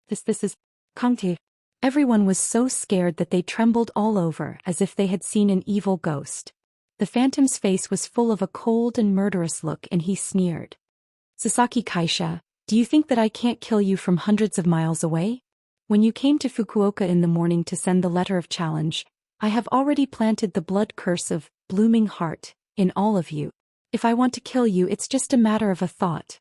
This is Kangti. Everyone was so scared that they trembled all over as if they had seen an evil ghost. The phantom's face was full of a cold and murderous look and he sneered. Sasaki Kaisha, do you think that I can't kill you from hundreds of miles away? When you came to Fukuoka in the morning to send the letter of challenge, I have already planted the blood curse of blooming heart in all of you. If I want to kill you, it's just a matter of a thought.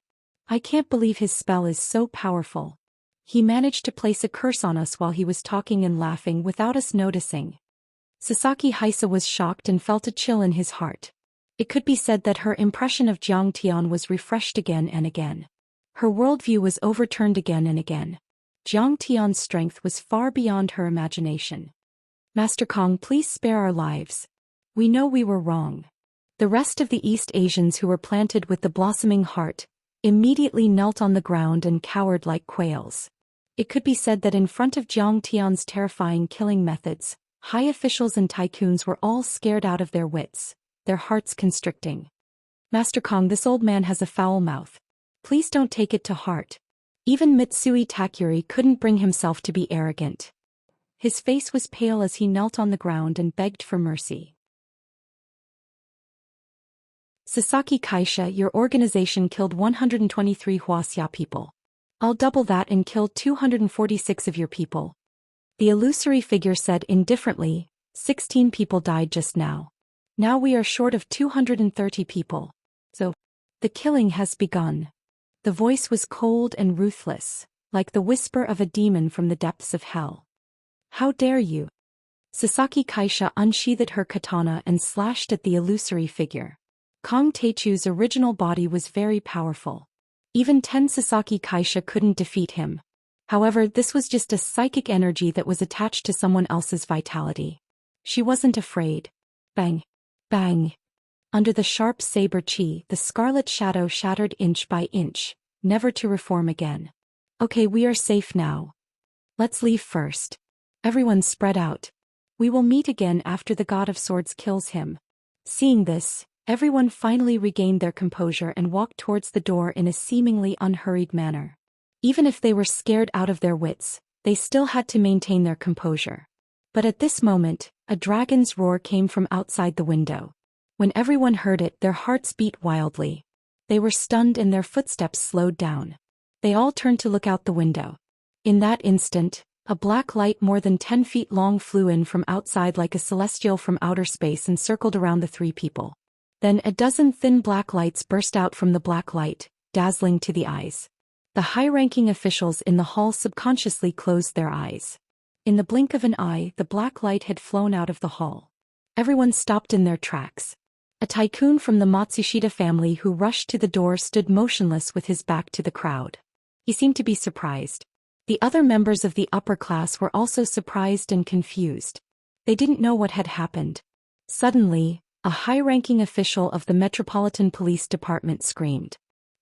I can't believe his spell is so powerful. He managed to place a curse on us while he was talking and laughing without us noticing. Sasaki Haisa was shocked and felt a chill in his heart. It could be said that her impression of Jiang Tian was refreshed again and again. Her worldview was overturned again and again. Jiang Tian's strength was far beyond her imagination. Master Kong, please spare our lives. We know we were wrong. The rest of the East Asians who were planted with the blossoming heart immediately knelt on the ground and cowered like quails. It could be said that in front of Jiang Tian's terrifying killing methods, high officials and tycoons were all scared out of their wits, their hearts constricting. Master Kong, this old man has a foul mouth. Please don't take it to heart. Even Mitsui Takuri couldn't bring himself to be arrogant. His face was pale as he knelt on the ground and begged for mercy. Sasaki Kaisha, your organization killed 123 Wuxia people. I'll double that and kill 246 of your people. The illusory figure said indifferently, 16 people died just now. Now we are short of 230 people. So, the killing has begun. The voice was cold and ruthless, like the whisper of a demon from the depths of hell. How dare you? Sasaki Kaisha unsheathed her katana and slashed at the illusory figure. Kong Teichu's original body was very powerful. Even 10 Sasaki Kaisha couldn't defeat him. However, this was just a psychic energy that was attached to someone else's vitality. She wasn't afraid. Bang! Bang! Under the sharp saber chi, the scarlet shadow shattered inch by inch, never to reform again. Okay, we are safe now. Let's leave first. Everyone spread out. We will meet again after the God of Swords kills him. Seeing this, everyone finally regained their composure and walked towards the door in a seemingly unhurried manner. Even if they were scared out of their wits, they still had to maintain their composure. But at this moment, a dragon's roar came from outside the window. When everyone heard it, their hearts beat wildly. They were stunned and their footsteps slowed down. They all turned to look out the window. In that instant, a black light more than 10 feet long flew in from outside like a celestial from outer space and circled around the three people. Then a dozen thin black lights burst out from the black light, dazzling to the eyes. The high-ranking officials in the hall subconsciously closed their eyes. In the blink of an eye, the black light had flown out of the hall. Everyone stopped in their tracks. A tycoon from the Matsushita family who rushed to the door stood motionless with his back to the crowd. He seemed to be surprised. The other members of the upper class were also surprised and confused. They didn't know what had happened. Suddenly, a high-ranking official of the Metropolitan Police Department screamed.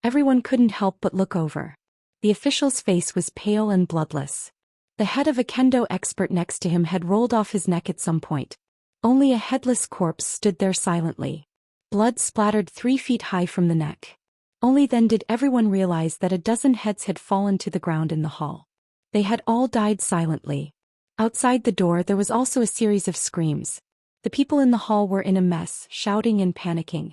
Everyone couldn't help but look over. The official's face was pale and bloodless. The head of a kendo expert next to him had rolled off his neck at some point. Only a headless corpse stood there silently. Blood splattered 3 feet high from the neck. Only then did everyone realize that a dozen heads had fallen to the ground in the hall. They had all died silently. Outside the door there was also a series of screams. The people in the hall were in a mess, shouting and panicking.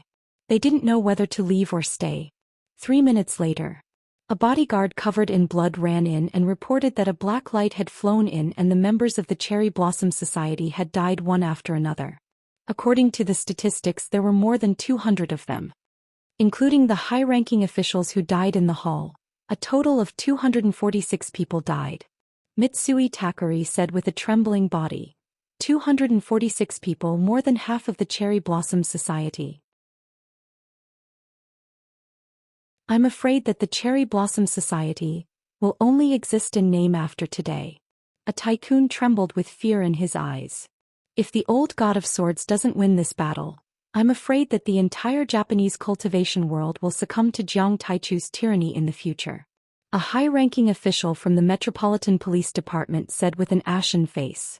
They didn't know whether to leave or stay. 3 minutes later, a bodyguard covered in blood ran in and reported that a black light had flown in and the members of the Cherry Blossom Society had died one after another. According to the statistics, there were more than 200 of them. Including the high-ranking officials who died in the hall, a total of 246 people died. Mitsui Takuri said with a trembling body. 246 people, more than half of the Cherry Blossom Society. I'm afraid that the Cherry Blossom Society will only exist in name after today. A tycoon trembled with fear in his eyes. If the old God of Swords doesn't win this battle, I'm afraid that the entire Japanese cultivation world will succumb to Jiang Taichu's tyranny in the future. a high-ranking official from the Metropolitan Police Department said with an ashen face.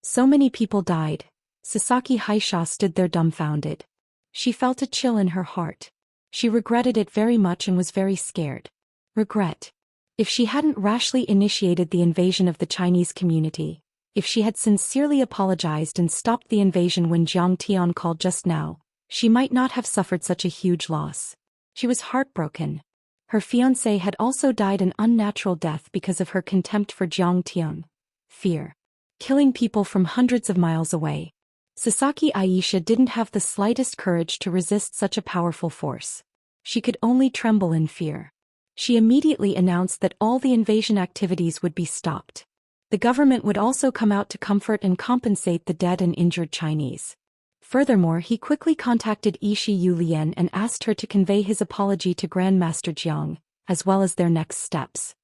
So many people died. Sasaki Haisha stood there dumbfounded. She felt a chill in her heart. She regretted it very much and was very scared. Regret. If she hadn't rashly initiated the invasion of the Chinese community, if she had sincerely apologized and stopped the invasion when Jiang Tian called just now, she might not have suffered such a huge loss. She was heartbroken. Her fiancé had also died an unnatural death because of her contempt for Jiang Tian. Fear. Killing people from hundreds of miles away. Sasaki Aisha didn't have the slightest courage to resist such a powerful force. She could only tremble in fear. She immediately announced that all the invasion activities would be stopped. The government would also come out to comfort and compensate the dead and injured Chinese. Furthermore, he quickly contacted Ishi Yulian and asked her to convey his apology to Grandmaster Jiang, as well as their next steps.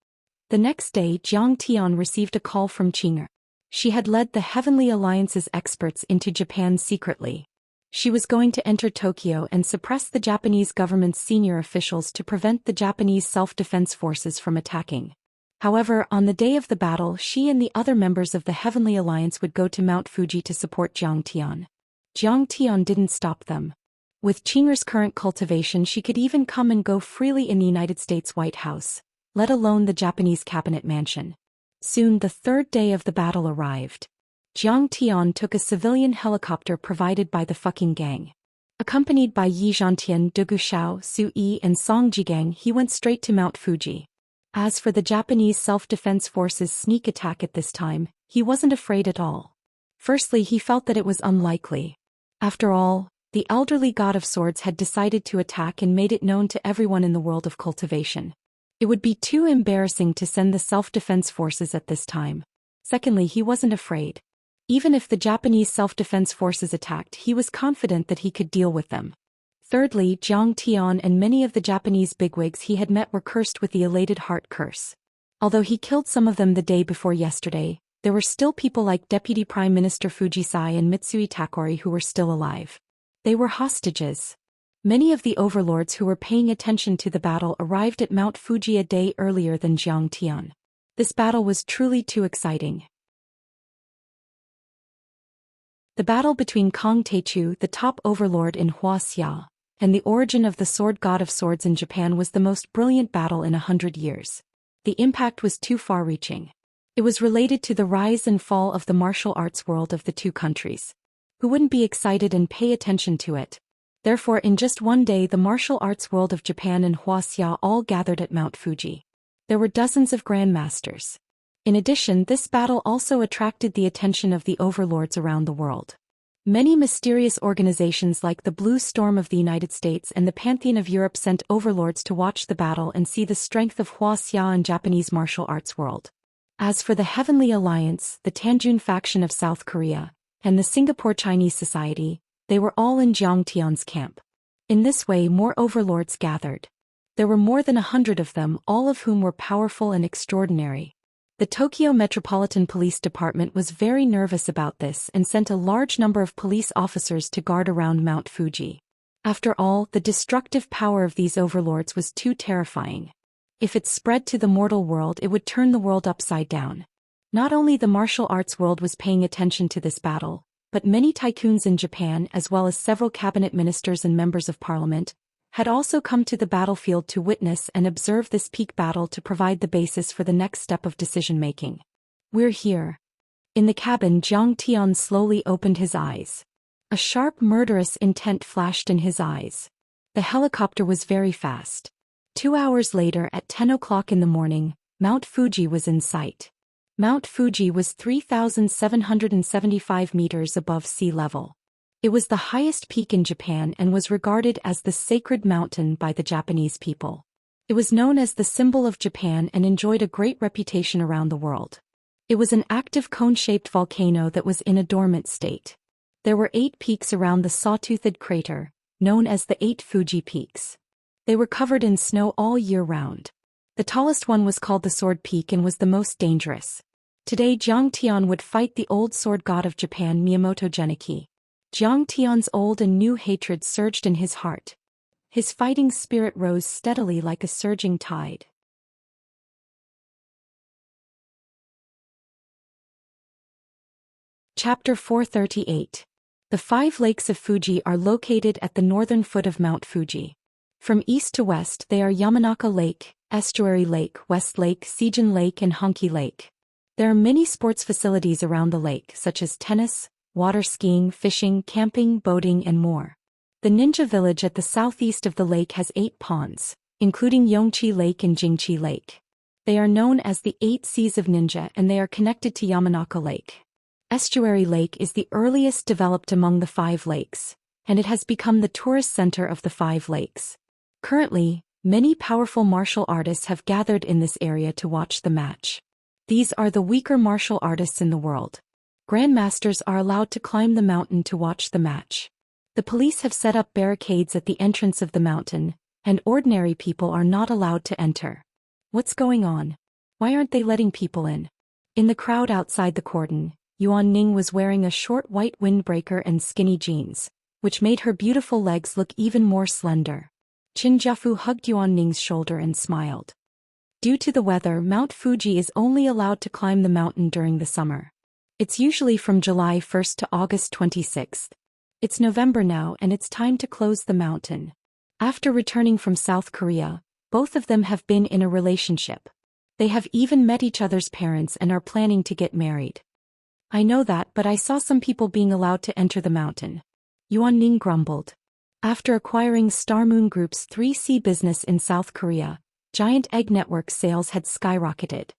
The next day, Jiang Tian received a call from Qinger. She had led the Heavenly Alliance's experts into Japan secretly. She was going to enter Tokyo and suppress the Japanese government's senior officials to prevent the Japanese self-defense forces from attacking. However, on the day of the battle, she and the other members of the Heavenly Alliance would go to Mount Fuji to support Jiang Tian. Jiang Tian didn't stop them. With Qinger's current cultivation, she could even come and go freely in the United States White House, let alone the Japanese cabinet mansion. Soon the third day of the battle arrived. Jiang Tian took a civilian helicopter provided by the fucking gang. Accompanied by Yi Zhantian, Du Gushao, Su Yi and Song Jigang, he went straight to Mount Fuji. As for the Japanese self-defense forces' sneak attack at this time, he wasn't afraid at all. Firstly, he felt that it was unlikely. After all, the elderly god of swords had decided to attack and made it known to everyone in the world of cultivation. It would be too embarrassing to send the self-defense forces at this time. Secondly, he wasn't afraid. Even if the Japanese self-defense forces attacked, he was confident that he could deal with them. Thirdly, Jiang Tian and many of the Japanese bigwigs he had met were cursed with the elated heart curse. Although he killed some of them the day before yesterday, there were still people like Deputy Prime Minister Fujisai and Mitsui Takori who were still alive. They were hostages. Many of the overlords who were paying attention to the battle arrived at Mount Fuji a day earlier than Jiang Tian. This battle was truly too exciting. The battle between Kong Teichu, the top overlord in Wuxia, and the origin of the sword god of swords in Japan was the most brilliant battle in 100 years. The impact was too far-reaching. It was related to the rise and fall of the martial arts world of the two countries. Who wouldn't be excited and pay attention to it? Therefore, in just one day, the martial arts world of Japan and Wuxia all gathered at Mount Fuji. There were dozens of grandmasters. In addition, this battle also attracted the attention of the overlords around the world. Many mysterious organizations like the Blue Storm of the United States and the Pantheon of Europe sent overlords to watch the battle and see the strength of Wuxia and Japanese martial arts world. As for the Heavenly Alliance, the Tanjun faction of South Korea, and the Singapore Chinese Society, they were all in Jiang Tian's camp. In this way, more overlords gathered. There were more than 100 of them, all of whom were powerful and extraordinary. The Tokyo Metropolitan Police Department was very nervous about this and sent a large number of police officers to guard around Mount Fuji. After all, the destructive power of these overlords was too terrifying. If it spread to the mortal world, it would turn the world upside down. Not only the martial arts world was paying attention to this battle, but many tycoons in Japan, as well as several cabinet ministers and members of parliament, had also come to the battlefield to witness and observe this peak battle to provide the basis for the next step of decision-making. We're here. In the cabin, Jiang Tian slowly opened his eyes. A sharp, murderous intent flashed in his eyes. The helicopter was very fast. 2 hours later, at 10 o'clock in the morning, Mount Fuji was in sight. Mount Fuji was 3,775 meters above sea level. It was the highest peak in Japan and was regarded as the sacred mountain by the Japanese people. It was known as the symbol of Japan and enjoyed a great reputation around the world. It was an active cone-shaped volcano that was in a dormant state. There were 8 peaks around the saw-toothed crater, known as the 8 Fuji Peaks. They were covered in snow all year round. The tallest one was called the Sword Peak and was the most dangerous. Today, Jiang Tian would fight the old sword god of Japan, Miyamoto Genichi. Jiang Tian's old and new hatred surged in his heart. His fighting spirit rose steadily like a surging tide. Chapter 438. The 5 lakes of Fuji are located at the northern foot of Mount Fuji. From east to west they are Yamanaka Lake, Estuary Lake, West Lake, Seijan Lake and Honki Lake. There are many sports facilities around the lake such as tennis, water skiing, fishing, camping, boating and more. The Ninja Village at the southeast of the lake has 8 ponds, including Yongchi Lake and Jingchi Lake. They are known as the 8 Seas of Ninja and they are connected to Yamanaka Lake. Estuary Lake is the earliest developed among the 5 lakes, and it has become the tourist center of the 5 lakes. Currently, many powerful martial artists have gathered in this area to watch the match. These are the weaker martial artists in the world. Grandmasters are allowed to climb the mountain to watch the match. The police have set up barricades at the entrance of the mountain, and ordinary people are not allowed to enter. What's going on? Why aren't they letting people in? In the crowd outside the cordon, Yuan Ning was wearing a short white windbreaker and skinny jeans, which made her beautiful legs look even more slender. Qin Jiafu hugged Yuan Ning's shoulder and smiled. Due to the weather, Mount Fuji is only allowed to climb the mountain during the summer. It's usually from July 1st to August 26th. It's November now and it's time to close the mountain. After returning from South Korea, both of them have been in a relationship. They have even met each other's parents and are planning to get married. I know that, but I saw some people being allowed to enter the mountain. Yuan Ning grumbled. After acquiring Star Moon Group's 3C business in South Korea, Giant Egg Network sales had skyrocketed.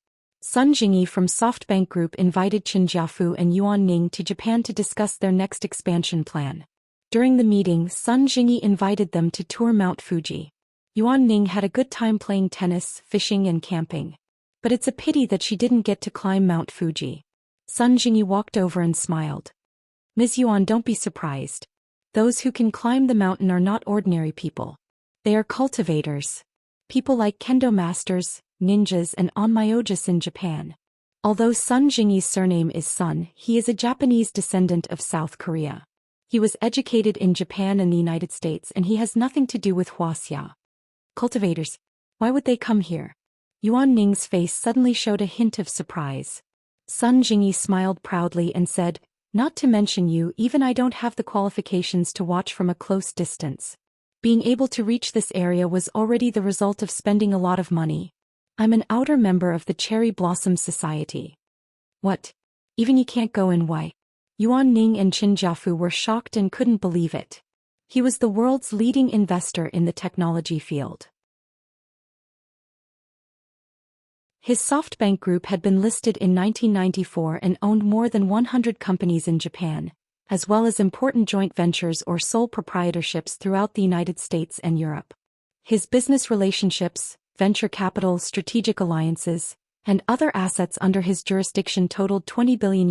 Sun Jingyi from SoftBank Group invited Qin Jiafu and Yuan Ning to Japan to discuss their next expansion plan. During the meeting, Sun Jingyi invited them to tour Mount Fuji. Yuan Ning had a good time playing tennis, fishing and camping. But it's a pity that she didn't get to climb Mount Fuji. Sun Jingyi walked over and smiled. Ms. Yuan, don't be surprised. Those who can climb the mountain are not ordinary people. They are cultivators. People like kendo masters, ninjas and onmyojis in Japan. Although Sun Jingyi's surname is Sun, he is a Japanese descendant of South Korea. He was educated in Japan and the United States and he has nothing to do with Wuxia. Cultivators. Why would they come here? Yuan Ning's face suddenly showed a hint of surprise. Sun Jingyi smiled proudly and said, not to mention you, even I don't have the qualifications to watch from a close distance. Being able to reach this area was already the result of spending a lot of money. I'm an outer member of the Cherry Blossom Society. What? Even you can't go in? Why? Yuan Ning and Qin Jiafu were shocked and couldn't believe it. He was the world's leading investor in the technology field. His SoftBank Group had been listed in 1994 and owned more than 100 companies in Japan, as well as important joint ventures or sole proprietorships throughout the United States and Europe. His business relationships, venture capital, strategic alliances, and other assets under his jurisdiction totaled $20 billion.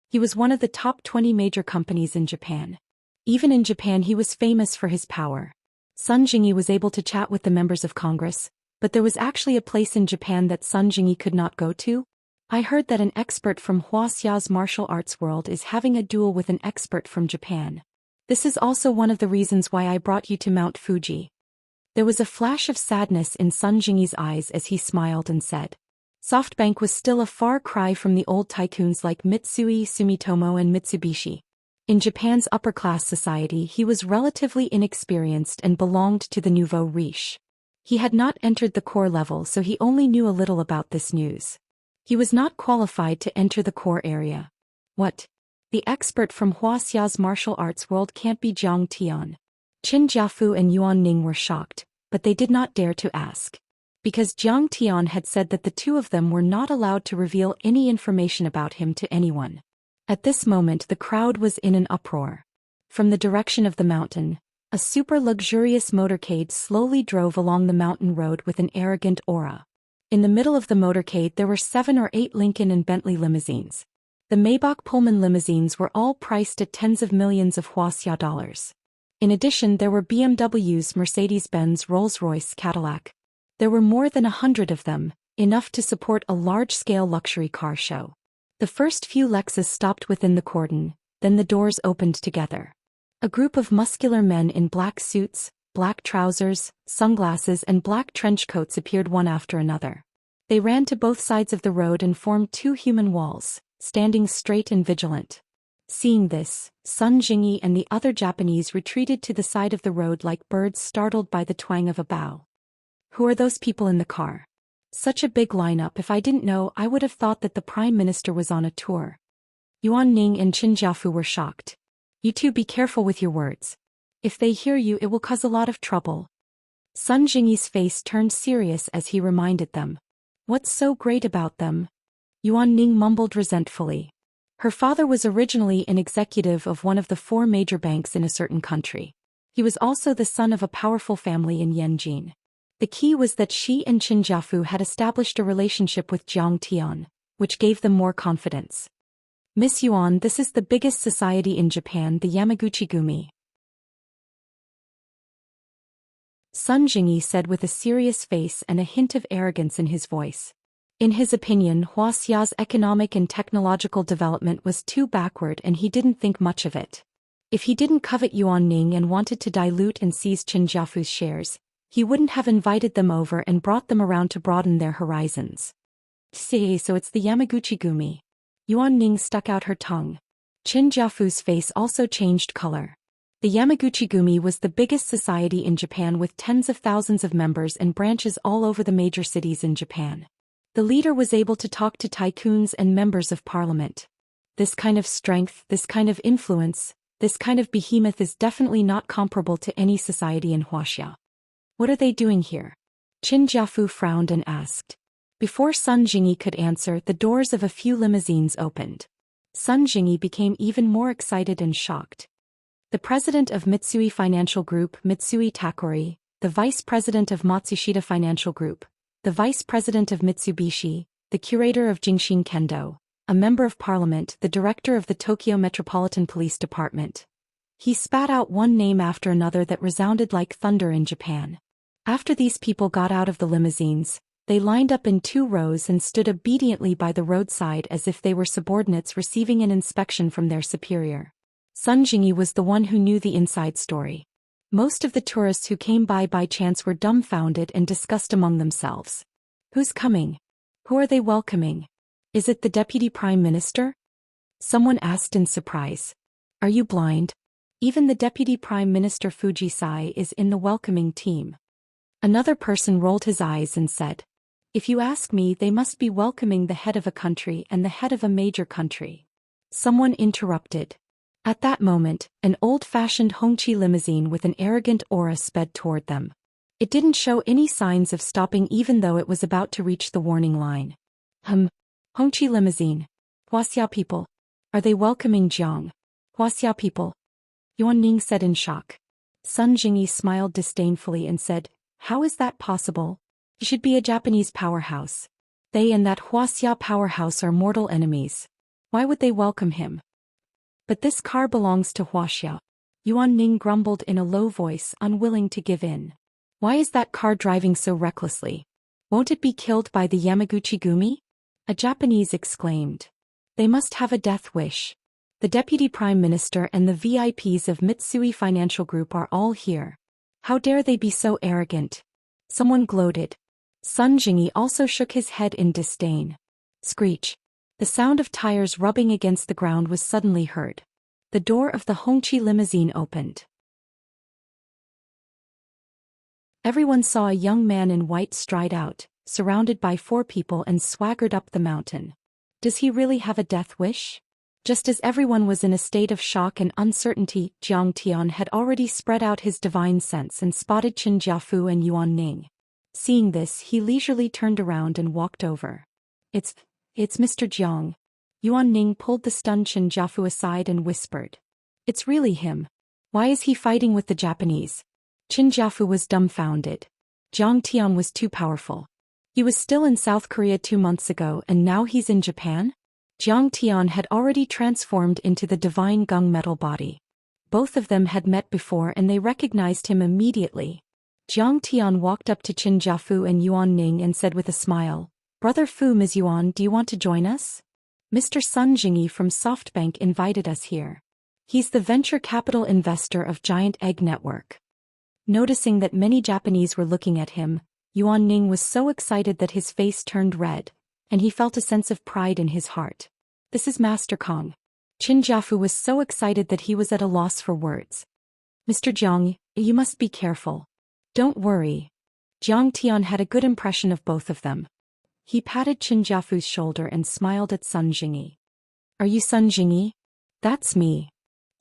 He was one of the top 20 major companies in Japan. Even in Japan he was famous for his power. Sun Jingyi was able to chat with the members of Congress, but there was actually a place in Japan that Sun Jingyi could not go to. I heard that an expert from Wuxia's martial arts world is having a duel with an expert from Japan. This is also one of the reasons why I brought you to Mount Fuji. There was a flash of sadness in Sun Jingyi's eyes as he smiled and said. SoftBank was still a far cry from the old tycoons like Mitsui, Sumitomo and Mitsubishi. In Japan's upper-class society he was relatively inexperienced and belonged to the nouveau riche. He had not entered the core level so he only knew a little about this news. He was not qualified to enter the core area. What? The expert from Wuxia's martial arts world can't be Jiang Tian. Qin Jiafu and Yuan Ning were shocked, but they did not dare to ask. Because Jiang Tian had said that the two of them were not allowed to reveal any information about him to anyone. At this moment the crowd was in an uproar. From the direction of the mountain, a super luxurious motorcade slowly drove along the mountain road with an arrogant aura. In the middle of the motorcade there were 7 or 8 Lincoln and Bentley limousines. The Maybach Pullman limousines were all priced at tens of millions of Wuxia dollars. In addition there were BMWs, Mercedes-Benz, Rolls-Royce, Cadillac. There were more than 100 of them, enough to support a large-scale luxury car show. The first few Lexus stopped within the cordon, then the doors opened together. A group of muscular men in black suits, black trousers, sunglasses and black trench coats appeared one after another. They ran to both sides of the road and formed 2 human walls, standing straight and vigilant. Seeing this, Sun Jingyi and the other Japanese retreated to the side of the road like birds startled by the twang of a bow. Who are those people in the car? Such a big lineup. If I didn't know, I would have thought that the Prime Minister was on a tour. Yuan Ning and Qin Jiafu were shocked. You two be careful with your words. If they hear you, it will cause a lot of trouble. Sun Jingyi's face turned serious as he reminded them. What's so great about them? Yuan Ning mumbled resentfully. Her father was originally an executive of one of the 4 major banks in a certain country. He was also the son of a powerful family in Yanjin. The key was that she and Qin Jiafu had established a relationship with Jiang Tian, which gave them more confidence. Miss Yuan, this is the biggest society in Japan, the Yamaguchi-gumi. Sun Jingyi said with a serious face and a hint of arrogance in his voice. In his opinion, Wuxia's economic and technological development was too backward and he didn't think much of it. If he didn't covet Yuan Ning and wanted to dilute and seize Qin Jiafu's shares, he wouldn't have invited them over and brought them around to broaden their horizons. See, so it's the Yamaguchi-gumi. Yuan Ning stuck out her tongue. Qin Jiafu's face also changed color. The Yamaguchi-gumi was the biggest society in Japan with tens of thousands of members and branches all over the major cities in Japan. The leader was able to talk to tycoons and members of parliament. This kind of strength, this kind of influence, this kind of behemoth is definitely not comparable to any society in Wuxia. What are they doing here? Qin Jiafu frowned and asked. Before Sun Jingyi could answer, the doors of a few limousines opened. Sun Jingyi became even more excited and shocked. The president of Mitsui Financial Group, Mitsui Takori, the vice president of Matsushita Financial Group, the vice president of Mitsubishi, the curator of Jingshin Kendo, a member of parliament, the director of the Tokyo Metropolitan Police Department. He spat out one name after another that resounded like thunder in Japan. After these people got out of the limousines, they lined up in 2 rows and stood obediently by the roadside as if they were subordinates receiving an inspection from their superior. Sun Jingyi was the one who knew the inside story. Most of the tourists who came by chance were dumbfounded and discussed among themselves. Who's coming? Who are they welcoming? Is it the Deputy Prime Minister? Someone asked in surprise. Are you blind? Even the Deputy Prime Minister Fujisai is in the welcoming team. Another person rolled his eyes and said, if you ask me, they must be welcoming the head of a country and the head of a major country. Someone interrupted. At that moment, an old-fashioned Hongqi limousine with an arrogant aura sped toward them. It didn't show any signs of stopping even though it was about to reach the warning line. Hongqi limousine. Wuxia people. Are they welcoming Jiang? Wuxia people. Yuan Ning said in shock. Sun Jingyi smiled disdainfully and said, how is that possible? He should be a Japanese powerhouse. They and that Wuxia powerhouse are mortal enemies. Why would they welcome him? But this car belongs to Wuxia. Yuan Ning grumbled in a low voice, unwilling to give in. Why is that car driving so recklessly? Won't it be killed by the Yamaguchi-gumi? A Japanese exclaimed. They must have a death wish. The Deputy Prime Minister and the VIPs of Mitsui Financial Group are all here. How dare they be so arrogant? Someone gloated. Sun Jingyi also shook his head in disdain. Screech. The sound of tires rubbing against the ground was suddenly heard. The door of the Hongqi limousine opened. Everyone saw a young man in white stride out, surrounded by 4 people, and swaggered up the mountain. Does he really have a death wish? Just as everyone was in a state of shock and uncertainty, Jiang Tian had already spread out his divine sense and spotted Qin Jiafu and Yuan Ning. Seeing this, he leisurely turned around and walked over. It's Mr. Jiang. Yuan Ning pulled the stunned Qin Jiafu aside and whispered. It's really him. Why is he fighting with the Japanese? Qin Jiafu was dumbfounded. Jiang Tian was too powerful. He was still in South Korea 2 months ago and now he's in Japan? Jiang Tian had already transformed into the divine gung metal body. Both of them had met before and they recognized him immediately. Jiang Tian walked up to Qin Jiafu and Yuan Ning and said with a smile, Brother Fu, Ms. Yuan, do you want to join us? Mr. Sun Jingyi from SoftBank invited us here. He's the venture capital investor of Giant Egg Network. Noticing that many Japanese were looking at him, Yuan Ning was so excited that his face turned red, and he felt a sense of pride in his heart. This is Master Kong. Qin Jiafu was so excited that he was at a loss for words. Mr. Jiang, you must be careful. Don't worry. Jiang Tian had a good impression of both of them. He patted Qin Jiafu's shoulder and smiled at Sun Jingyi. Are you Sun Jingyi? That's me.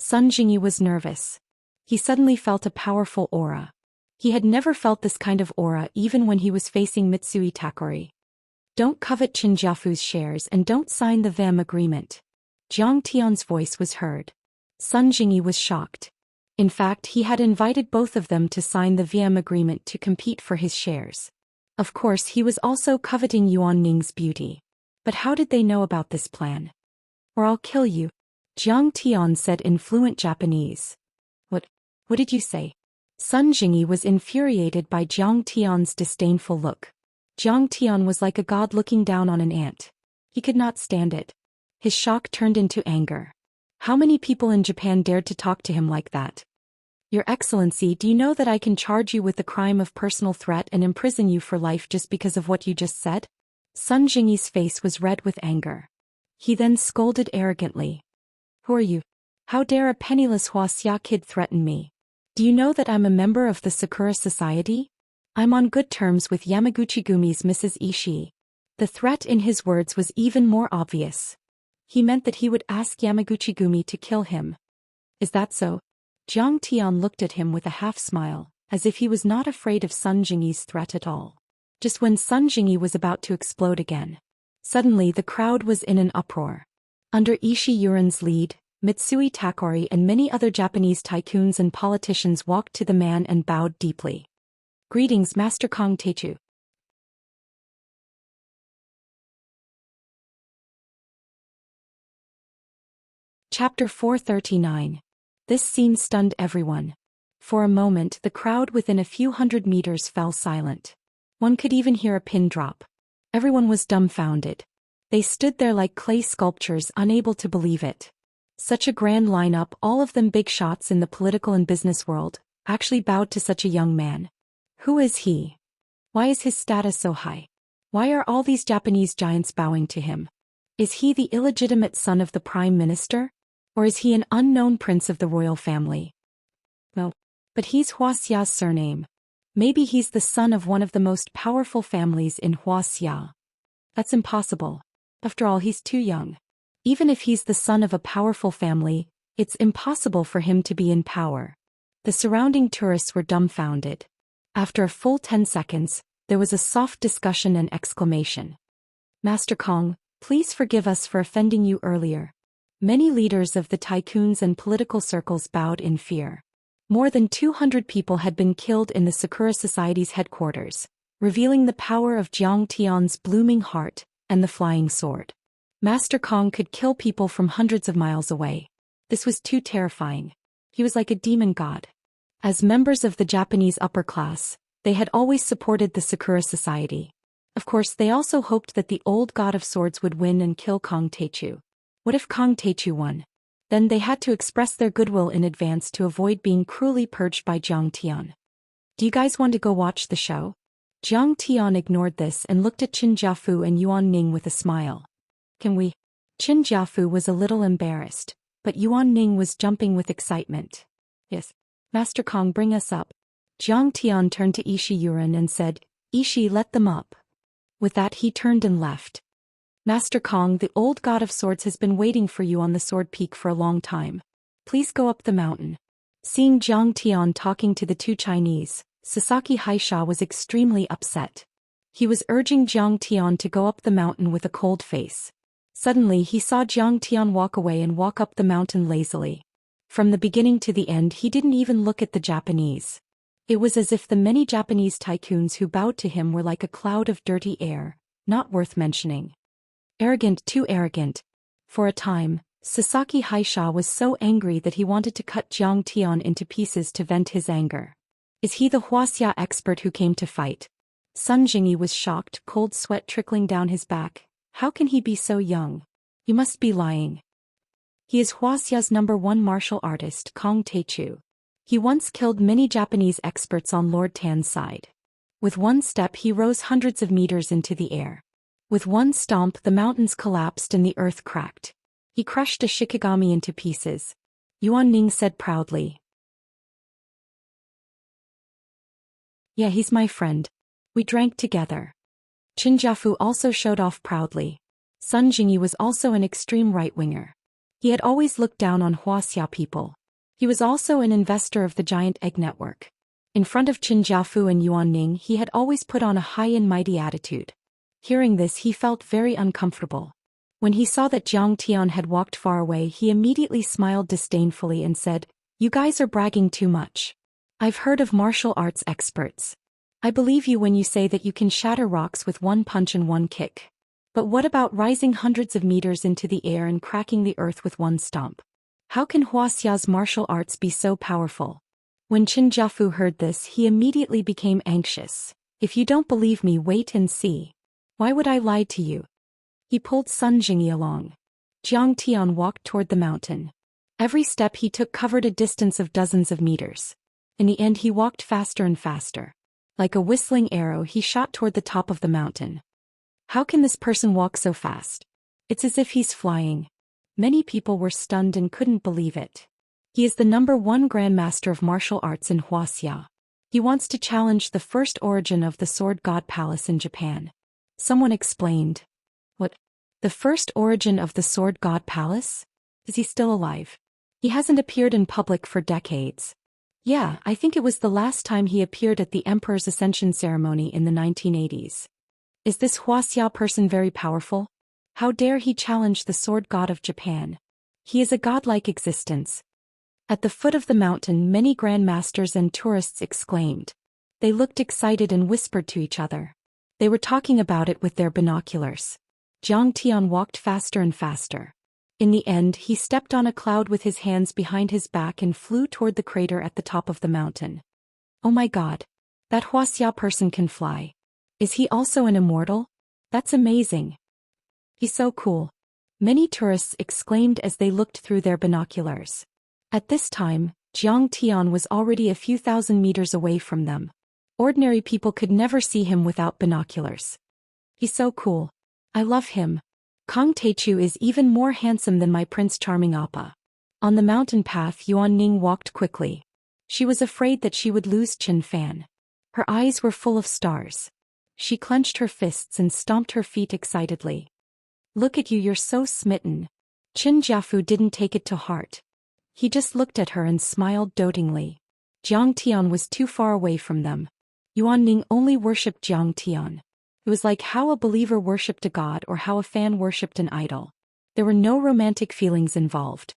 Sun Jingyi was nervous. He suddenly felt a powerful aura. He had never felt this kind of aura even when he was facing Mitsui Takori. Don't covet Qin Jiafu's shares and don't sign the VM agreement. Jiang Tian's voice was heard. Sun Jingyi was shocked. In fact, he had invited both of them to sign the VM agreement to compete for his shares. Of course, he was also coveting Yuan Ning's beauty. But how did they know about this plan? Or I'll kill you, Jiang Tian said in fluent Japanese. What did you say? Sun Jingyi was infuriated by Jiang Tian's disdainful look. Jiang Tian was like a god looking down on an ant. He could not stand it. His shock turned into anger. How many people in Japan dared to talk to him like that? Your Excellency, do you know that I can charge you with the crime of personal threat and imprison you for life just because of what you just said? Sun Jingyi's face was red with anger. He then scolded arrogantly. Who are you? How dare a penniless Wuxia kid threaten me? Do you know that I'm a member of the Sakura Society? I'm on good terms with Yamaguchi-gumi's Mrs. Ishii. The threat in his words was even more obvious. He meant that he would ask Yamaguchi-gumi to kill him. Is that so? Jiang Tian looked at him with a half-smile, as if he was not afraid of Sun Jingyi's threat at all. Just when Sun Jingyi was about to explode again. Suddenly the crowd was in an uproar. Under Ishii Yurin's lead, Mitsui Takori and many other Japanese tycoons and politicians walked to the man and bowed deeply. Greetings, Master Kong Techu. Chapter 439. This scene stunned everyone. For a moment the crowd within a few hundred meters fell silent. One could even hear a pin drop. Everyone was dumbfounded. They stood there like clay sculptures, unable to believe it. Such a grand lineup, all of them big shots in the political and business world, actually bowed to such a young man. Who is he? Why is his status so high? Why are all these Japanese giants bowing to him? Is he the illegitimate son of the Prime Minister? Or is he an unknown prince of the royal family? No. But he's Wuxia's surname. Maybe he's the son of one of the most powerful families in Wuxia. That's impossible. After all, he's too young. Even if he's the son of a powerful family, it's impossible for him to be in power. The surrounding tourists were dumbfounded. After a full 10 seconds, there was a soft discussion and exclamation. Master Kong, please forgive us for offending you earlier. Many leaders of the tycoons and political circles bowed in fear. More than 200 people had been killed in the Sakura Society's headquarters, revealing the power of Jiang Tian's blooming heart and the flying sword. Master Kong could kill people from hundreds of miles away. This was too terrifying. He was like a demon god. As members of the Japanese upper class, they had always supported the Sakura Society. Of course, they also hoped that the old god of swords would win and kill Kong Techu. What if Kong Techu won? Then they had to express their goodwill in advance to avoid being cruelly purged by Jiang Tian. Do you guys want to go watch the show? Jiang Tian ignored this and looked at Qin Jiafu and Yuan Ning with a smile. Can we? Qin Jiafu was a little embarrassed, but Yuan Ning was jumping with excitement. Yes. Master Kong, bring us up. Jiang Tian turned to Ishii Yurin and said, Ishii, let them up. With that he turned and left. Master Kong, the old god of swords has been waiting for you on the sword peak for a long time. Please go up the mountain. Seeing Jiang Tian talking to the two Chinese, Sasaki Haisha was extremely upset. He was urging Jiang Tian to go up the mountain with a cold face. Suddenly he saw Jiang Tian walk away and walk up the mountain lazily. From the beginning to the end he didn't even look at the Japanese. It was as if the many Japanese tycoons who bowed to him were like a cloud of dirty air, not worth mentioning. Arrogant, too arrogant. For a time, Sasaki Haisha was so angry that he wanted to cut Jiang Tian into pieces to vent his anger. Is he the Wuxia expert who came to fight? Sun Jingyi was shocked, cold sweat trickling down his back. How can he be so young? You must be lying. He is Wuxia's #1 martial artist, Kong Techu. He once killed many Japanese experts on Lord Tan's side. With one step he rose hundreds of meters into the air. With one stomp the mountains collapsed and the earth cracked. He crushed a shikigami into pieces. Yuan Ning said proudly. Yeah, he's my friend. We drank together. Qin Jiafu also showed off proudly. Sun Jingyi was also an extreme right-winger. He had always looked down on Wuxia people. He was also an investor of the giant egg network. In front of Qin Jiafu and Yuan Ning, he had always put on a high and mighty attitude. Hearing this, he felt very uncomfortable. When he saw that Jiang Tian had walked far away, he immediately smiled disdainfully and said, "You guys are bragging too much. I've heard of martial arts experts. I believe you when you say that you can shatter rocks with one punch and one kick. But what about rising hundreds of meters into the air and cracking the earth with one stomp? How can Wuxia's martial arts be so powerful?" When Qin Jiafu heard this, he immediately became anxious. "If you don't believe me, wait and see. Why would I lie to you?" He pulled Sun Jingyi along. Jiang Tian walked toward the mountain. Every step he took covered a distance of dozens of meters. In the end, he walked faster and faster. Like a whistling arrow, he shot toward the top of the mountain. How can this person walk so fast? It's as if he's flying. Many people were stunned and couldn't believe it. He is the #1 Grandmaster of martial arts in Wuxia. He wants to challenge the first origin of the Sword God Palace in Japan. Someone explained. What? The first origin of the Sword God Palace? Is he still alive? He hasn't appeared in public for decades. Yeah, I think it was the last time he appeared at the Emperor's Ascension ceremony in the 1980s. Is this Wuxia person very powerful? How dare he challenge the Sword God of Japan? He is a godlike existence. At the foot of the mountain, many grandmasters and tourists exclaimed. They looked excited and whispered to each other. They were talking about it with their binoculars. Jiang Tian walked faster and faster. In the end, he stepped on a cloud with his hands behind his back and flew toward the crater at the top of the mountain. Oh my god. That Wuxia person can fly. Is he also an immortal? That's amazing. He's so cool. Many tourists exclaimed as they looked through their binoculars. At this time, Jiang Tian was already a few thousand meters away from them. Ordinary people could never see him without binoculars. He's so cool. I love him. Kong Teichu is even more handsome than my Prince Charming Appa. On the mountain path, Yuan Ning walked quickly. She was afraid that she would lose Qin Fan. Her eyes were full of stars. She clenched her fists and stomped her feet excitedly. Look at you, you're so smitten. Qin Jiafu didn't take it to heart. He just looked at her and smiled dotingly. Jiang Tian was too far away from them. Yuan Ning only worshipped Jiang Tian. It was like how a believer worshipped a god or how a fan worshipped an idol. There were no romantic feelings involved.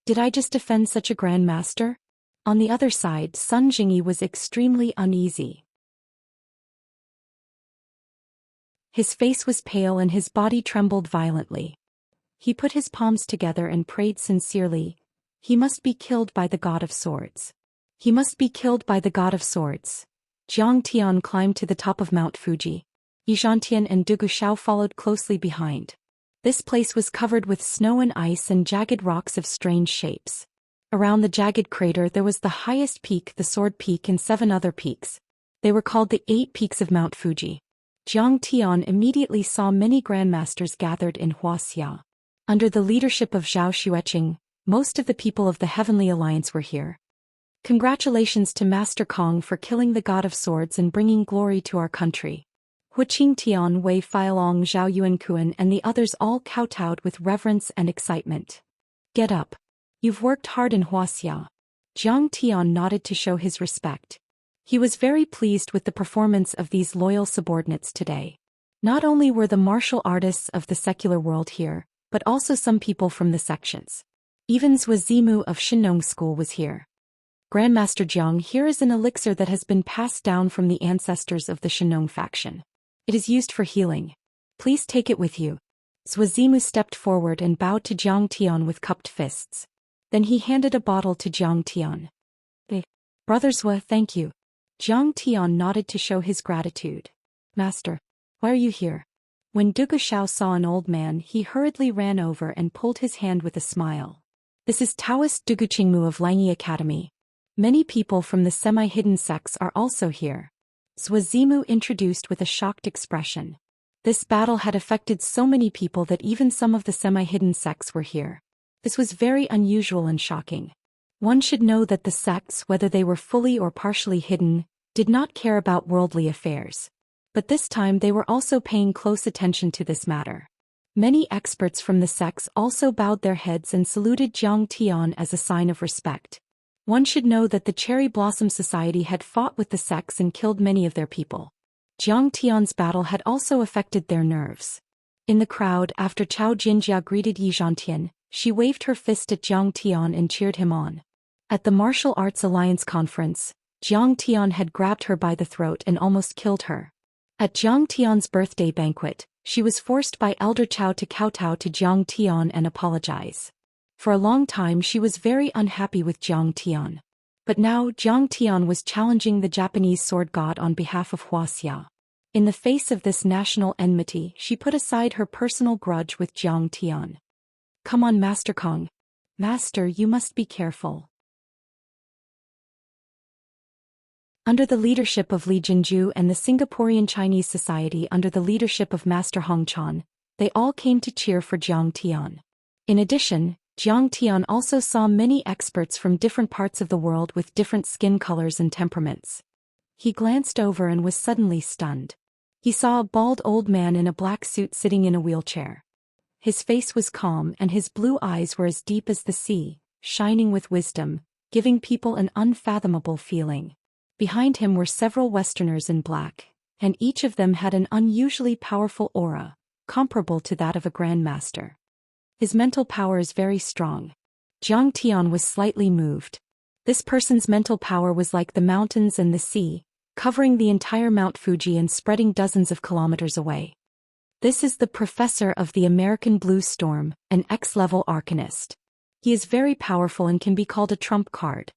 Did I just offend such a grandmaster? On the other side, Sun Jingyi was extremely uneasy. His face was pale and his body trembled violently. He put his palms together and prayed sincerely. He must be killed by the God of Swords. He must be killed by the God of Swords. Jiang Tian climbed to the top of Mount Fuji. Yizhantian and Du Guxiao followed closely behind. This place was covered with snow and ice and jagged rocks of strange shapes. Around the jagged crater there was the highest peak, the Sword Peak, and 7 other peaks. They were called the 8 peaks of Mount Fuji. Jiang Tian immediately saw many grandmasters gathered in Wuxia. Under the leadership of Zhou Xian, most of the people of the Heavenly Alliance were here. Congratulations to Master Kong for killing the God of Swords and bringing glory to our country. Hu Qingtian, Wei Feilong, Zhao Yuankuan, and the others all kowtowed with reverence and excitement. Get up. You've worked hard in Wuxia. Jiang Tian nodded to show his respect. He was very pleased with the performance of these loyal subordinates today. Not only were the martial artists of the secular world here, but also some people from the sections. Even Zhou Zimu of Shinong School was here. Grandmaster Jiang, here is an elixir that has been passed down from the ancestors of the Shinong faction. It is used for healing. Please take it with you. Zhou Zimu stepped forward and bowed to Jiang Tian with cupped fists. Then he handed a bottle to Jiang Tian. Brother Zhou, thank you. Jiang Tian nodded to show his gratitude. Master, why are you here? When Du Guxiao saw an old man, he hurriedly ran over and pulled his hand with a smile. This is Daoist Du Guqingmu of Langyi Academy. Many people from the semi-hidden sects are also here. Zhou Zimu introduced with a shocked expression. This battle had affected so many people that even some of the semi-hidden sects were here. This was very unusual and shocking. One should know that the sects, whether they were fully or partially hidden, did not care about worldly affairs. But this time they were also paying close attention to this matter. Many experts from the sects also bowed their heads and saluted Zhang Tian as a sign of respect. One should know that the Cherry Blossom Society had fought with the sects and killed many of their people. Zhang Tian's battle had also affected their nerves. In the crowd, after Cao Jinjia greeted Yi Zhantian, she waved her fist at Zhang Tian and cheered him on. At the Martial Arts Alliance conference, Zhang Tian had grabbed her by the throat and almost killed her. At Zhang Tian's birthday banquet, she was forced by Elder Cao to kowtow to Zhang Tian and apologize. For a long time she was very unhappy with Zhang Tian. But now Zhang Tian was challenging the Japanese sword god on behalf of Wuxia. In the face of this national enmity, she put aside her personal grudge with Zhang Tian. "Come on, Master Kong. Master, you must be careful." Under the leadership of Li Jinju and the Singaporean Chinese Society under the leadership of Master Hong Chan, they all came to cheer for Zhang Tian. In addition, Zhang Tian also saw many experts from different parts of the world with different skin colors and temperaments. He glanced over and was suddenly stunned. He saw a bald old man in a black suit sitting in a wheelchair. His face was calm and his blue eyes were as deep as the sea, shining with wisdom, giving people an unfathomable feeling. Behind him were several Westerners in black, and each of them had an unusually powerful aura, comparable to that of a grandmaster. His mental power is very strong. Zhang Tian was slightly moved. This person's mental power was like the mountains and the sea, covering the entire Mount Fuji and spreading dozens of kilometers away. This is the professor of the American Blue Storm, an X-level arcanist. He is very powerful and can be called a trump card.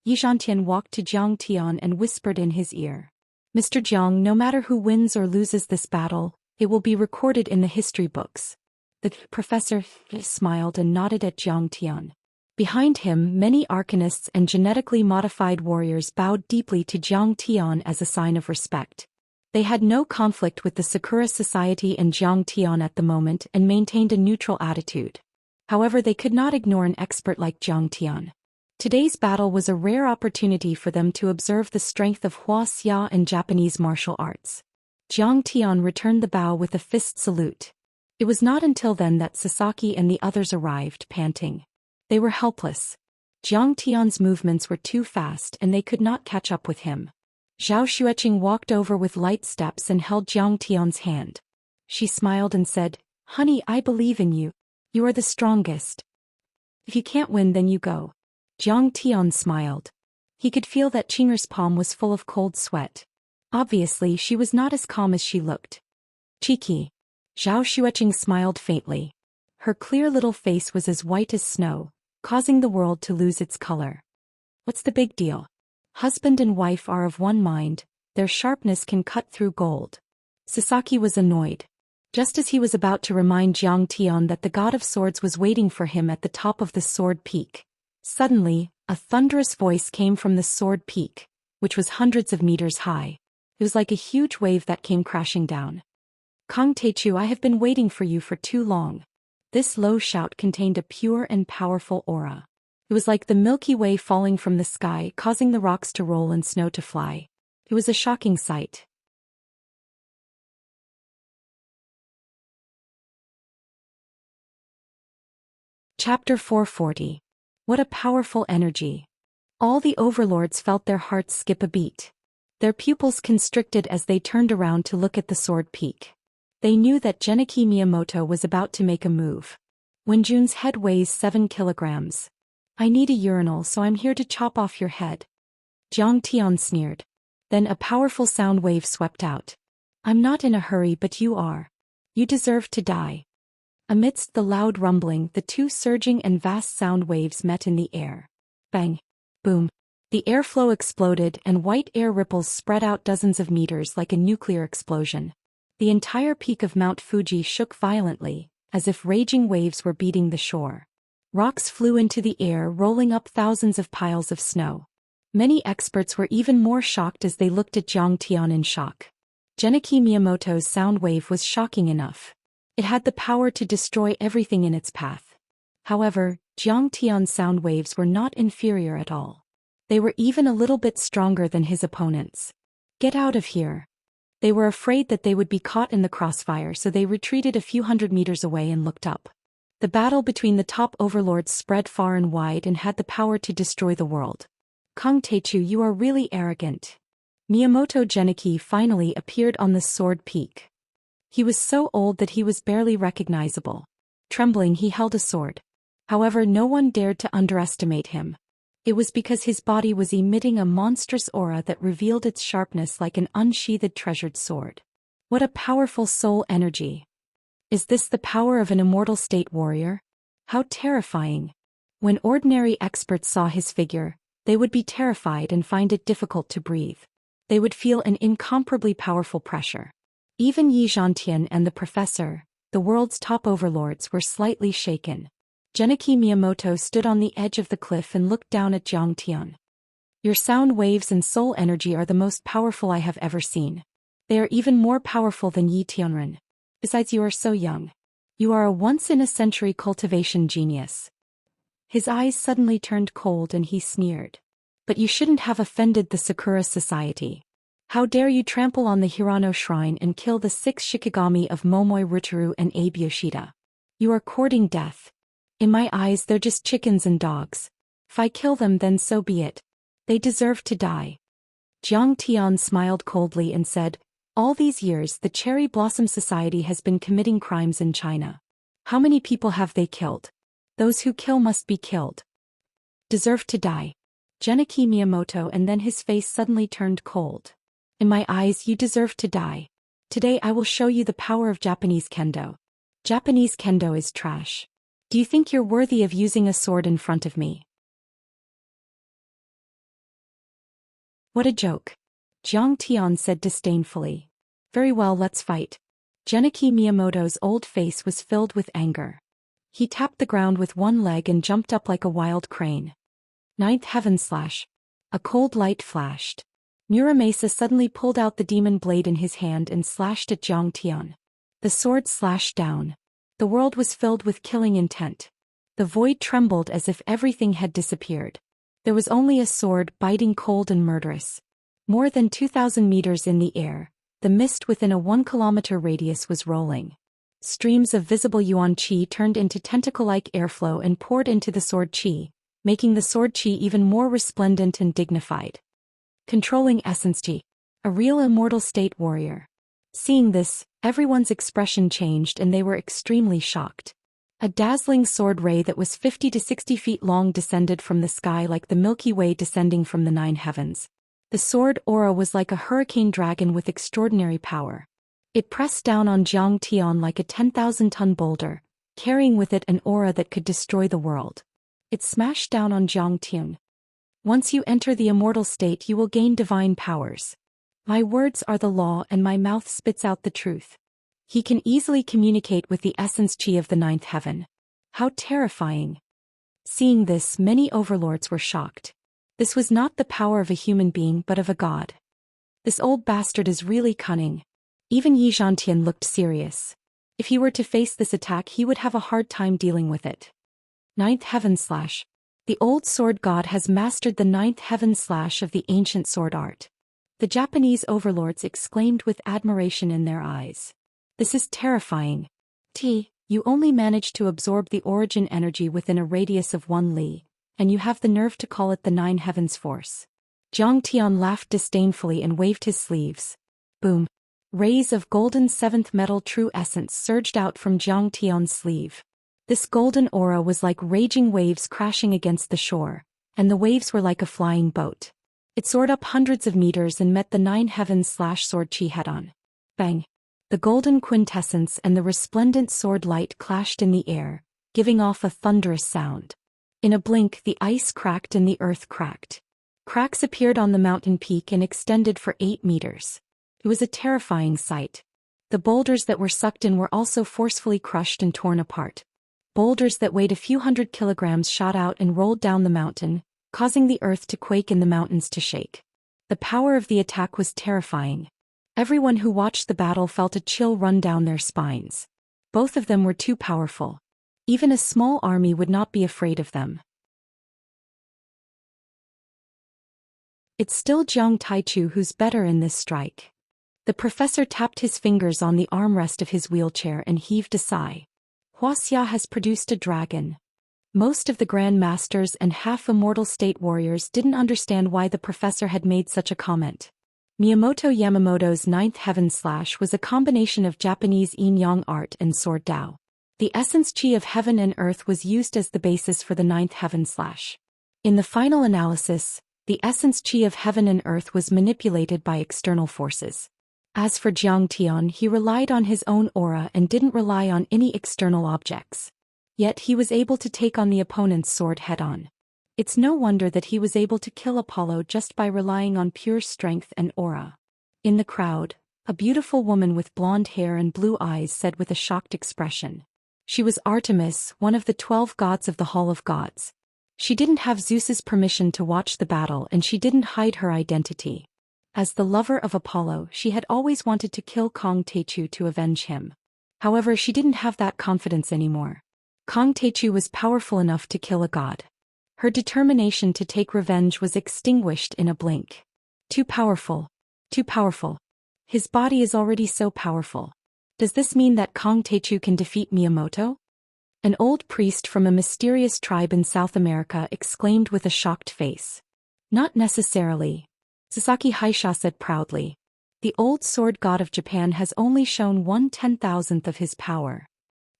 Yi Zhantian walked to Zhang Tian and whispered in his ear. "Mr. Zhang, no matter who wins or loses this battle, it will be recorded in the history books." The professor smiled and nodded at Zhang Tian. Behind him, many arcanists and genetically modified warriors bowed deeply to Zhang Tian as a sign of respect. They had no conflict with the Sakura Society and Zhang Tian at the moment and maintained a neutral attitude. However, they could not ignore an expert like Zhang Tian. Today's battle was a rare opportunity for them to observe the strength of Wuxia and Japanese martial arts. Zhang Tian returned the bow with a fist salute. It was not until then that Sasaki and the others arrived, panting. They were helpless. Zhang Tian's movements were too fast and they could not catch up with him. Zhao Xueqing walked over with light steps and held Zhang Tian's hand. She smiled and said, "Honey, I believe in you. You are the strongest. If you can't win, then you go." Zhang Tian smiled. He could feel that Qing'er's palm was full of cold sweat. Obviously, she was not as calm as she looked. "Cheeky." Zhao Xueqing smiled faintly. Her clear little face was as white as snow, causing the world to lose its color. "What's the big deal? Husband and wife are of one mind, their sharpness can cut through gold." Sasaki was annoyed. Just as he was about to remind Zhang Tian that the God of Swords was waiting for him at the top of the sword peak, suddenly, a thunderous voice came from the sword peak, which was hundreds of meters high. It was like a huge wave that came crashing down. "Kong Teichu, I have been waiting for you for too long." This low shout contained a pure and powerful aura. It was like the Milky Way falling from the sky, causing the rocks to roll and snow to fly. It was a shocking sight. Chapter 440. What a powerful energy. All the overlords felt their hearts skip a beat. Their pupils constricted as they turned around to look at the sword peak. They knew that Genichi Miyamoto was about to make a move. "Wenjun's head weighs 7 kilograms. I need a urinal, so I'm here to chop off your head." Zhang Tian sneered. Then a powerful sound wave swept out. "I'm not in a hurry, but you are. You deserve to die." Amidst the loud rumbling, the two surging and vast sound waves met in the air. Bang! Boom! The airflow exploded and white air ripples spread out dozens of meters like a nuclear explosion. The entire peak of Mount Fuji shook violently, as if raging waves were beating the shore. Rocks flew into the air, rolling up thousands of piles of snow. Many experts were even more shocked as they looked at Zhang Tian in shock. Genichi Miyamoto's sound wave was shocking enough. It had the power to destroy everything in its path. However, Jiang Tian's sound waves were not inferior at all. They were even a little bit stronger than his opponents. Get out of here. They were afraid that they would be caught in the crossfire, so they retreated a few hundred meters away and looked up. The battle between the top overlords spread far and wide and had the power to destroy the world. Kang Teichu, you are really arrogant. Miyamoto Genichi finally appeared on the sword peak. He was so old that he was barely recognizable. Trembling, he held a sword. However, no one dared to underestimate him. It was because his body was emitting a monstrous aura that revealed its sharpness like an unsheathed treasured sword. What a powerful soul energy. Is this the power of an immortal state warrior? How terrifying. When ordinary experts saw his figure, they would be terrified and find it difficult to breathe. They would feel an incomparably powerful pressure. Even Yi Zhantian and the professor, the world's top overlords, were slightly shaken. Genichi Miyamoto stood on the edge of the cliff and looked down at Jiang Tian. Your sound waves and soul energy are the most powerful I have ever seen. They are even more powerful than Yi Tianren. Besides, you are so young. You are a once-in-a-century cultivation genius. His eyes suddenly turned cold and he sneered. But you shouldn't have offended the Sakura Society. How dare you trample on the Hirano Shrine and kill the 6 Shikigami of Momoi Rutaru and Abe Yoshida. You are courting death. In my eyes, they're just chickens and dogs. If I kill them, then so be it. They deserve to die. Jiang Tian smiled coldly and said, all these years the Cherry Blossom Society has been committing crimes in China. How many people have they killed? Those who kill must be killed. Deserve to die. Genichi Miyamoto, and then his face suddenly turned cold. In my eyes, you deserve to die. Today I will show you the power of Japanese kendo. Japanese kendo is trash. Do you think you're worthy of using a sword in front of me? What a joke. Jiang Tian said disdainfully. Very well, let's fight. Genichi Miyamoto's old face was filled with anger. He tapped the ground with one leg and jumped up like a wild crane. Ninth heaven slash. A cold light flashed. Muramasa suddenly pulled out the demon blade in his hand and slashed at Jiang Tian. The sword slashed down. The world was filled with killing intent. The void trembled as if everything had disappeared. There was only a sword, biting cold and murderous. More than 2,000 meters in the air, the mist within a 1-kilometer radius was rolling. Streams of visible yuan qi turned into tentacle-like airflow and poured into the sword qi, making the sword qi even more resplendent and dignified. Controlling essence qi. A real immortal state warrior. Seeing this, everyone's expression changed and they were extremely shocked. A dazzling sword ray that was 50 to 60 feet long descended from the sky like the Milky Way descending from the 9 heavens. The sword aura was like a hurricane dragon with extraordinary power. It pressed down on Jiang Tian like a 10,000-ton boulder, carrying with it an aura that could destroy the world. It smashed down on Jiang Tian. Once you enter the immortal state, you will gain divine powers. My words are the law and my mouth spits out the truth. He can easily communicate with the essence qi of the 9th heaven. How terrifying. Seeing this, many overlords were shocked. This was not the power of a human being but of a god. This old bastard is really cunning. Even Yi Zhantian looked serious. If he were to face this attack, he would have a hard time dealing with it. 9th heaven slash. The old sword god has mastered the 9th heaven slash of the ancient sword art. The Japanese overlords exclaimed with admiration in their eyes. This is terrifying. You only managed to absorb the origin energy within a radius of 1 li, and you have the nerve to call it the 9 heavens force. Jiang Tian laughed disdainfully and waved his sleeves. Boom. Rays of golden 7th metal true essence surged out from Jiang Tian's sleeve. This golden aura was like raging waves crashing against the shore, and the waves were like a flying boat. It soared up hundreds of meters and met the 9 heavens slash sword qi head-on. Bang! The golden quintessence and the resplendent sword light clashed in the air, giving off a thunderous sound. In a blink, the ice cracked and the earth cracked. Cracks appeared on the mountain peak and extended for 8 meters. It was a terrifying sight. The boulders that were sucked in were also forcefully crushed and torn apart. Boulders that weighed a few hundred kilograms shot out and rolled down the mountain, causing the earth to quake and the mountains to shake. The power of the attack was terrifying. Everyone who watched the battle felt a chill run down their spines. Both of them were too powerful. Even a small army would not be afraid of them. It's still Jiang Taichu who's better in this strike. The professor tapped his fingers on the armrest of his wheelchair and heaved a sigh. Wuxia has produced a dragon. Most of the Grand Masters and half-immortal state warriors didn't understand why the professor had made such a comment. Miyamoto Yamamoto's ninth heaven slash was a combination of Japanese yin-yang art and sword Dao. The essence chi of heaven and earth was used as the basis for the ninth heaven slash. In the final analysis, the essence chi of heaven and earth was manipulated by external forces. As for Jiang Tian, he relied on his own aura and didn't rely on any external objects. Yet he was able to take on the opponent's sword head-on. It's no wonder that he was able to kill Apollo just by relying on pure strength and aura. In the crowd, a beautiful woman with blonde hair and blue eyes said with a shocked expression. She was Artemis, one of the 12 gods of the Hall of Gods. She didn't have Zeus's permission to watch the battle and she didn't hide her identity. As the lover of Apollo, she had always wanted to kill Kong Taichu to avenge him. However, she didn't have that confidence anymore. Kong Taichu was powerful enough to kill a god. Her determination to take revenge was extinguished in a blink. Too powerful. Too powerful. His body is already so powerful. Does this mean that Kong Taichu can defeat Miyamoto? An old priest from a mysterious tribe in South America exclaimed with a shocked face. Not necessarily. Sasaki Haisha said proudly. The old sword god of Japan has only shown 1/10,000th of his power.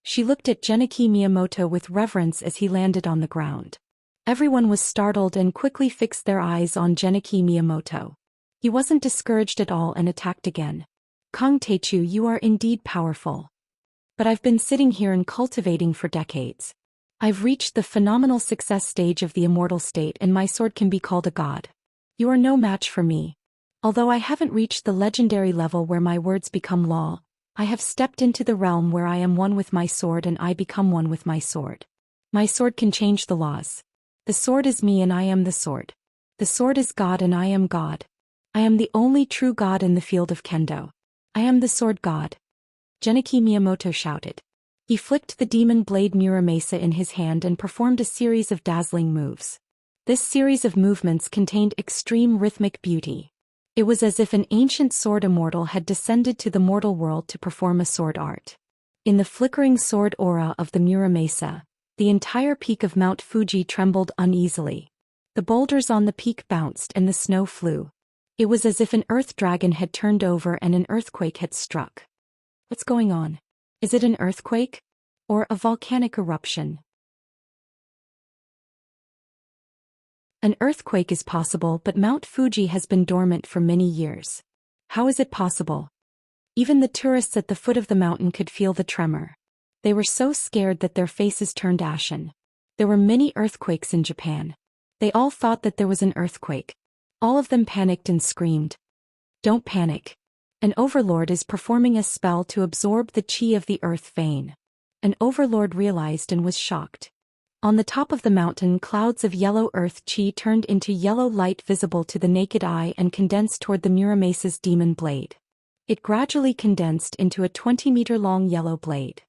She looked at Genichi Miyamoto with reverence as he landed on the ground. Everyone was startled and quickly fixed their eyes on Genichi Miyamoto. He wasn't discouraged at all and attacked again. Kong Taichu, you are indeed powerful. But I've been sitting here and cultivating for decades. I've reached the phenomenal success stage of the immortal state and my sword can be called a god. You are no match for me. Although I haven't reached the legendary level where my words become law, I have stepped into the realm where I am one with my sword and I become one with my sword. My sword can change the laws. The sword is me and I am the sword. The sword is God and I am God. I am the only true God in the field of kendo. I am the sword god. Genichi Miyamoto shouted. He flicked the demon blade Muramasa in his hand and performed a series of dazzling moves. This series of movements contained extreme rhythmic beauty. It was as if an ancient sword immortal had descended to the mortal world to perform a sword art. In the flickering sword aura of the Muramasa, the entire peak of Mount Fuji trembled uneasily. The boulders on the peak bounced and the snow flew. It was as if an earth dragon had turned over and an earthquake had struck. What's going on? Is it an earthquake? Or a volcanic eruption? An earthquake is possible, but Mount Fuji has been dormant for many years. How is it possible? Even the tourists at the foot of the mountain could feel the tremor. They were so scared that their faces turned ashen. There were many earthquakes in Japan. They all thought that there was an earthquake. All of them panicked and screamed. Don't panic. An overlord is performing a spell to absorb the chi of the earth vein. An overlord realized and was shocked. On the top of the mountain, clouds of yellow earth chi turned into yellow light visible to the naked eye and condensed toward the Muramasa's demon blade. It gradually condensed into a 20-meter-long yellow blade.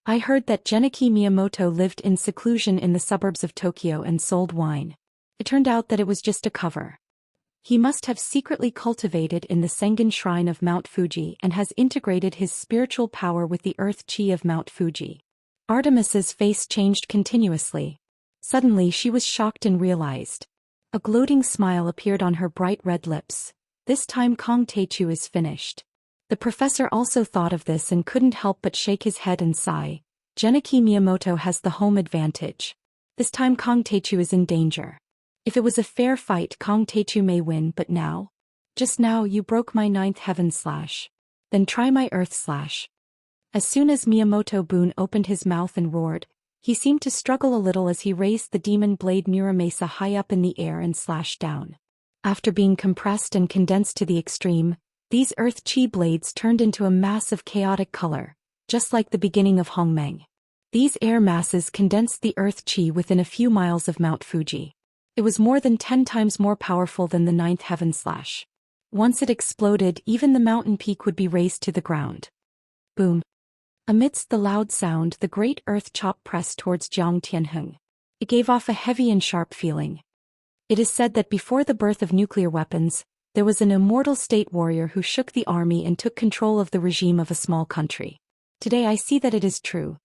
I heard that Genichi Miyamoto lived in seclusion in the suburbs of Tokyo and sold wine. It turned out that it was just a cover. He must have secretly cultivated in the Sengen shrine of Mount Fuji and has integrated his spiritual power with the earth chi of Mount Fuji. Artemis's face changed continuously. Suddenly she was shocked and realized. A gloating smile appeared on her bright red lips. This time Kong Taichu is finished. The professor also thought of this and couldn't help but shake his head and sigh. Genichi Miyamoto has the home advantage. This time Kong Taichu is in danger. If it was a fair fight, Kong Taichu may win, but now? Just now you broke my ninth heaven slash. Then try my earth slash. As soon as Miyamoto Bun opened his mouth and roared, he seemed to struggle a little as he raised the demon blade Muramasa high up in the air and slashed down. After being compressed and condensed to the extreme, these earth chi blades turned into a mass of chaotic color, just like the beginning of Hongmeng. These air masses condensed the earth chi within a few miles of Mount Fuji. It was more than 10 times more powerful than the ninth heaven slash. Once it exploded, even the mountain peak would be razed to the ground. Boom. Amidst the loud sound, the great earth chop pressed towards Jiang Tianheng. It gave off a heavy and sharp feeling. It is said that before the birth of nuclear weapons, there was an immortal state warrior who shook the army and took control of the regime of a small country. Today I see that it is true.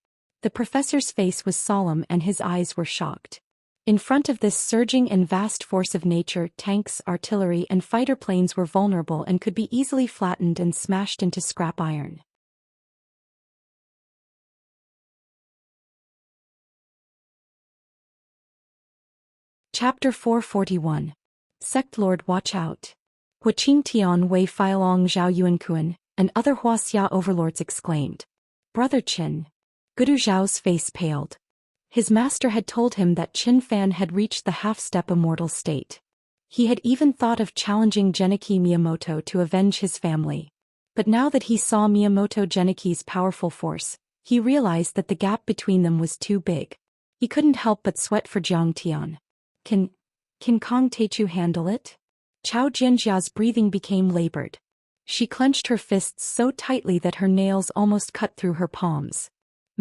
The professor's face was solemn and his eyes were shocked. In front of this surging and vast force of nature, tanks, artillery, and fighter planes were vulnerable and could be easily flattened and smashed into scrap iron. Chapter 441. Sect Lord, watch out. Huaqing Tian Wei Feilong Zhao Yuankuan, and other Wuxia overlords exclaimed. Brother Qin. Gudu Zhao's face paled. His master had told him that Qin Fan had reached the half-step immortal state. He had even thought of challenging Genichi Miyamoto to avenge his family. But now that he saw Miyamoto Genichi's powerful force, he realized that the gap between them was too big. He couldn't help but sweat for Jiang Tian. Can Kong Teichu handle it? Chao Jianjia's breathing became labored. She clenched her fists so tightly that her nails almost cut through her palms.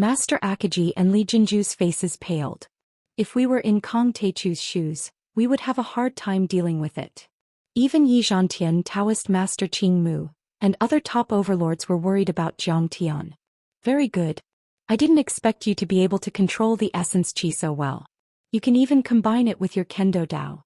Master Akaji and Li Jinju's faces paled. If we were in Kong Teichu's shoes, we would have a hard time dealing with it. Even Yi Zhantian, Daoist Master Qing Mu, and other top overlords were worried about Jiang Tian. Very good. I didn't expect you to be able to control the essence qi so well. You can even combine it with your kendo Dao.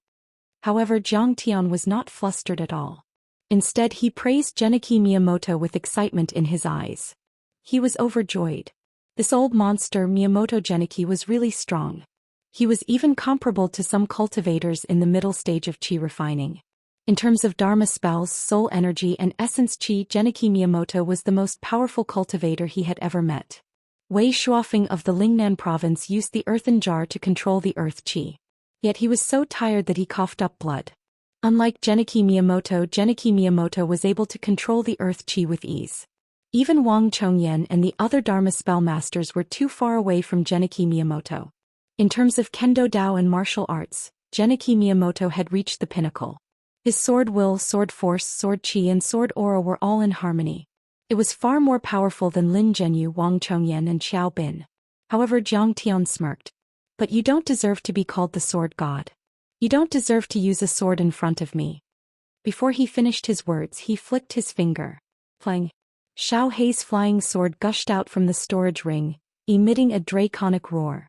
However, Jiang Tian was not flustered at all. Instead, he praised Genichi Miyamoto with excitement in his eyes. He was overjoyed. This old monster Miyamoto Genichi was really strong. He was even comparable to some cultivators in the middle stage of qi refining. In terms of dharma spells, soul energy and essence qi, Genichi Miyamoto was the most powerful cultivator he had ever met. Wei Shuofeng of the Lingnan province used the earthen jar to control the earth qi. Yet he was so tired that he coughed up blood. Unlike Genichi Miyamoto was able to control the earth qi with ease. Even Wang Chongyan and the other Dharma spell masters were too far away from Genichi Miyamoto. In terms of kendo Dao and martial arts, Genichi Miyamoto had reached the pinnacle. His sword will, sword force, sword qi and sword aura were all in harmony. It was far more powerful than Lin Zhenyu, Wang Chongyan and Xiao Bin. However, Jiang Tian smirked. But you don't deserve to be called the sword god. You don't deserve to use a sword in front of me. Before he finished his words, he flicked his finger. Plang. Xiao Hei's flying sword gushed out from the storage ring, emitting a draconic roar.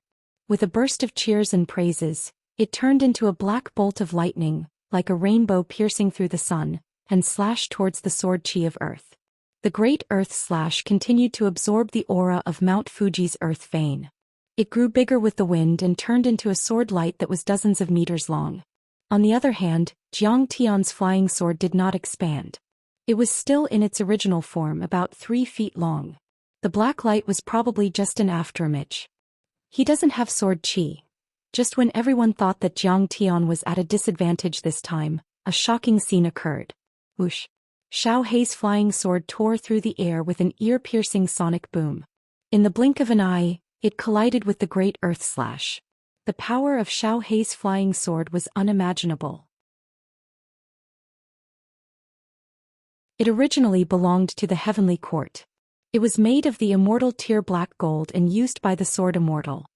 With a burst of cheers and praises, it turned into a black bolt of lightning, like a rainbow piercing through the sun, and slashed towards the sword qi of earth. The great earth slash continued to absorb the aura of Mount Fuji's earth vein. It grew bigger with the wind and turned into a sword light that was dozens of meters long. On the other hand, Jiang Tian's flying sword did not expand. It was still in its original form, about 3 feet long. The black light was probably just an afterimage. He doesn't have sword qi. Just when everyone thought that Jiang Tian was at a disadvantage this time, a shocking scene occurred. Whoosh! Xiao Hei's flying sword tore through the air with an ear-piercing sonic boom. In the blink of an eye, it collided with the great earth slash. The power of Xiao Hei's flying sword was unimaginable. It originally belonged to the Heavenly Court. It was made of the immortal tier black gold and used by the sword Immortal.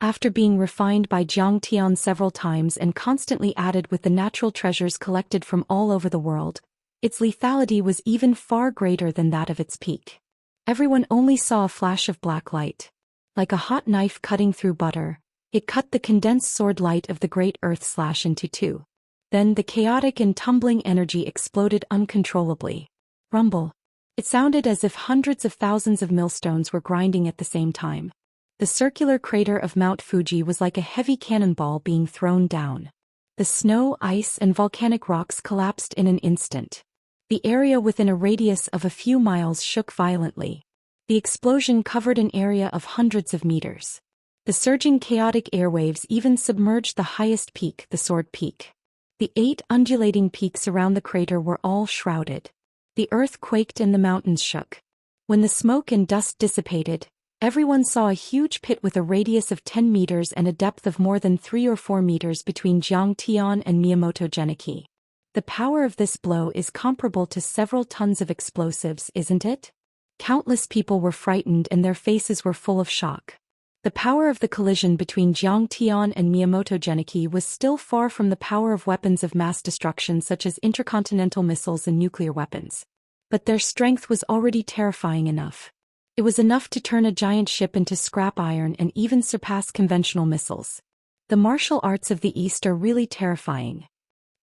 After being refined by Jiang Tian several times and constantly added with the natural treasures collected from all over the world, its lethality was even far greater than that of its peak. Everyone only saw a flash of black light. Like a hot knife cutting through butter, it cut the condensed sword light of the great earth slash into two. Then the chaotic and tumbling energy exploded uncontrollably. Rumble. It sounded as if hundreds of thousands of millstones were grinding at the same time. The circular crater of Mount Fuji was like a heavy cannonball being thrown down. The snow, ice, and volcanic rocks collapsed in an instant. The area within a radius of a few miles shook violently. The explosion covered an area of hundreds of meters. The surging chaotic airwaves even submerged the highest peak, the Sword Peak. The 8 undulating peaks around the crater were all shrouded. The earth quaked and the mountains shook. When the smoke and dust dissipated, everyone saw a huge pit with a radius of 10 meters and a depth of more than 3 or 4 meters between Jiang Tian and Miyamoto Genichi. The power of this blow is comparable to several tons of explosives, isn't it? Countless people were frightened and their faces were full of shock. The power of the collision between Zhang Tian and Miyamoto Genichi was still far from the power of weapons of mass destruction such as intercontinental missiles and nuclear weapons. But their strength was already terrifying enough. It was enough to turn a giant ship into scrap iron and even surpass conventional missiles. The martial arts of the East are really terrifying.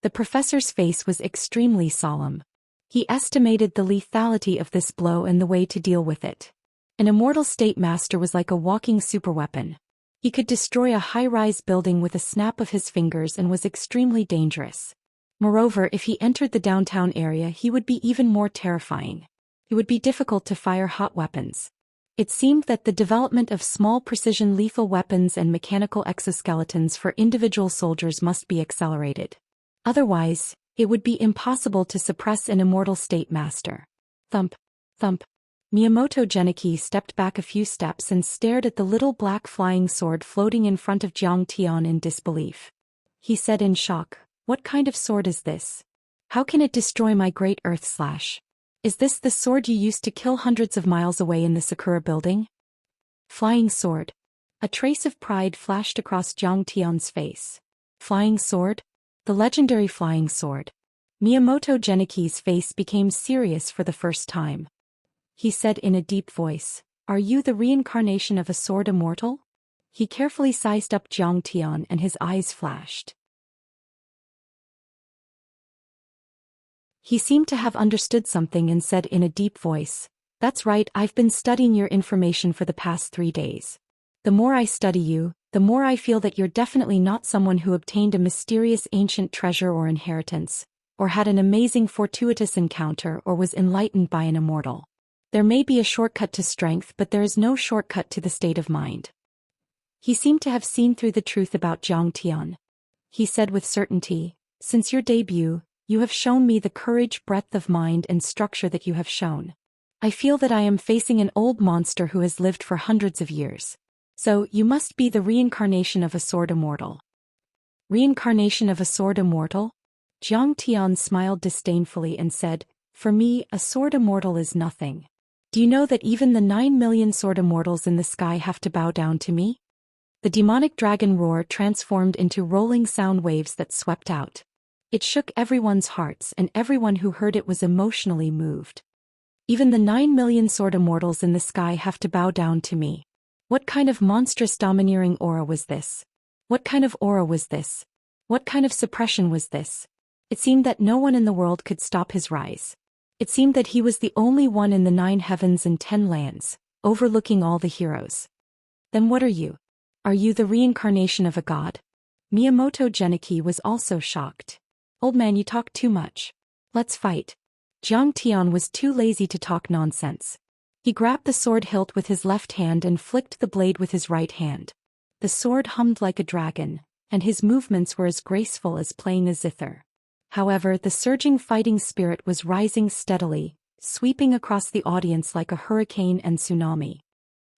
The professor's face was extremely solemn. He estimated the lethality of this blow and the way to deal with it. An immortal state master was like a walking superweapon. He could destroy a high-rise building with a snap of his fingers and was extremely dangerous. Moreover, if he entered the downtown area, he would be even more terrifying. It would be difficult to fire hot weapons. It seemed that the development of small precision lethal weapons and mechanical exoskeletons for individual soldiers must be accelerated. Otherwise, it would be impossible to suppress an immortal state master. Thump, thump. Miyamoto Genichi stepped back a few steps and stared at the little black flying sword floating in front of Zhang Tian in disbelief. He said in shock, "What kind of sword is this? How can it destroy my great earth slash? Is this the sword you used to kill hundreds of miles away in the Sakura building?" Flying sword. A trace of pride flashed across Zhang Tian's face. Flying sword? The legendary flying sword. Miyamoto Genichi's face became serious for the first time. He said in a deep voice, "Are you the reincarnation of a sword immortal?" He carefully sized up Zhang Tian and his eyes flashed. He seemed to have understood something and said in a deep voice, "That's right, I've been studying your information for the past 3 days. The more I study you, the more I feel that you're definitely not someone who obtained a mysterious ancient treasure or inheritance, or had an amazing fortuitous encounter or was enlightened by an immortal. There may be a shortcut to strength, but there is no shortcut to the state of mind." He seemed to have seen through the truth about Zhang Tian. He said with certainty, "Since your debut, you have shown me the courage, breadth of mind and structure that you have shown. I feel that I am facing an old monster who has lived for hundreds of years. So, you must be the reincarnation of a sword immortal." Reincarnation of a sword immortal? Zhang Tian smiled disdainfully and said, "For me, a sword immortal is nothing. Do you know that even the 9 million sword immortals in the sky have to bow down to me?" The demonic dragon roar transformed into rolling sound waves that swept out. It shook everyone's hearts and everyone who heard it was emotionally moved. "Even the 9 million sword immortals in the sky have to bow down to me. What kind of monstrous domineering aura was this? What kind of aura was this? What kind of suppression was this?" It seemed that no one in the world could stop his rise. It seemed that he was the only one in the 9 heavens and 10 lands, overlooking all the heroes. "Then what are you? Are you the reincarnation of a god?" Miyamoto Genichi was also shocked. "Old man, you talk too much. Let's fight." Zhang Tian was too lazy to talk nonsense. He grabbed the sword hilt with his left hand and flicked the blade with his right hand. The sword hummed like a dragon, and his movements were as graceful as playing a zither. However, the surging fighting spirit was rising steadily, sweeping across the audience like a hurricane and tsunami.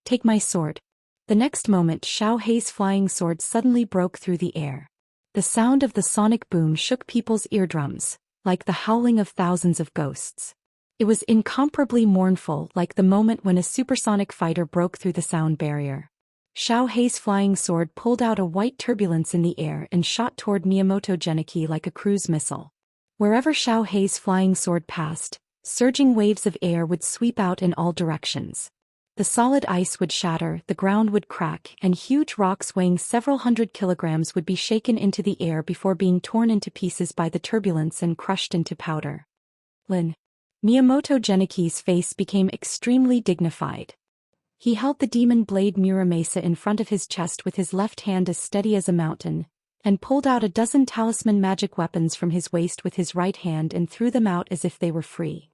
"Take my sword." The next moment, Xiao Hei's flying sword suddenly broke through the air. The sound of the sonic boom shook people's eardrums, like the howling of thousands of ghosts. It was incomparably mournful, like the moment when a supersonic fighter broke through the sound barrier. Xiao Hei's flying sword pulled out a white turbulence in the air and shot toward Miyamoto Genichi like a cruise missile. Wherever Xiao Hei's flying sword passed, surging waves of air would sweep out in all directions. The solid ice would shatter, the ground would crack, and huge rocks weighing several hundred kilograms would be shaken into the air before being torn into pieces by the turbulence and crushed into powder. "Lin." Miyamoto Genichi's face became extremely dignified. He held the demon blade Muramasa in front of his chest with his left hand as steady as a mountain, and pulled out a dozen talisman magic weapons from his waist with his right hand and threw them out as if they were free.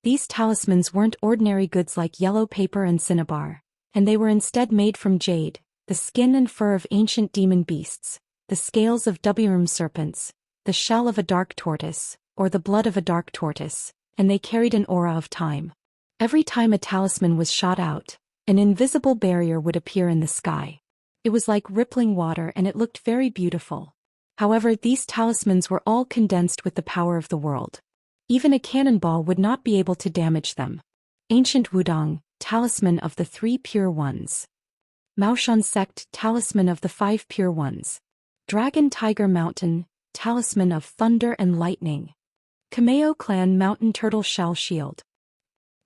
These talismans weren't ordinary goods like yellow paper and cinnabar, and they were instead made from jade, the skin and fur of ancient demon beasts, the scales of Wuxia serpents, the shell of a dark tortoise, or the blood of a dark tortoise, and they carried an aura of time. Every time a talisman was shot out, an invisible barrier would appear in the sky. It was like rippling water and it looked very beautiful. However, these talismans were all condensed with the power of the world. Even a cannonball would not be able to damage them. Ancient Wudong, Talisman of the Three Pure Ones. Maoshan Sect, Talisman of the Five Pure Ones. Dragon Tiger Mountain, Talisman of Thunder and Lightning. Kameo Clan Mountain Turtle Shell Shield.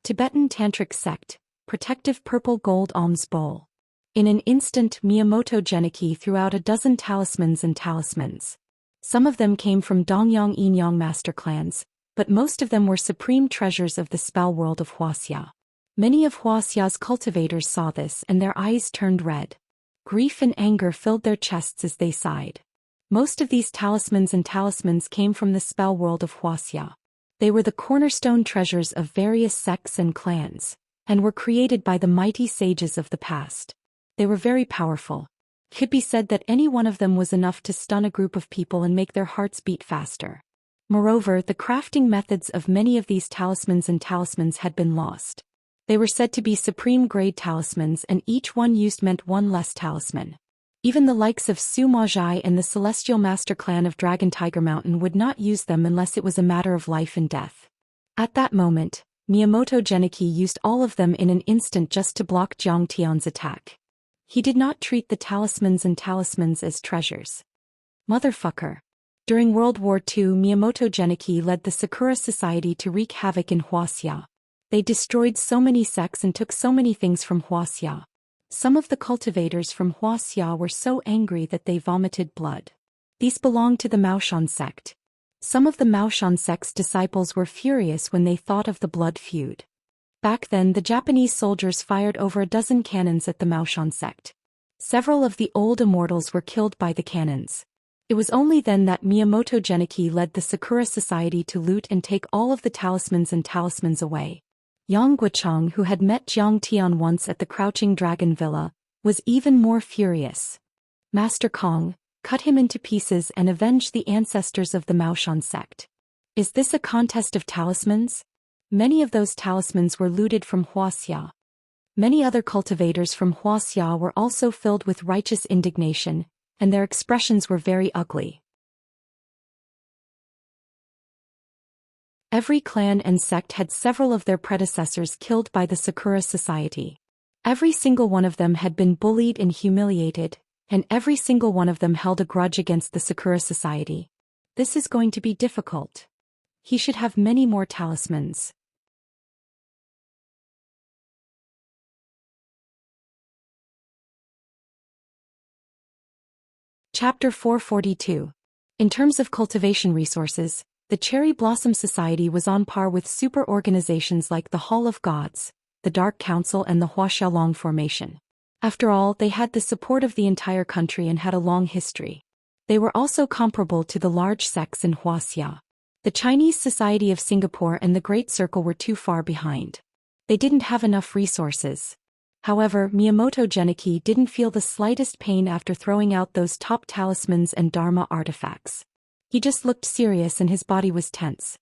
Tibetan Tantric Sect, Protective Purple Gold Alms Bowl. In an instant, Miyamoto Genichi threw out a dozen talismans and talismans. Some of them came from Dongyang Yinyang master clans, but most of them were supreme treasures of the spell world of Wuxia. Many of Wuxia's cultivators saw this and their eyes turned red. Grief and anger filled their chests as they sighed. Most of these talismans and talismans came from the spell world of Wuxia. They were the cornerstone treasures of various sects and clans, and were created by the mighty sages of the past. They were very powerful. It could be said that any one of them was enough to stun a group of people and make their hearts beat faster. Moreover, the crafting methods of many of these talismans and talismans had been lost. They were said to be supreme-grade talismans and each one used meant one less talisman. Even the likes of Su Majai and the Celestial Master Clan of Dragon Tiger Mountain would not use them unless it was a matter of life and death. At that moment, Miyamoto Genichi used all of them in an instant just to block Jiang Tian's attack. He did not treat the talismans and talismans as treasures. Motherfucker. During World War II, Miyamoto Genichi led the Sakura Society to wreak havoc in Wuxia. They destroyed so many sects and took so many things from Wuxia. Some of the cultivators from Wuxia were so angry that they vomited blood. These belonged to the Maoshan sect. Some of the Maoshan sect's disciples were furious when they thought of the blood feud. Back then, the Japanese soldiers fired over a dozen cannons at the Maoshan sect. Several of the old immortals were killed by the cannons. It was only then that Miyamoto Genichi led the Sakura Society to loot and take all of the talismans and talismans away. Yang Guochang, who had met Jiang Tian once at the Crouching Dragon Villa, was even more furious. Master Kong, cut him into pieces and avenge the ancestors of the Maoshan sect. Is this a contest of talismans? Many of those talismans were looted from Wuxia. Many other cultivators from Wuxia were also filled with righteous indignation, and their expressions were very ugly. Every clan and sect had several of their predecessors killed by the Sakura Society. Every single one of them had been bullied and humiliated, and every single one of them held a grudge against the Sakura Society. This is going to be difficult. He should have many more talismans. Chapter 442. In terms of cultivation resources, the Cherry Blossom Society was on par with super organizations like the Hall of Gods, the Dark Council and the Huaxiaolong Formation. After all, they had the support of the entire country and had a long history. They were also comparable to the large sects in Wuxia. The Chinese Society of Singapore and the Great Circle were too far behind. They didn't have enough resources. However, Miyamoto Genichi didn't feel the slightest pain after throwing out those top talismans and Dharma artifacts. He just looked serious and his body was tense.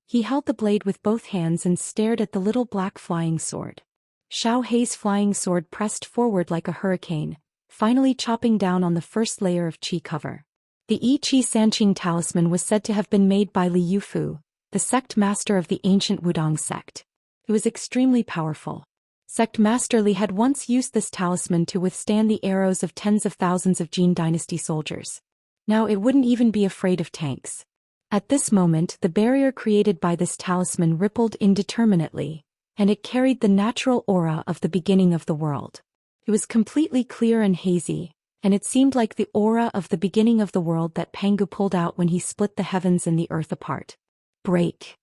He held the blade with both hands and stared at the little black flying sword. Xiao Hei's flying sword pressed forward like a hurricane, finally chopping down on the first layer of qi cover. The Yi Qi Sanqing talisman was said to have been made by Li Yufu, the sect master of the ancient Wudong sect. It was extremely powerful. Sect Master Li had once used this talisman to withstand the arrows of tens of thousands of Jin Dynasty soldiers. Now it wouldn't even be afraid of tanks. At this moment, the barrier created by this talisman rippled indeterminately, and it carried the natural aura of the beginning of the world. It was completely clear and hazy, and it seemed like the aura of the beginning of the world that Pangu pulled out when he split the heavens and the earth apart. Break!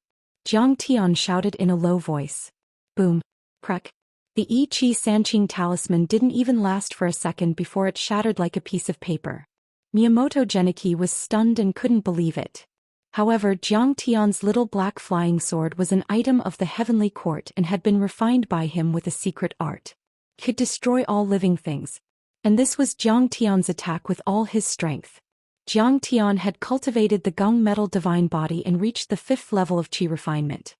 Jiang Tian shouted in a low voice. Boom! Crack! The Yi Qi Sanqing talisman didn't even last for a second before it shattered like a piece of paper. Miyamoto Genichi was stunned and couldn't believe it. However, Jiang Tian's little black flying sword was an item of the heavenly court and had been refined by him with a secret art. It could destroy all living things. And this was Jiang Tian's attack with all his strength. Jiang Tian had cultivated the Gung metal divine body and reached the 5th level of qi refinement.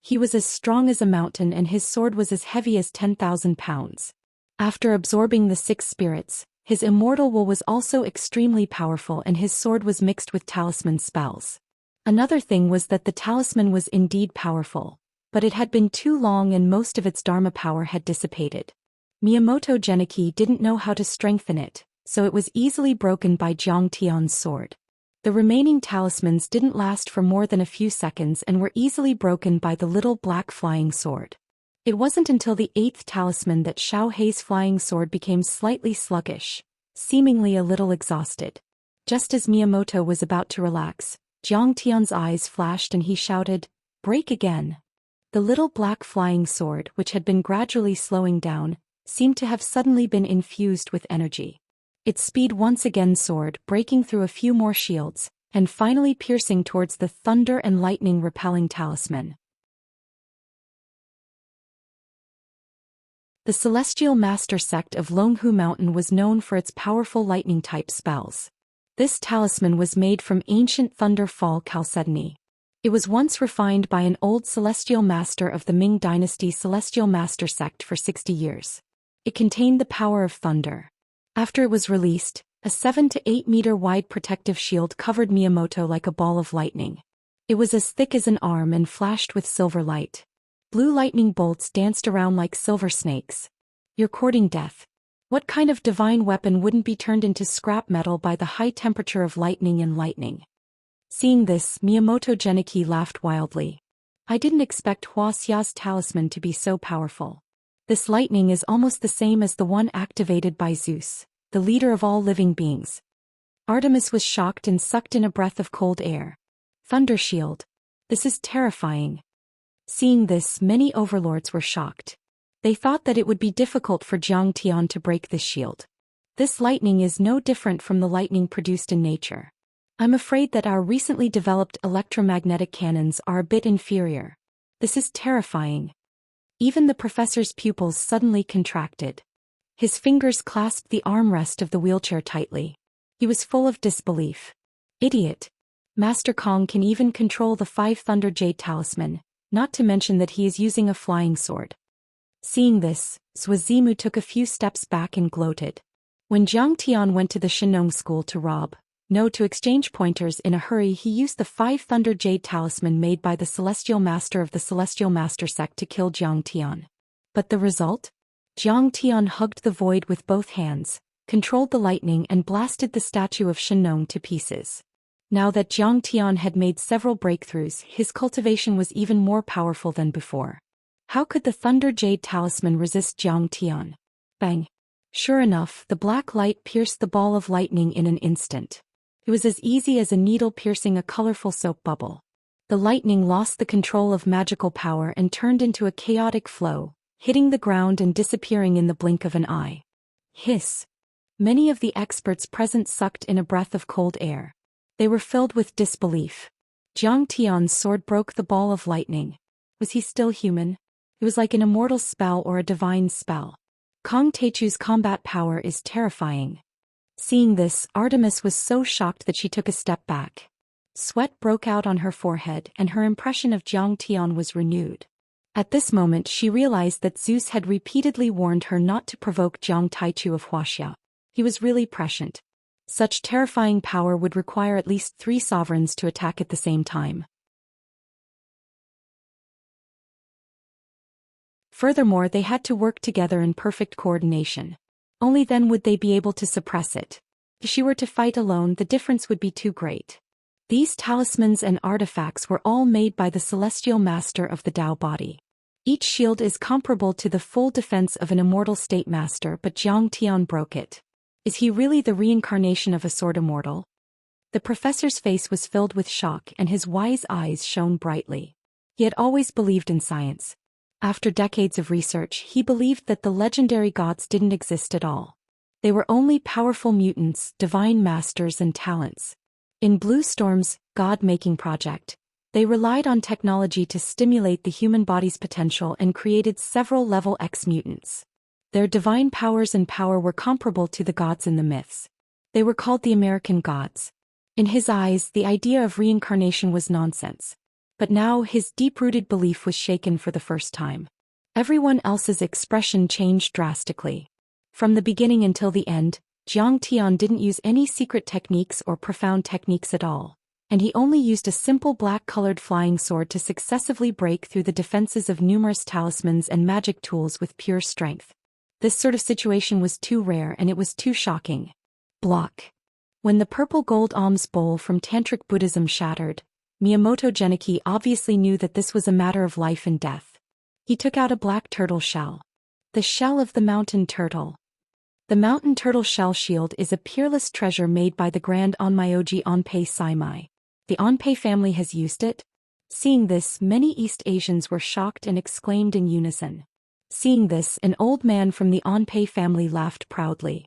He was as strong as a mountain and his sword was as heavy as 10,000 pounds. After absorbing the 6 spirits, His immortal will was also extremely powerful, and his sword was mixed with talisman spells. Another thing was that the talisman was indeed powerful, but it had been too long and most of its dharma power had dissipated. Miyamoto Genichi didn't know how to strengthen it, so it was easily broken by Zhang Tian's sword. The remaining talismans didn't last for more than a few seconds and were easily broken by the little black flying sword. It wasn't until the 8th talisman that Xiao Hei's flying sword became slightly sluggish, seemingly a little exhausted. Just as Miyamoto was about to relax, Zhang Tian's eyes flashed and he shouted, "Break again!" The little black flying sword, which had been gradually slowing down, seemed to have suddenly been infused with energy. Its speed once again soared, breaking through a few more shields, and finally piercing towards the thunder and lightning repelling talisman. The Celestial Master sect of Longhu Mountain was known for its powerful lightning-type spells. This talisman was made from ancient Thunderfall chalcedony. It was once refined by an old Celestial Master of the Ming Dynasty Celestial Master sect for 60 years. It contained the power of thunder. After it was released, a 7 to 8 meter wide protective shield covered Miyamoto like a ball of lightning. It was as thick as an arm and flashed with silver light. Blue lightning bolts danced around like silver snakes. "You're courting death. What kind of divine weapon wouldn't be turned into scrap metal by the high temperature of lightning and lightning?" Seeing this, Miyamoto Genichi laughed wildly. "I didn't expect Wuxia's talisman to be so powerful. This lightning is almost the same as the one activated by Zeus, the leader of all living beings." Artemis was shocked and sucked in a breath of cold air. "Thunder shield. This is terrifying." Seeing this, many overlords were shocked. They thought that it would be difficult for Zhang Tian to break this shield. This lightning is no different from the lightning produced in nature. "I'm afraid that our recently developed electromagnetic cannons are a bit inferior. This is terrifying." Even the professor's pupils suddenly contracted. His fingers clasped the armrest of the wheelchair tightly. He was full of disbelief. "Idiot. Master Kong can even control the 5 Thunder Jade Talisman, not to mention that he is using a flying sword." Seeing this, Suazimu took a few steps back and gloated. When Zhang Tian went to the Shenong school to exchange pointers in a hurry, he used the 5 Thunder Jade Talisman made by the Celestial Master of the Celestial Master sect to kill Zhang Tian. But the result? Zhang Tian hugged the void with both hands, controlled the lightning and blasted the statue of Shenong to pieces. Now that Zhang Tian had made several breakthroughs, his cultivation was even more powerful than before. How could the Thunder Jade Talisman resist Zhang Tian? Bang! Sure enough, the black light pierced the ball of lightning in an instant. It was as easy as a needle piercing a colorful soap bubble. The lightning lost the control of magical power and turned into a chaotic flow, hitting the ground and disappearing in the blink of an eye. Hiss! Many of the experts present sucked in a breath of cold air. They were filled with disbelief. Zhang Tian's sword broke the ball of lightning. Was he still human? It was like an immortal spell or a divine spell. Kong Teichu's combat power is terrifying. Seeing this, Artemis was so shocked that she took a step back. Sweat broke out on her forehead and her impression of Zhang Tian was renewed. At this moment she realized that Zeus had repeatedly warned her not to provoke Zhang Taichu of Wuxia. He was really prescient. Such terrifying power would require at least 3 sovereigns to attack at the same time. Furthermore, they had to work together in perfect coordination. Only then would they be able to suppress it. If she were to fight alone, the difference would be too great. These talismans and artifacts were all made by the Celestial Master of the Tao body. Each shield is comparable to the full defense of an immortal state master, but Zhang Tian broke it. Is he really the reincarnation of a sword immortal? The professor's face was filled with shock and his wise eyes shone brightly. He had always believed in science. After decades of research, he believed that the legendary gods didn't exist at all. They were only powerful mutants, divine masters and talents. In Blue Storm's God-making project, they relied on technology to stimulate the human body's potential and created several level X mutants. Their divine powers and power were comparable to the gods in the myths. They were called the American gods. In his eyes, the idea of reincarnation was nonsense. But now his deep-rooted belief was shaken for the first time. Everyone else's expression changed drastically. From the beginning until the end, Jiang Tian didn't use any secret techniques or profound techniques at all, and he only used a simple black-colored flying sword to successively break through the defenses of numerous talismans and magic tools with pure strength. This sort of situation was too rare and it was too shocking. Block. When the purple gold alms bowl from Tantric Buddhism shattered, Miyamoto Genichi obviously knew that this was a matter of life and death. He took out a black turtle shell. The shell of the mountain turtle. The mountain turtle shell shield is a peerless treasure made by the Grand Onmyoji Onpei Saimai. The Onpei family has used it. Seeing this, many East Asians were shocked and exclaimed in unison. Seeing this, an old man from the Onpei family laughed proudly.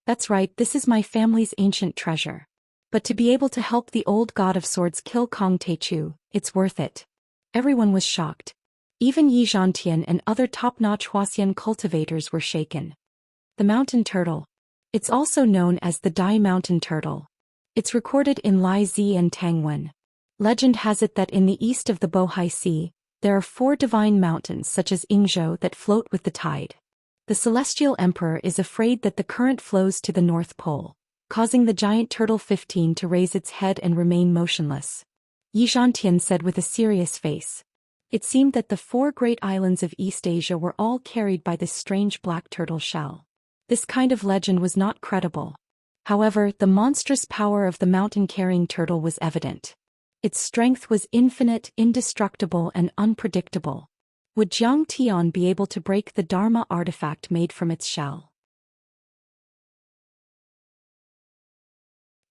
That's right, this is my family's ancient treasure. But to be able to help the old god of swords kill Kong Teichu, it's worth it. Everyone was shocked. Even Yi Zhantian and other top-notch Huaxian cultivators were shaken. The mountain turtle. It's also known as the Dai mountain turtle. It's recorded in Lai Zi and Tangwen. Legend has it that in the east of the Bohai Sea, there are 4 divine mountains such as Yingzhou that float with the tide. The celestial emperor is afraid that the current flows to the North Pole, causing the giant turtle 15 to raise its head and remain motionless. Yi Zhantian said with a serious face. It seemed that the 4 great islands of East Asia were all carried by this strange black turtle shell. This kind of legend was not credible. However, the monstrous power of the mountain-carrying turtle was evident. Its strength was infinite, indestructible, and unpredictable. Would Jiang Tian be able to break the Dharma artifact made from its shell?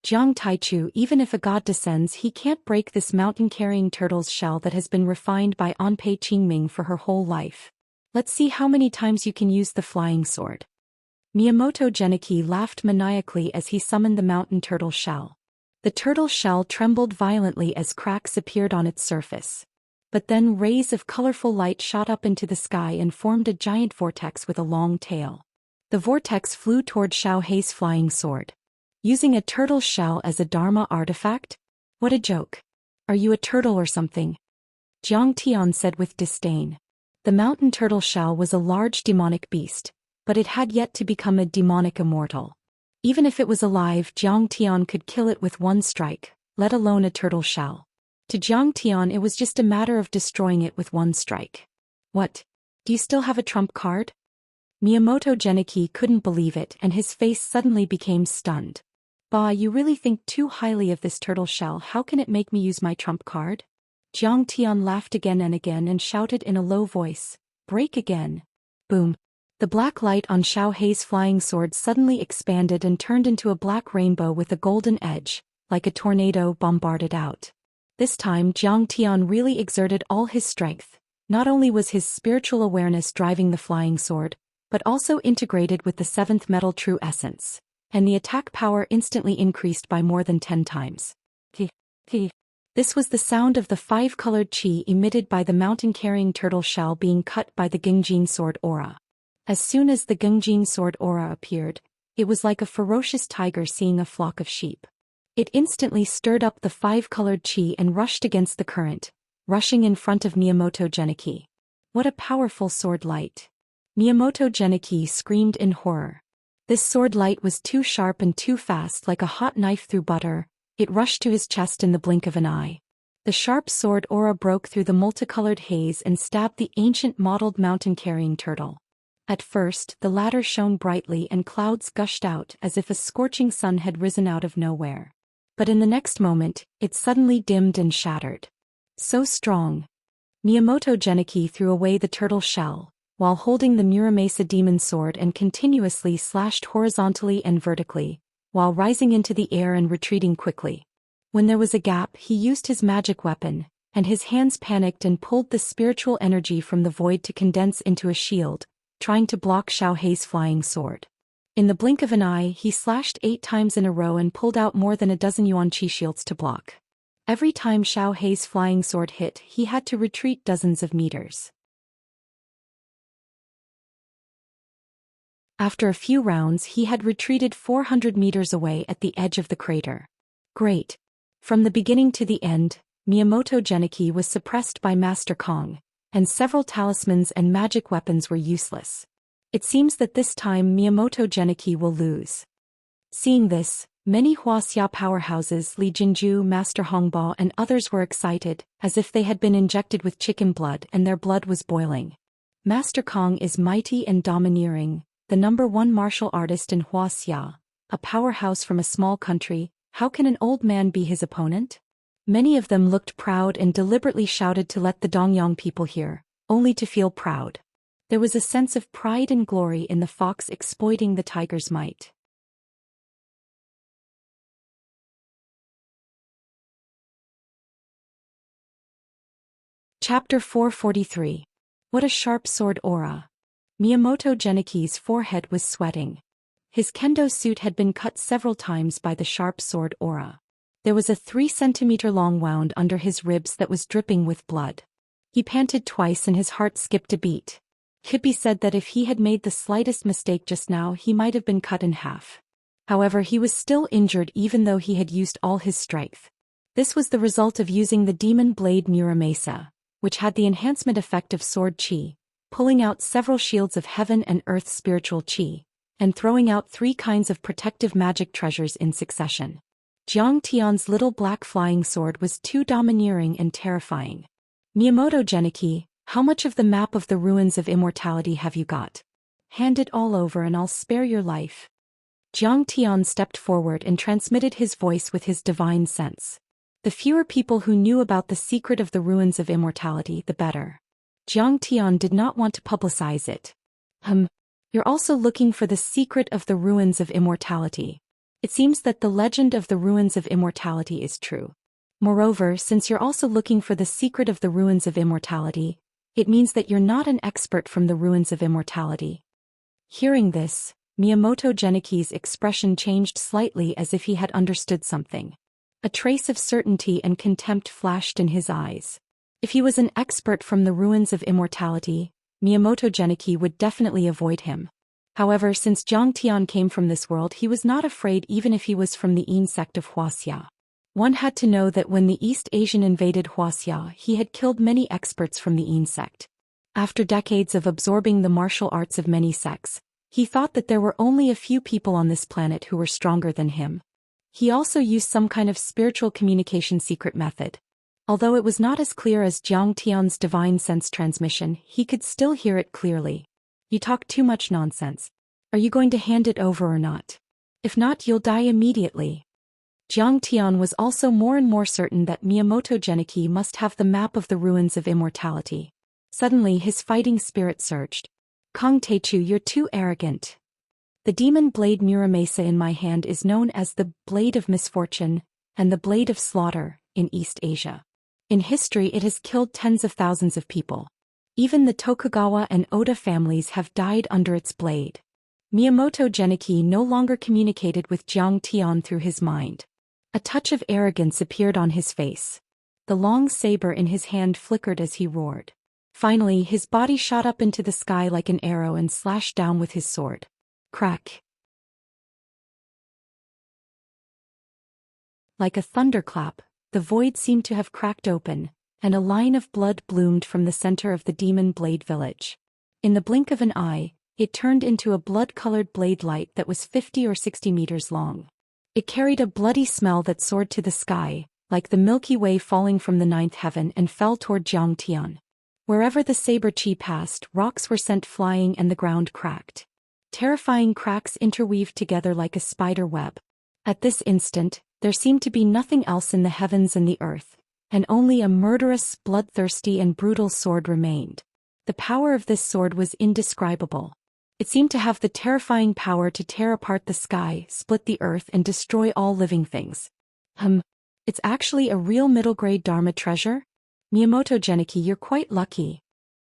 Jiang Taichu, even if a god descends, he can't break this mountain-carrying turtle's shell that has been refined by Onpei Qingming for her whole life. Let's see how many times you can use the flying sword. Miyamoto Genichi laughed maniacally as he summoned the mountain turtle shell. The turtle shell trembled violently as cracks appeared on its surface. But then rays of colorful light shot up into the sky and formed a giant vortex with a long tail. The vortex flew toward Xiao Hei's flying sword. Using a turtle shell as a Dharma artifact? What a joke. Are you a turtle or something? Jiang Tian said with disdain. The mountain turtle shell was a large demonic beast, but it had yet to become a demonic immortal. Even if it was alive, Jiang Tian could kill it with one strike, let alone a turtle shell. To Jiang Tian it was just a matter of destroying it with one strike. What? Do you still have a trump card? Miyamoto Genichi couldn't believe it and his face suddenly became stunned. Bah, you really think too highly of this turtle shell. How can it make me use my trump card? Jiang Tian laughed again and shouted in a low voice, break again. Boom. The black light on Xiao Hei's flying sword suddenly expanded and turned into a black rainbow with a golden edge, like a tornado bombarded out. This time Jiang Tian really exerted all his strength. Not only was his spiritual awareness driving the flying sword, but also integrated with the 7th metal true essence, and the attack power instantly increased by more than 10 times. This was the sound of the 5-colored qi emitted by the mountain-carrying turtle shell being cut by the Gengjin sword aura. As soon as the Gengjin sword aura appeared, it was like a ferocious tiger seeing a flock of sheep. It instantly stirred up the 5-colored qi and rushed against the current, rushing in front of Miyamoto Genichi. What a powerful sword light! Miyamoto Genichi screamed in horror. This sword light was too sharp and too fast, like a hot knife through butter. It rushed to his chest in the blink of an eye. The sharp sword aura broke through the multicolored haze and stabbed the ancient mottled mountain-carrying turtle. At first, the latter shone brightly and clouds gushed out as if a scorching sun had risen out of nowhere. But in the next moment, it suddenly dimmed and shattered. So strong. Miyamoto Genichi threw away the turtle shell, while holding the Muramasa demon sword, and continuously slashed horizontally and vertically, while rising into the air and retreating quickly. When there was a gap, he used his magic weapon, and his hands panicked and pulled the spiritual energy from the void to condense into a shield, trying to block Xiao Hei's flying sword. In the blink of an eye, he slashed 8 times in a row and pulled out more than a dozen yuan qi shields to block. Every time Xiao Hei's flying sword hit, he had to retreat dozens of meters. After a few rounds, he had retreated 400 meters away at the edge of the crater. Great. From the beginning to the end, Miyamoto Genichi was suppressed by Master Kong, and several talismans and magic weapons were useless. It seems that this time Miyamoto Genichi will lose. Seeing this, many Wuxia powerhouses Li Jinju, Master Hongbo and others were excited, as if they had been injected with chicken blood and their blood was boiling. Master Kong is mighty and domineering, the #1 martial artist in Wuxia, a powerhouse from a small country. How can an old man be his opponent? Many of them looked proud and deliberately shouted to let the Dongyang people hear, only to feel proud. There was a sense of pride and glory in the fox exploiting the tiger's might. Chapter 443. What a sharp sword aura. Miyamoto Geniki's forehead was sweating. His kendo suit had been cut several times by the sharp sword aura. There was a 3-centimeter-long wound under his ribs that was dripping with blood. He panted twice and his heart skipped a beat. Hippie said that if he had made the slightest mistake just now he might have been cut in half. However, he was still injured even though he had used all his strength. This was the result of using the demon blade Muramasa, which had the enhancement effect of sword chi, pulling out several shields of heaven and earth spiritual chi, and throwing out 3 kinds of protective magic treasures in succession. Jiang Tian's little black flying sword was too domineering and terrifying. Miyamoto Geniki, how much of the map of the ruins of immortality have you got? Hand it all over and I'll spare your life. Jiang Tian stepped forward and transmitted his voice with his divine sense. The fewer people who knew about the secret of the ruins of immortality, the better. Jiang Tian did not want to publicize it. You're also looking for the secret of the ruins of immortality. It seems that the legend of the ruins of immortality is true. Moreover, since you're also looking for the secret of the ruins of immortality, it means that you're not an expert from the ruins of immortality. Hearing this, Miyamoto Geniki's expression changed slightly as if he had understood something. A trace of certainty and contempt flashed in his eyes. If he was an expert from the ruins of immortality, Miyamoto Geniki would definitely avoid him. However, since Jiang Tian came from this world, he was not afraid even if he was from the Yin sect of Wuxia. One had to know that when the East Asian invaded Wuxia, he had killed many experts from the Yin sect. After decades of absorbing the martial arts of many sects, he thought that there were only a few people on this planet who were stronger than him. He also used some kind of spiritual communication secret method. Although it was not as clear as Jiang Tian's divine sense transmission, he could still hear it clearly. You talk too much nonsense. Are you going to hand it over or not? If not, you'll die immediately. Jiang Tian was also more and more certain that Miyamoto Geniki must have the map of the ruins of immortality. Suddenly his fighting spirit surged. Kong Teichu, you're too arrogant. The demon blade Muramasa in my hand is known as the Blade of Misfortune and the Blade of Slaughter in East Asia. In history it has killed tens of thousands of people. Even the Tokugawa and Oda families have died under its blade. Miyamoto Geniki no longer communicated with Jiang Tian through his mind. A touch of arrogance appeared on his face. The long saber in his hand flickered as he roared. Finally, his body shot up into the sky like an arrow and slashed down with his sword. Crack. Like a thunderclap, the void seemed to have cracked open, and a line of blood bloomed from the center of the demon blade village. In the blink of an eye, it turned into a blood-colored blade light that was 50 or 60 meters long. It carried a bloody smell that soared to the sky, like the Milky Way falling from the 9th heaven, and fell toward Jiang Tian. Wherever the saber chi passed, rocks were sent flying and the ground cracked. Terrifying cracks interweaved together like a spider web. At this instant, there seemed to be nothing else in the heavens and the earth, and only a murderous, bloodthirsty and brutal sword remained. The power of this sword was indescribable. It seemed to have the terrifying power to tear apart the sky, split the earth and destroy all living things. It's actually a real middle-grade Dharma treasure? Miyamoto Geniki, you're quite lucky.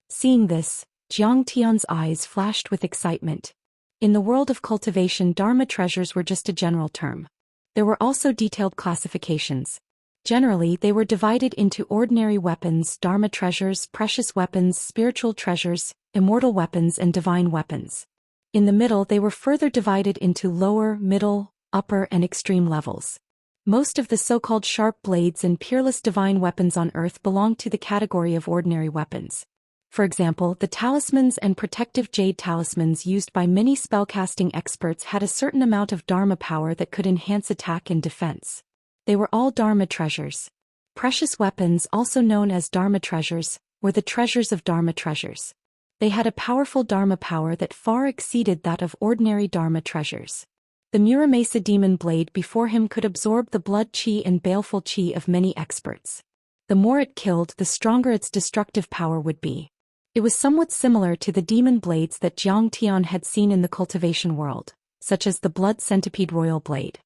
Seeing this, Jiang Tian's eyes flashed with excitement. In the world of cultivation, Dharma treasures were just a general term. There were also detailed classifications. Generally, they were divided into ordinary weapons, Dharma treasures, precious weapons, spiritual treasures, immortal weapons and divine weapons. In the middle, they were further divided into lower, middle, upper and extreme levels. Most of the so-called sharp blades and peerless divine weapons on Earth belonged to the category of ordinary weapons. For example, the talismans and protective jade talismans used by many spellcasting experts had a certain amount of Dharma power that could enhance attack and defense. They were all Dharma treasures. Precious weapons, also known as Dharma treasures, were the treasures of Dharma treasures. They had a powerful Dharma power that far exceeded that of ordinary Dharma treasures. The Muramasa demon blade before him could absorb the blood chi and baleful chi of many experts. The more it killed, the stronger its destructive power would be. It was somewhat similar to the demon blades that Zhou Xian had seen in the cultivation world, such as the blood centipede royal blade.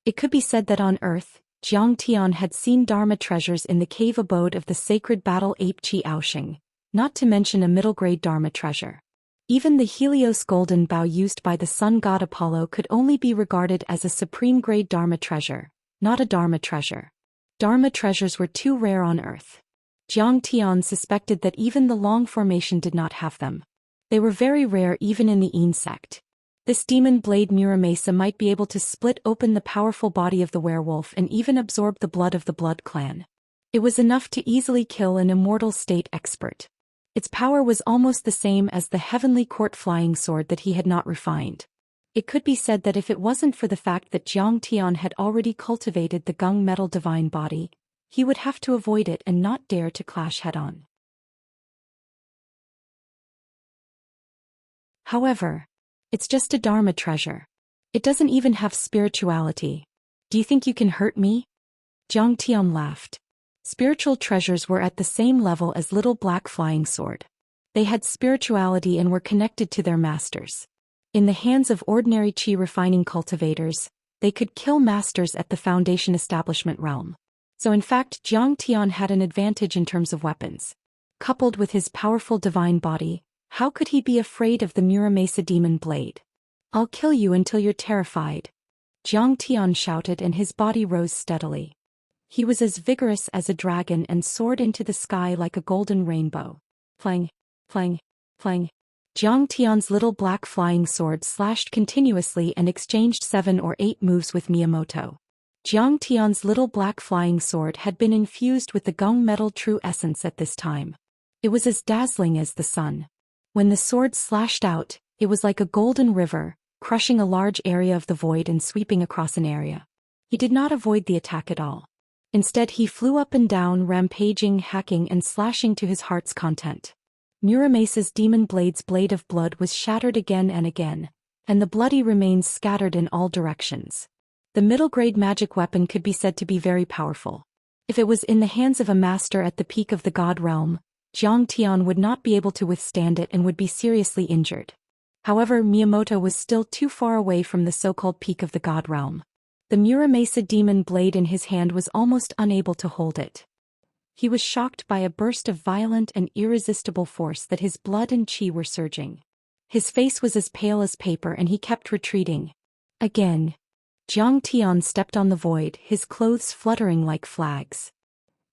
It could be said that on Earth, Zhou Xian had seen Dharma treasures in the cave abode of the sacred battle ape Qi Aoxing, not to mention a middle-grade Dharma treasure. Even the Helios golden bow used by the sun god Apollo could only be regarded as a supreme-grade Dharma treasure, not a Dharma treasure. Dharma treasures were too rare on Earth. Zhou Xian suspected that even the Long formation did not have them. They were very rare even in the Yin sect. This demon blade Muramasa might be able to split open the powerful body of the werewolf and even absorb the blood of the blood clan. It was enough to easily kill an immortal state expert. Its power was almost the same as the heavenly court flying sword that he had not refined. It could be said that if it wasn't for the fact that Zhou Xian had already cultivated the gung metal divine body, he would have to avoid it and not dare to clash head-on. However, it's just a Dharma treasure. It doesn't even have spirituality. Do you think you can hurt me? Zhou Xian laughed. Spiritual treasures were at the same level as little black flying sword. They had spirituality and were connected to their masters. In the hands of ordinary chi refining cultivators, they could kill masters at the foundation establishment realm. So in fact, Zhou Xian had an advantage in terms of weapons. Coupled with his powerful divine body, how could he be afraid of the Muramasa demon blade? I'll kill you until you're terrified. Zhou Xian shouted and his body rose steadily. He was as vigorous as a dragon and soared into the sky like a golden rainbow. Flang, flang, flang. Zhou Xian's little black flying sword slashed continuously and exchanged 7 or 8 moves with Miyamoto. Zhou Xian's little black flying sword had been infused with the gung metal true essence at this time. It was as dazzling as the sun. When the sword slashed out, it was like a golden river, crushing a large area of the void and sweeping across an area. He did not avoid the attack at all. Instead he flew up and down, rampaging, hacking and slashing to his heart's content. Muramasa's demon blade's blade of blood was shattered again and again, and the bloody remains scattered in all directions. The middle-grade magic weapon could be said to be very powerful. If it was in the hands of a master at the peak of the god realm, Zhou Xian would not be able to withstand it and would be seriously injured. However, Miyamoto was still too far away from the so-called peak of the god realm. The Muramasa demon blade in his hand was almost unable to hold it. He was shocked by a burst of violent and irresistible force that his blood and chi were surging. His face was as pale as paper and he kept retreating. Again. Zhou Xian stepped on the void, his clothes fluttering like flags.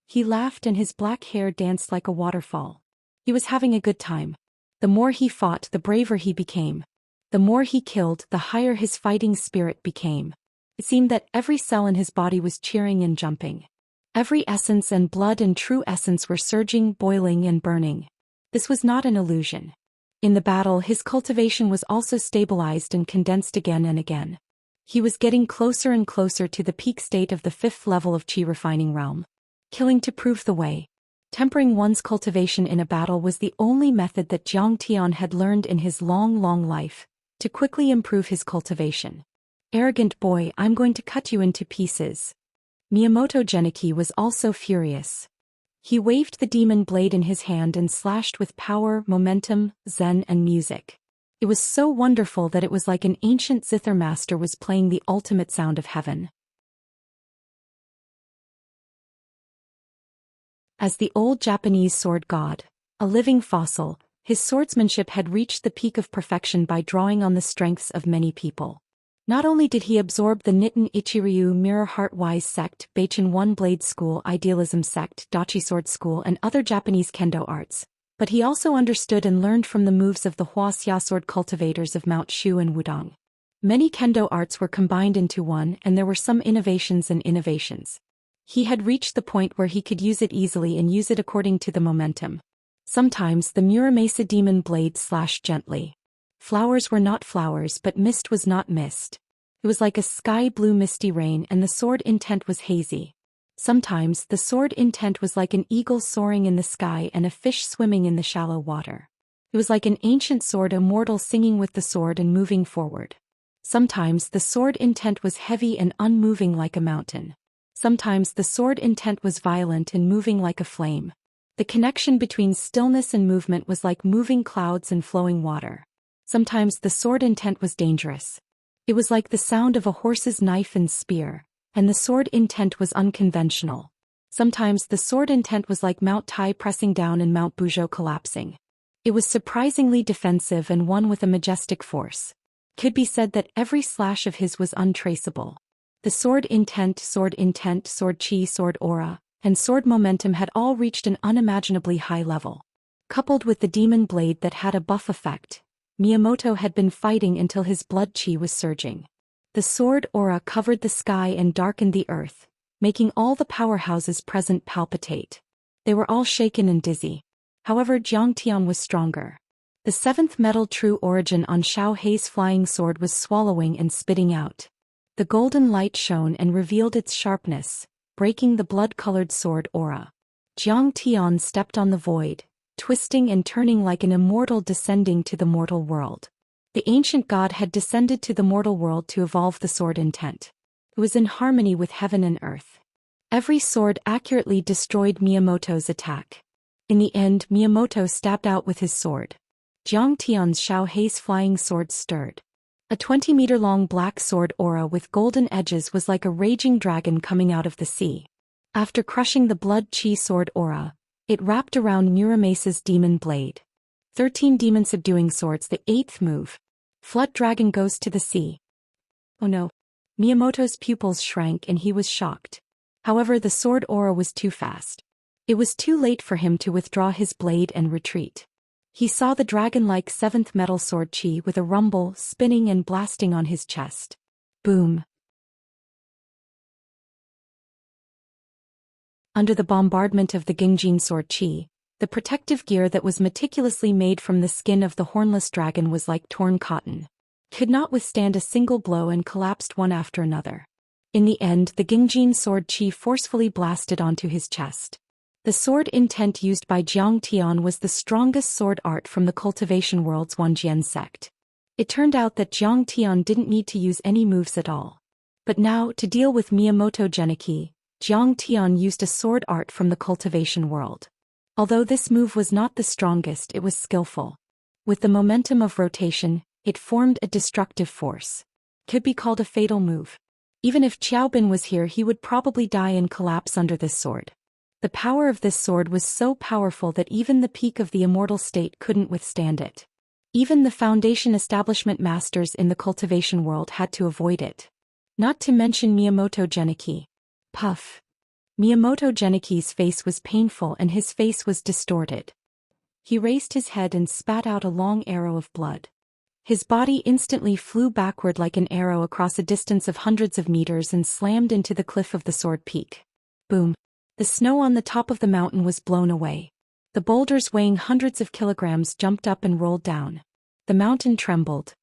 He laughed and his black hair danced like a waterfall. He was having a good time. The more he fought, the braver he became. The more he killed, the higher his fighting spirit became. It seemed that every cell in his body was cheering and jumping. Every essence and blood and true essence were surging, boiling and burning. This was not an illusion. In the battle, his cultivation was also stabilized and condensed again and again. He was getting closer and closer to the peak state of the 5th level of Qi refining realm. Killing to prove the way. Tempering one's cultivation in a battle was the only method that Zhou Xian had learned in his long life, to quickly improve his cultivation. Arrogant boy, I'm going to cut you into pieces. Miyamoto Geniki was also furious. He waved the demon blade in his hand and slashed with power, momentum, zen and music. It was so wonderful that it was like an ancient zither master was playing the ultimate sound of heaven. As the old Japanese sword god, a living fossil, his swordsmanship had reached the peak of perfection by drawing on the strengths of many people. Not only did he absorb the Nitin Ichiryu Mirror Heart Wise sect, Beichen One Blade School, Idealism sect, Dachi Sword School and other Japanese kendo arts, but he also understood and learned from the moves of the Wuxia sword cultivators of Mount Shu and Wudong. Many kendo arts were combined into one and there were some innovations and innovations. He had reached the point where he could use it easily and use it according to the momentum. Sometimes the Muramasa demon blade slashed gently. Flowers were not flowers, but mist was not mist. It was like a sky-blue misty rain, and the sword intent was hazy. Sometimes the sword intent was like an eagle soaring in the sky and a fish swimming in the shallow water. It was like an ancient sword immortal singing with the sword and moving forward. Sometimes the sword intent was heavy and unmoving like a mountain. Sometimes the sword intent was violent and moving like a flame. The connection between stillness and movement was like moving clouds and flowing water. Sometimes the sword intent was dangerous. It was like the sound of a horse's knife and spear, and the sword intent was unconventional. Sometimes the sword intent was like Mount Tai pressing down and Mount Buzhou collapsing. It was surprisingly defensive and one with a majestic force. Could be said that every slash of his was untraceable. The sword intent, sword chi, sword aura, and sword momentum had all reached an unimaginably high level. Coupled with the demon blade that had a buff effect, Miyamoto had been fighting until his blood chi was surging. The sword aura covered the sky and darkened the earth, making all the powerhouses present palpitate. They were all shaken and dizzy. However, Jiang Tian was stronger. The seventh metal true origin on Xiao Hei's flying sword was swallowing and spitting out. The golden light shone and revealed its sharpness, breaking the blood-colored sword aura. Jiang Tian stepped on the void, twisting and turning like an immortal descending to the mortal world. The ancient god had descended to the mortal world to evolve the sword intent. It was in harmony with heaven and earth. Every sword accurately destroyed Miyamoto's attack. In the end, Miyamoto stabbed out with his sword. Jiang Tian's Xiao Hei's flying sword stirred. A 20-meter-long black sword aura with golden edges was like a raging dragon coming out of the sea. After crushing the blood chi sword aura, it wrapped around Muramasa's demon blade. 13 demon subduing swords, the 8th move. Flood dragon goes to the sea. Oh no. Miyamoto's pupils shrank and he was shocked. However, the sword aura was too fast. It was too late for him to withdraw his blade and retreat. He saw the dragon-like 7th metal sword chi with a rumble, spinning and blasting on his chest. Boom. Under the bombardment of the Gingjin sword chi, the protective gear that was meticulously made from the skin of the hornless dragon was like torn cotton. Could not withstand a single blow and collapsed one after another. In the end, the Gingjin sword chi forcefully blasted onto his chest. The sword intent used by Jiang Tian was the strongest sword art from the Cultivation world's Wanjian sect. It turned out that Jiang Tian didn't need to use any moves at all. But now, to deal with Miyamoto Geniki, Jiang Tian used a sword art from the Cultivation world. Although this move was not the strongest, it was skillful. With the momentum of rotation, it formed a destructive force. Could be called a fatal move. Even if Qiaobin was here, he would probably die and collapse under this sword. The power of this sword was so powerful that even the peak of the immortal state couldn't withstand it. Even the Foundation establishment masters in the Cultivation world had to avoid it. Not to mention Miyamoto Geniki. Puff. Miyamoto Geniki's face was painful and his face was distorted. He raised his head and spat out a long arrow of blood. His body instantly flew backward like an arrow across a distance of hundreds of meters and slammed into the cliff of the sword peak. Boom. The snow on the top of the mountain was blown away. The boulders weighing hundreds of kilograms jumped up and rolled down. The mountain trembled.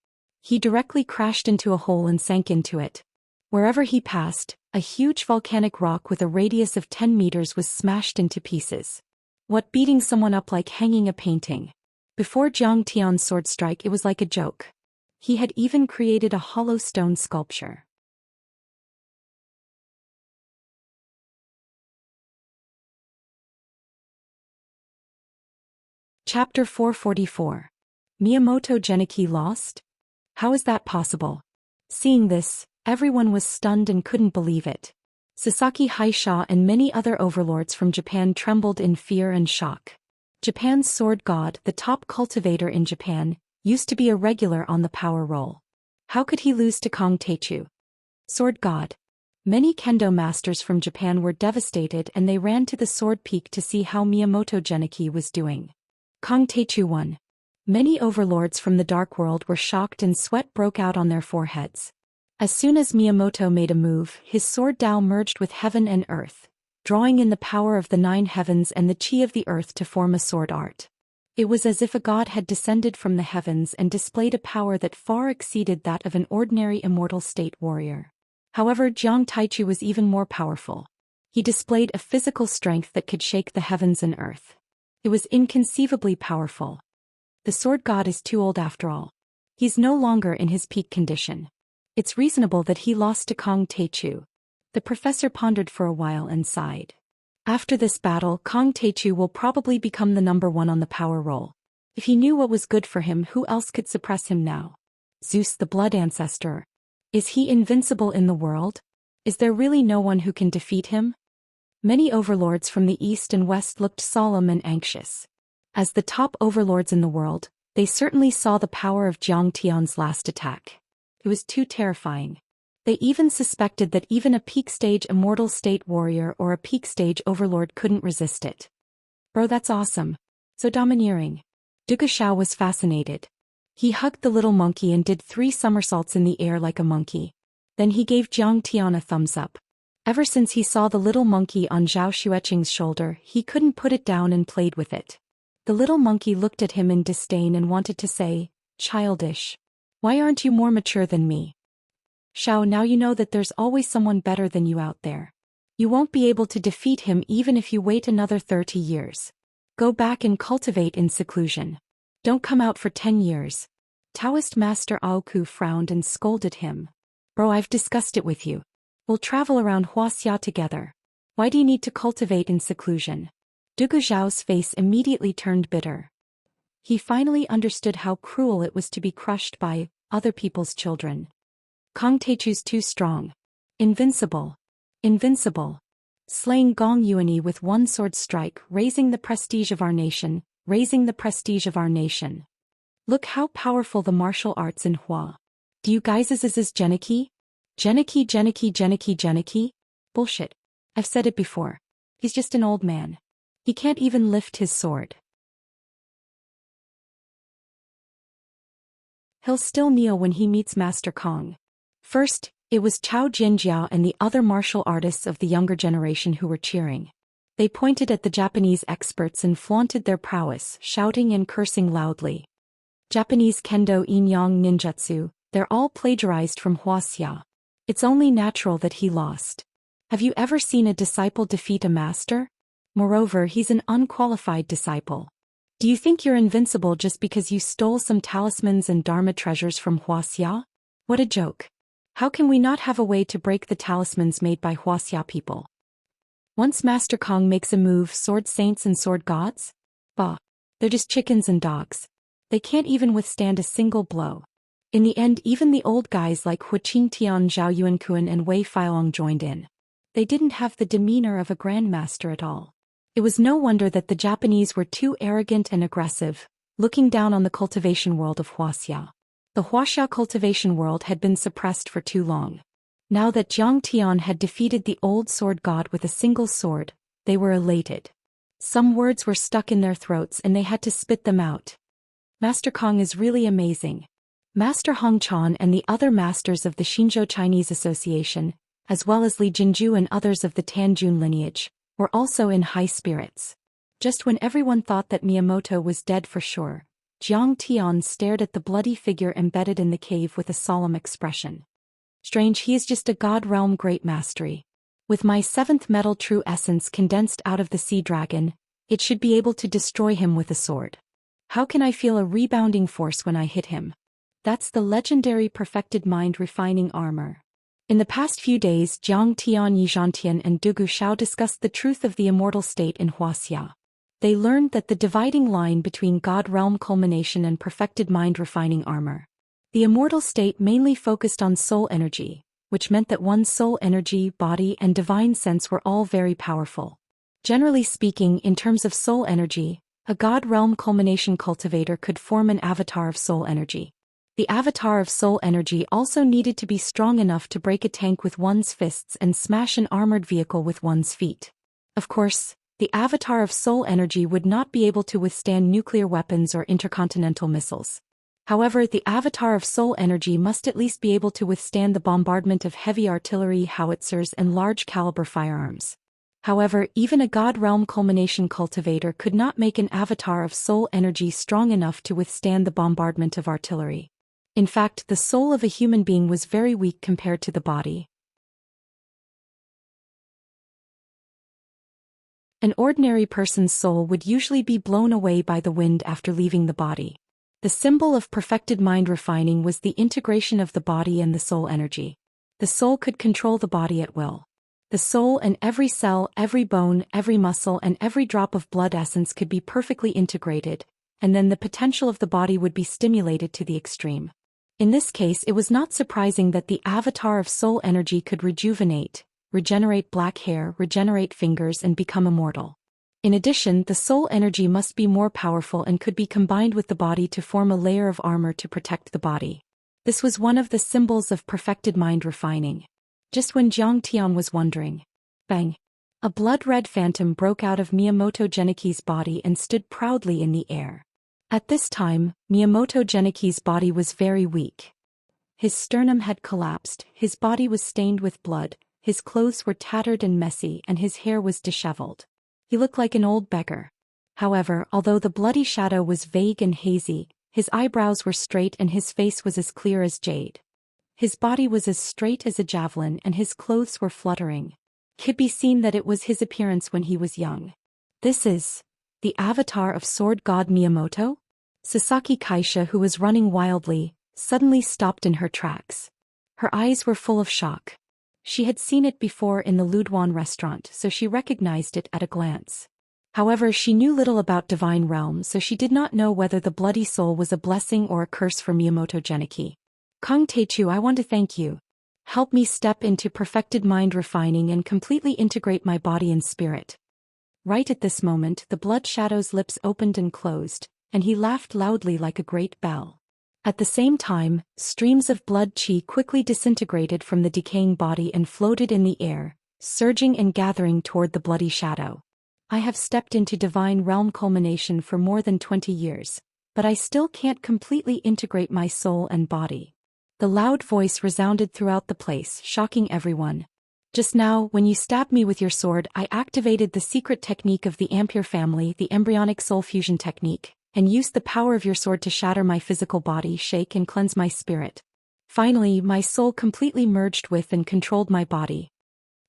He directly crashed into a hole and sank into it. Wherever he passed, a huge volcanic rock with a radius of 10 meters was smashed into pieces. What, beating someone up like hanging a painting? Before Jiang Tian's sword strike, it was like a joke. He had even created a hollow stone sculpture. Chapter 444. Miyamoto Geniki lost? How is that possible? Seeing this, everyone was stunned and couldn't believe it. Sasaki Haisha and many other overlords from Japan trembled in fear and shock. Japan's sword god, the top cultivator in Japan, used to be a regular on the power roll. How could he lose to Kong Teichu? Sword god. Many kendo masters from Japan were devastated and they ran to the sword peak to see how Miyamoto Geniki was doing. Kong Teichu won. Many overlords from the dark world were shocked and sweat broke out on their foreheads. As soon as Miyamoto made a move, his sword Dao merged with heaven and earth, drawing in the power of the 9 heavens and the chi of the earth to form a sword art. It was as if a god had descended from the heavens and displayed a power that far exceeded that of an ordinary immortal state warrior. However, Jiang Taichu was even more powerful. He displayed a physical strength that could shake the heavens and earth. It was inconceivably powerful. The sword god is too old after all. He's no longer in his peak condition. It's reasonable that he lost to Kong Taichu. The professor pondered for a while and sighed. After this battle, Kong Taichu will probably become the number 1 on the power roll. If he knew what was good for him, who else could suppress him now? Zeus, the blood ancestor. Is he invincible in the world? Is there really no one who can defeat him? Many overlords from the east and west looked solemn and anxious. As the top overlords in the world, they certainly saw the power of Jiang Tian's last attack. It was too terrifying. They even suspected that even a peak stage immortal state warrior or a peak stage overlord couldn't resist it. Bro, that's awesome. So domineering. Zhou Xian was fascinated. He hugged the little monkey and did 3 somersaults in the air like a monkey. Then he gave Jiang Tian a thumbs up. Ever since he saw the little monkey on Zhao Xueqing's shoulder, he couldn't put it down and played with it. The little monkey looked at him in disdain and wanted to say, "Childish. Why aren't you more mature than me? Xiao, now you know that there's always someone better than you out there. You won't be able to defeat him even if you wait another 30 years. Go back and cultivate in seclusion. Don't come out for 10 years. Daoist Master Aoku frowned and scolded him. Bro, I've discussed it with you. We'll travel around Wuxia together. Why do you need to cultivate in seclusion? Zhu Xiao's face immediately turned bitter. He finally understood how cruel it was to be crushed by other people's children. Kong Taichu's too strong. Invincible. Invincible. Slaying Gong Yuani with 1 sword strike, raising the prestige of our nation, raising the prestige of our nation. Look how powerful the martial arts in Hua. Do you guys is Genicky? Genicky? Bullshit. I've said it before. He's just an old man. He can't even lift his sword. He'll still kneel when he meets Master Kong. First, it was Chao Jinjiao and the other martial artists of the younger generation who were cheering. They pointed at the Japanese experts and flaunted their prowess, shouting and cursing loudly. Japanese kendo in-yang ninjutsu, they're all plagiarized from Wuxia. It's only natural that he lost. Have you ever seen a disciple defeat a master? Moreover, he's an unqualified disciple. Do you think you're invincible just because you stole some talismans and dharma treasures from Wuxia? What a joke. How can we not have a way to break the talismans made by Wuxia people? Once Master Kong makes a move, sword saints and sword gods? Bah. They're just chickens and dogs. They can't even withstand a single blow. In the end, even the old guys like Hu Qingtian, Zhao Yuankuan and Wei Feilong joined in. They didn't have the demeanor of a grandmaster at all. It was no wonder that the Japanese were too arrogant and aggressive, looking down on the cultivation world of Wuxia. The Wuxia cultivation world had been suppressed for too long. Now that Jiang Tian had defeated the old sword god with a single sword, they were elated. Some words were stuck in their throats and they had to spit them out. Master Kong is really amazing. Master Hong Chan and the other masters of the Xinzhou Chinese Association, as well as Li Jinju and others of the Tanjun lineage, were also in high spirits. Just when everyone thought that Miyamoto was dead for sure, Jiang Tian stared at the bloody figure embedded in the cave with a solemn expression. Strange, he is just a god realm great mastery. With my 7th metal true essence condensed out of the sea dragon, it should be able to destroy him with a sword. How can I feel a rebounding force when I hit him? That's the legendary perfected mind refining armor. In the past few days, Jiang Tian, Yizhantian and Zhou Xian discussed the truth of the immortal state in Wuxia. They learned that the dividing line between God realm culmination and perfected mind refining armor. The immortal state mainly focused on soul energy, which meant that one's soul energy, body and divine sense were all very powerful. Generally speaking, in terms of soul energy, a God realm culmination cultivator could form an avatar of soul energy. The avatar of soul energy also needed to be strong enough to break a tank with one's fists and smash an armored vehicle with one's feet. Of course, the avatar of soul energy would not be able to withstand nuclear weapons or intercontinental missiles. However, the avatar of soul energy must at least be able to withstand the bombardment of heavy artillery, howitzers and large-caliber firearms. However, even a God Realm Culmination Cultivator could not make an avatar of soul energy strong enough to withstand the bombardment of artillery. In fact, the soul of a human being was very weak compared to the body. An ordinary person's soul would usually be blown away by the wind after leaving the body. The symbol of perfected mind refining was the integration of the body and the soul energy. The soul could control the body at will. The soul and every cell, every bone, every muscle and every drop of blood essence could be perfectly integrated, and then the potential of the body would be stimulated to the extreme. In this case, it was not surprising that the avatar of soul energy could rejuvenate, regenerate black hair, regenerate fingers and become immortal. In addition, the soul energy must be more powerful and could be combined with the body to form a layer of armor to protect the body. This was one of the symbols of perfected mind refining. Just when Jiang Tian was wondering, bang! A blood-red phantom broke out of Miyamoto Geniki's body and stood proudly in the air. At this time, Miyamoto Geniki's body was very weak. His sternum had collapsed, his body was stained with blood, his clothes were tattered and messy and his hair was disheveled. He looked like an old beggar. However, although the bloody shadow was vague and hazy, his eyebrows were straight and his face was as clear as jade. His body was as straight as a javelin and his clothes were fluttering. It could be seen that it was his appearance when he was young. This is the avatar of Sword God Miyamoto? Sasaki Kaisha, who was running wildly, suddenly stopped in her tracks. Her eyes were full of shock. She had seen it before in the Luduan restaurant, so she recognized it at a glance. However, she knew little about divine realm, so she did not know whether the bloody soul was a blessing or a curse for Miyamoto Geniki. Kong Teichu, I want to thank you. Help me step into perfected mind refining and completely integrate my body and spirit. Right at this moment, the blood shadow's lips opened and closed, and he laughed loudly like a great bell. At the same time, streams of blood chi quickly disintegrated from the decaying body and floated in the air, surging and gathering toward the bloody shadow. I have stepped into divine realm culmination for more than 20 years, but I still can't completely integrate my soul and body. The loud voice resounded throughout the place, shocking everyone. Just now, when you stabbed me with your sword, I activated the secret technique of the Ampere family, the embryonic soul fusion technique, and used the power of your sword to shatter my physical body, shake and cleanse my spirit. Finally, my soul completely merged with and controlled my body.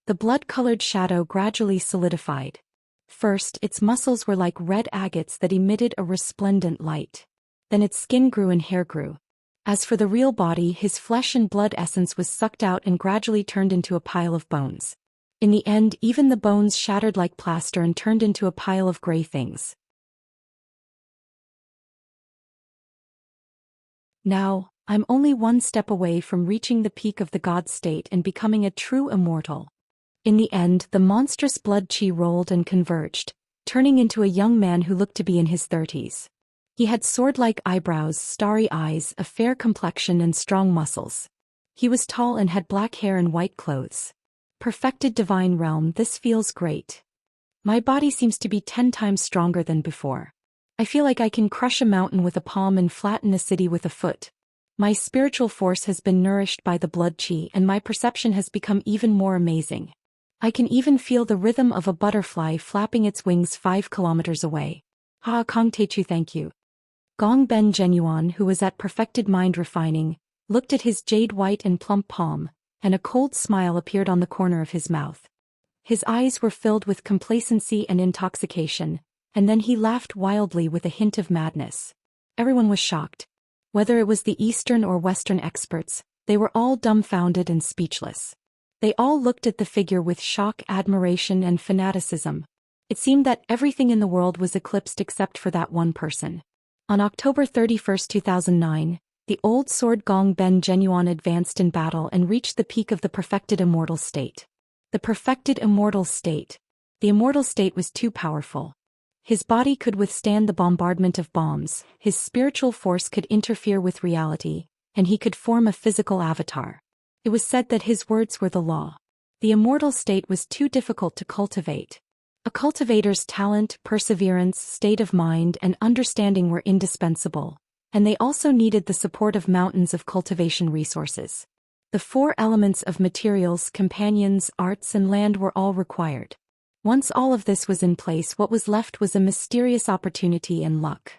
The blood-colored shadow gradually solidified. First, its muscles were like red agates that emitted a resplendent light. Then its skin grew and hair grew. As for the real body, his flesh and blood essence was sucked out and gradually turned into a pile of bones. In the end, even the bones shattered like plaster and turned into a pile of gray things. Now, I'm only one step away from reaching the peak of the god state and becoming a true immortal. In the end, the monstrous blood chi rolled and converged, turning into a young man who looked to be in his 30s. He had sword-like eyebrows, starry eyes, a fair complexion and strong muscles. He was tall and had black hair and white clothes. Perfected divine realm, this feels great. My body seems to be 10 times stronger than before. I feel like I can crush a mountain with a palm and flatten a city with a foot. My spiritual force has been nourished by the blood chi and my perception has become even more amazing. I can even feel the rhythm of a butterfly flapping its wings 5 kilometers away. Ha, Kong Teichu, thank you. Gong Ben Genuan, who was at perfected mind refining, looked at his jade white and plump palm, and a cold smile appeared on the corner of his mouth. His eyes were filled with complacency and intoxication, and then he laughed wildly with a hint of madness. Everyone was shocked. Whether it was the Eastern or Western experts, they were all dumbfounded and speechless. They all looked at the figure with shock, admiration and fanaticism. It seemed that everything in the world was eclipsed except for that one person. On October 31, 2009, the old sword Gong Ben Genuan advanced in battle and reached the peak of the perfected immortal state. The perfected immortal state. The immortal state was too powerful. His body could withstand the bombardment of bombs, his spiritual force could interfere with reality, and he could form a physical avatar. It was said that his words were the law. The immortal state was too difficult to cultivate. A cultivator's talent, perseverance, state of mind, and understanding were indispensable, and they also needed the support of mountains of cultivation resources. The 4 elements of materials, companions, arts, and land were all required. Once all of this was in place, what was left was a mysterious opportunity and luck.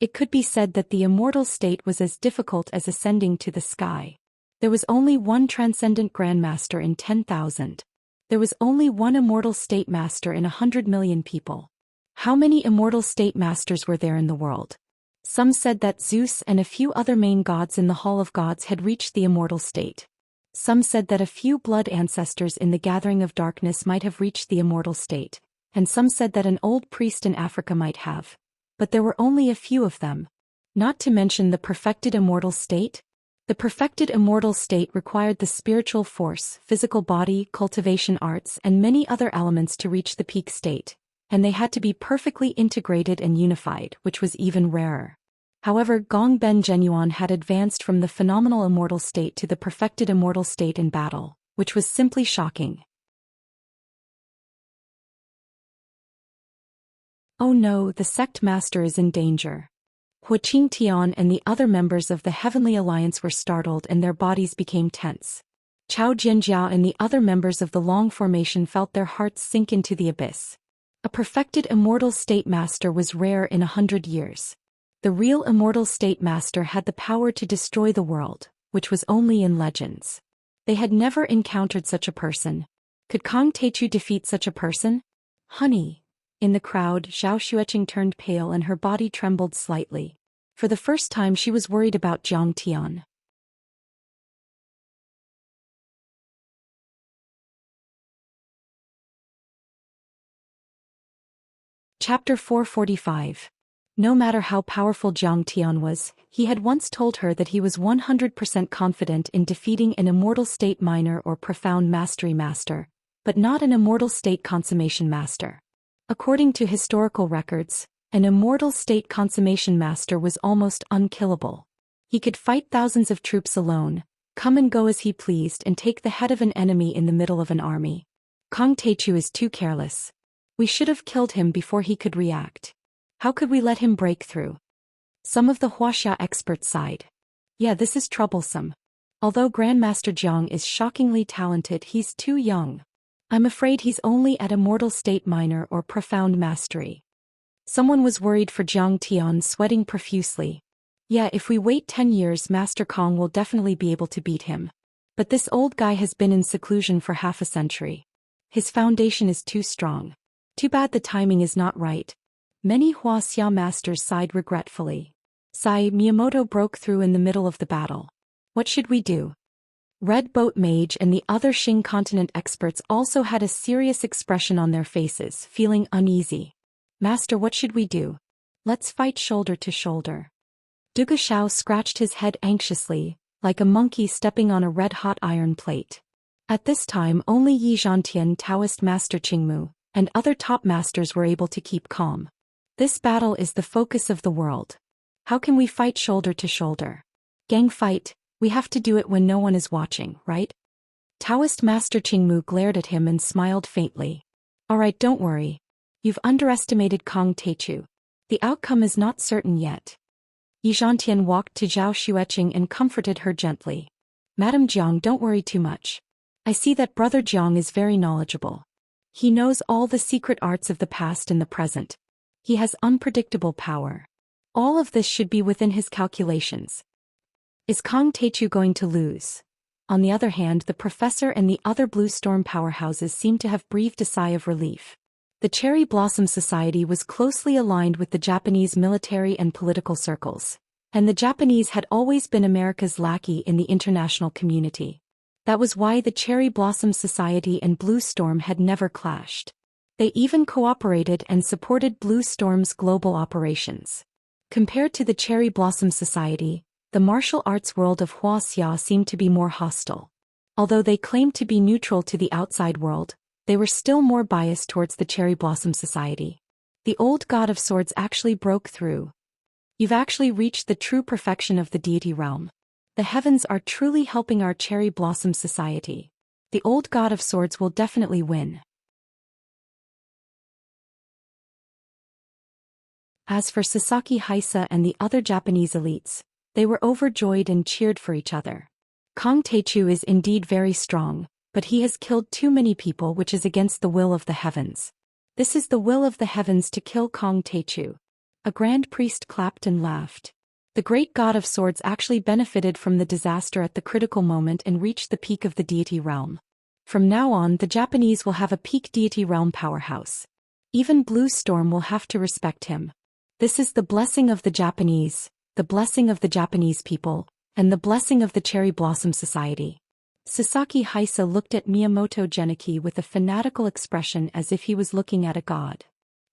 It could be said that the immortal state was as difficult as ascending to the sky. There was only one transcendent grandmaster in 10,000. There was only one immortal state master in 100 million people. How many immortal state masters were there in the world? Some said that Zeus and a few other main gods in the Hall of Gods had reached the immortal state. Some said that a few blood ancestors in the Gathering of Darkness might have reached the immortal state, and some said that an old priest in Africa might have. But there were only a few of them. Not to mention the perfected immortal state. The perfected immortal state required the spiritual force, physical body, cultivation arts, and many other elements to reach the peak state, and they had to be perfectly integrated and unified, which was even rarer. However, Gong Ben Genuan had advanced from the phenomenal immortal state to the perfected immortal state in battle, which was simply shocking. Oh no, the sect master is in danger. Hu Qingtian and the other members of the Heavenly Alliance were startled and their bodies became tense. Chao Jianjiao and the other members of the Long Formation felt their hearts sink into the abyss. A perfected immortal state master was rare in 100 years. The real immortal state master had the power to destroy the world, which was only in legends. They had never encountered such a person. Could Kang Teichu defeat such a person? Honey. In the crowd, Zhao Xueqing turned pale and her body trembled slightly. For the first time she was worried about Jiang Tian. Chapter 445. No matter how powerful Jiang Tian was, he had once told her that he was 100% confident in defeating an immortal state minor or profound mastery master, but not an immortal state consummation master. According to historical records, an immortal state consummation master was almost unkillable. He could fight thousands of troops alone, come and go as he pleased and take the head of an enemy in the middle of an army. Kang Teichu is too careless. We should have killed him before he could react. How could we let him break through? Some of the Wuxia experts sighed. Yeah, this is troublesome. Although Grandmaster Jiang is shockingly talented, he's too young. I'm afraid he's only at immortal state minor or profound mastery. Someone was worried for Jiang Tian, sweating profusely. Yeah, if we wait 10 years, Master Kong will definitely be able to beat him. But this old guy has been in seclusion for half a century. His foundation is too strong. Too bad the timing is not right. Many Wuxia masters sighed regretfully. Sai Miyamoto broke through in the middle of the battle. What should we do? Red Boat Mage and the other Xing continent experts also had a serious expression on their faces, feeling uneasy. Master, what should we do? Let's fight shoulder to shoulder. Duga Shao scratched his head anxiously, like a monkey stepping on a red-hot iron plate. At this time only Yi Zhantian, Daoist Master Qingmu, and other top masters were able to keep calm. This battle is the focus of the world. How can we fight shoulder to shoulder? Gang fight, we have to do it when no one is watching, right? Daoist Master Qingmu glared at him and smiled faintly. Alright, don't worry. You've underestimated Kang Teichu. The outcome is not certain yet. Yi Zhantian walked to Zhao Xueqing and comforted her gently. Madam Jiang, don't worry too much. I see that Brother Jiang is very knowledgeable. He knows all the secret arts of the past and the present. He has unpredictable power. All of this should be within his calculations. Is Kang Teichu going to lose? On the other hand, the professor and the other Blue Storm powerhouses seemed to have breathed a sigh of relief. The Cherry Blossom Society was closely aligned with the Japanese military and political circles, and the Japanese had always been America's lackey in the international community. That was why the Cherry Blossom Society and Blue Storm had never clashed. They even cooperated and supported Blue Storm's global operations. Compared to the Cherry Blossom Society, the martial arts world of Wuxia seemed to be more hostile. Although they claimed to be neutral to the outside world, they were still more biased towards the Cherry Blossom Society. The old God of Swords actually broke through. You've actually reached the true perfection of the deity realm. The heavens are truly helping our Cherry Blossom Society. The old God of Swords will definitely win. As for Sasaki Haisa and the other Japanese elites, they were overjoyed and cheered for each other. Kang Teichu is indeed very strong, but he has killed too many people, which is against the will of the heavens. This is the will of the heavens to kill Kong Teichu. A grand priest clapped and laughed. The great god of swords actually benefited from the disaster at the critical moment and reached the peak of the deity realm. From now on, the Japanese will have a peak deity realm powerhouse. Even Blue Storm will have to respect him. This is the blessing of the Japanese, the blessing of the Japanese people, and the blessing of the Cherry Blossom Society. Sasaki Haisa looked at Miyamoto Geniki with a fanatical expression as if he was looking at a god.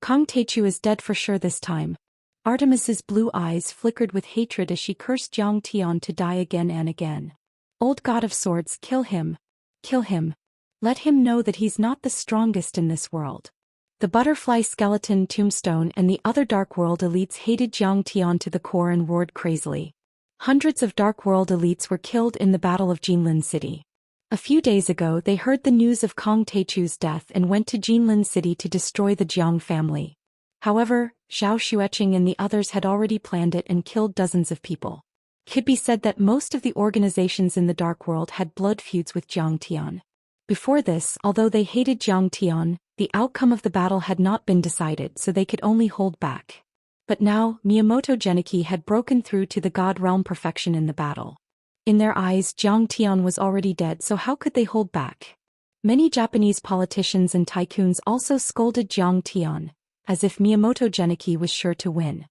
Kong Teichu is dead for sure this time. Artemis's blue eyes flickered with hatred as she cursed Jiang Tian to die again and again. Old god of swords, kill him. Kill him. Let him know that he's not the strongest in this world. The butterfly skeleton Tombstone and the other Dark World elites hated Jiang Tian to the core and roared crazily. Hundreds of Dark World elites were killed in the Battle of Jinlin City. A few days ago they heard the news of Kong Teichu's death and went to Jinlin City to destroy the Jiang family. However, Zhao Xueqing and the others had already planned it and killed dozens of people. It could be said that most of the organizations in the Dark World had blood feuds with Jiang Tian. Before this, although they hated Jiang Tian, the outcome of the battle had not been decided, so they could only hold back. But now, Miyamoto Geniki had broken through to the God Realm perfection in the battle. In their eyes, Jiang Tian was already dead, so how could they hold back? Many Japanese politicians and tycoons also scolded Jiang Tian, as if Miyamoto Geniki was sure to win.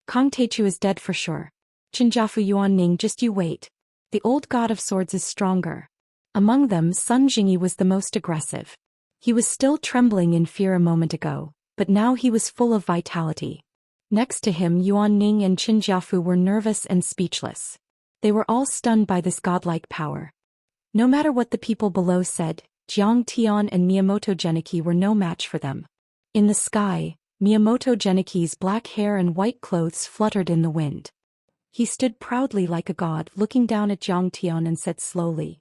Kong Teichu is dead for sure. Qinjiafu Yuanning, just you wait. The old god of swords is stronger. Among them, Sun Jingyi was the most aggressive. He was still trembling in fear a moment ago, but now he was full of vitality. Next to him, Yuanning and Qinjiafu were nervous and speechless. They were all stunned by this godlike power. No matter what the people below said, Jiang Tian and Miyamoto Geniki were no match for them. In the sky, Miyamoto Geniki's black hair and white clothes fluttered in the wind. He stood proudly like a god, looking down at Jiang Tian and said slowly,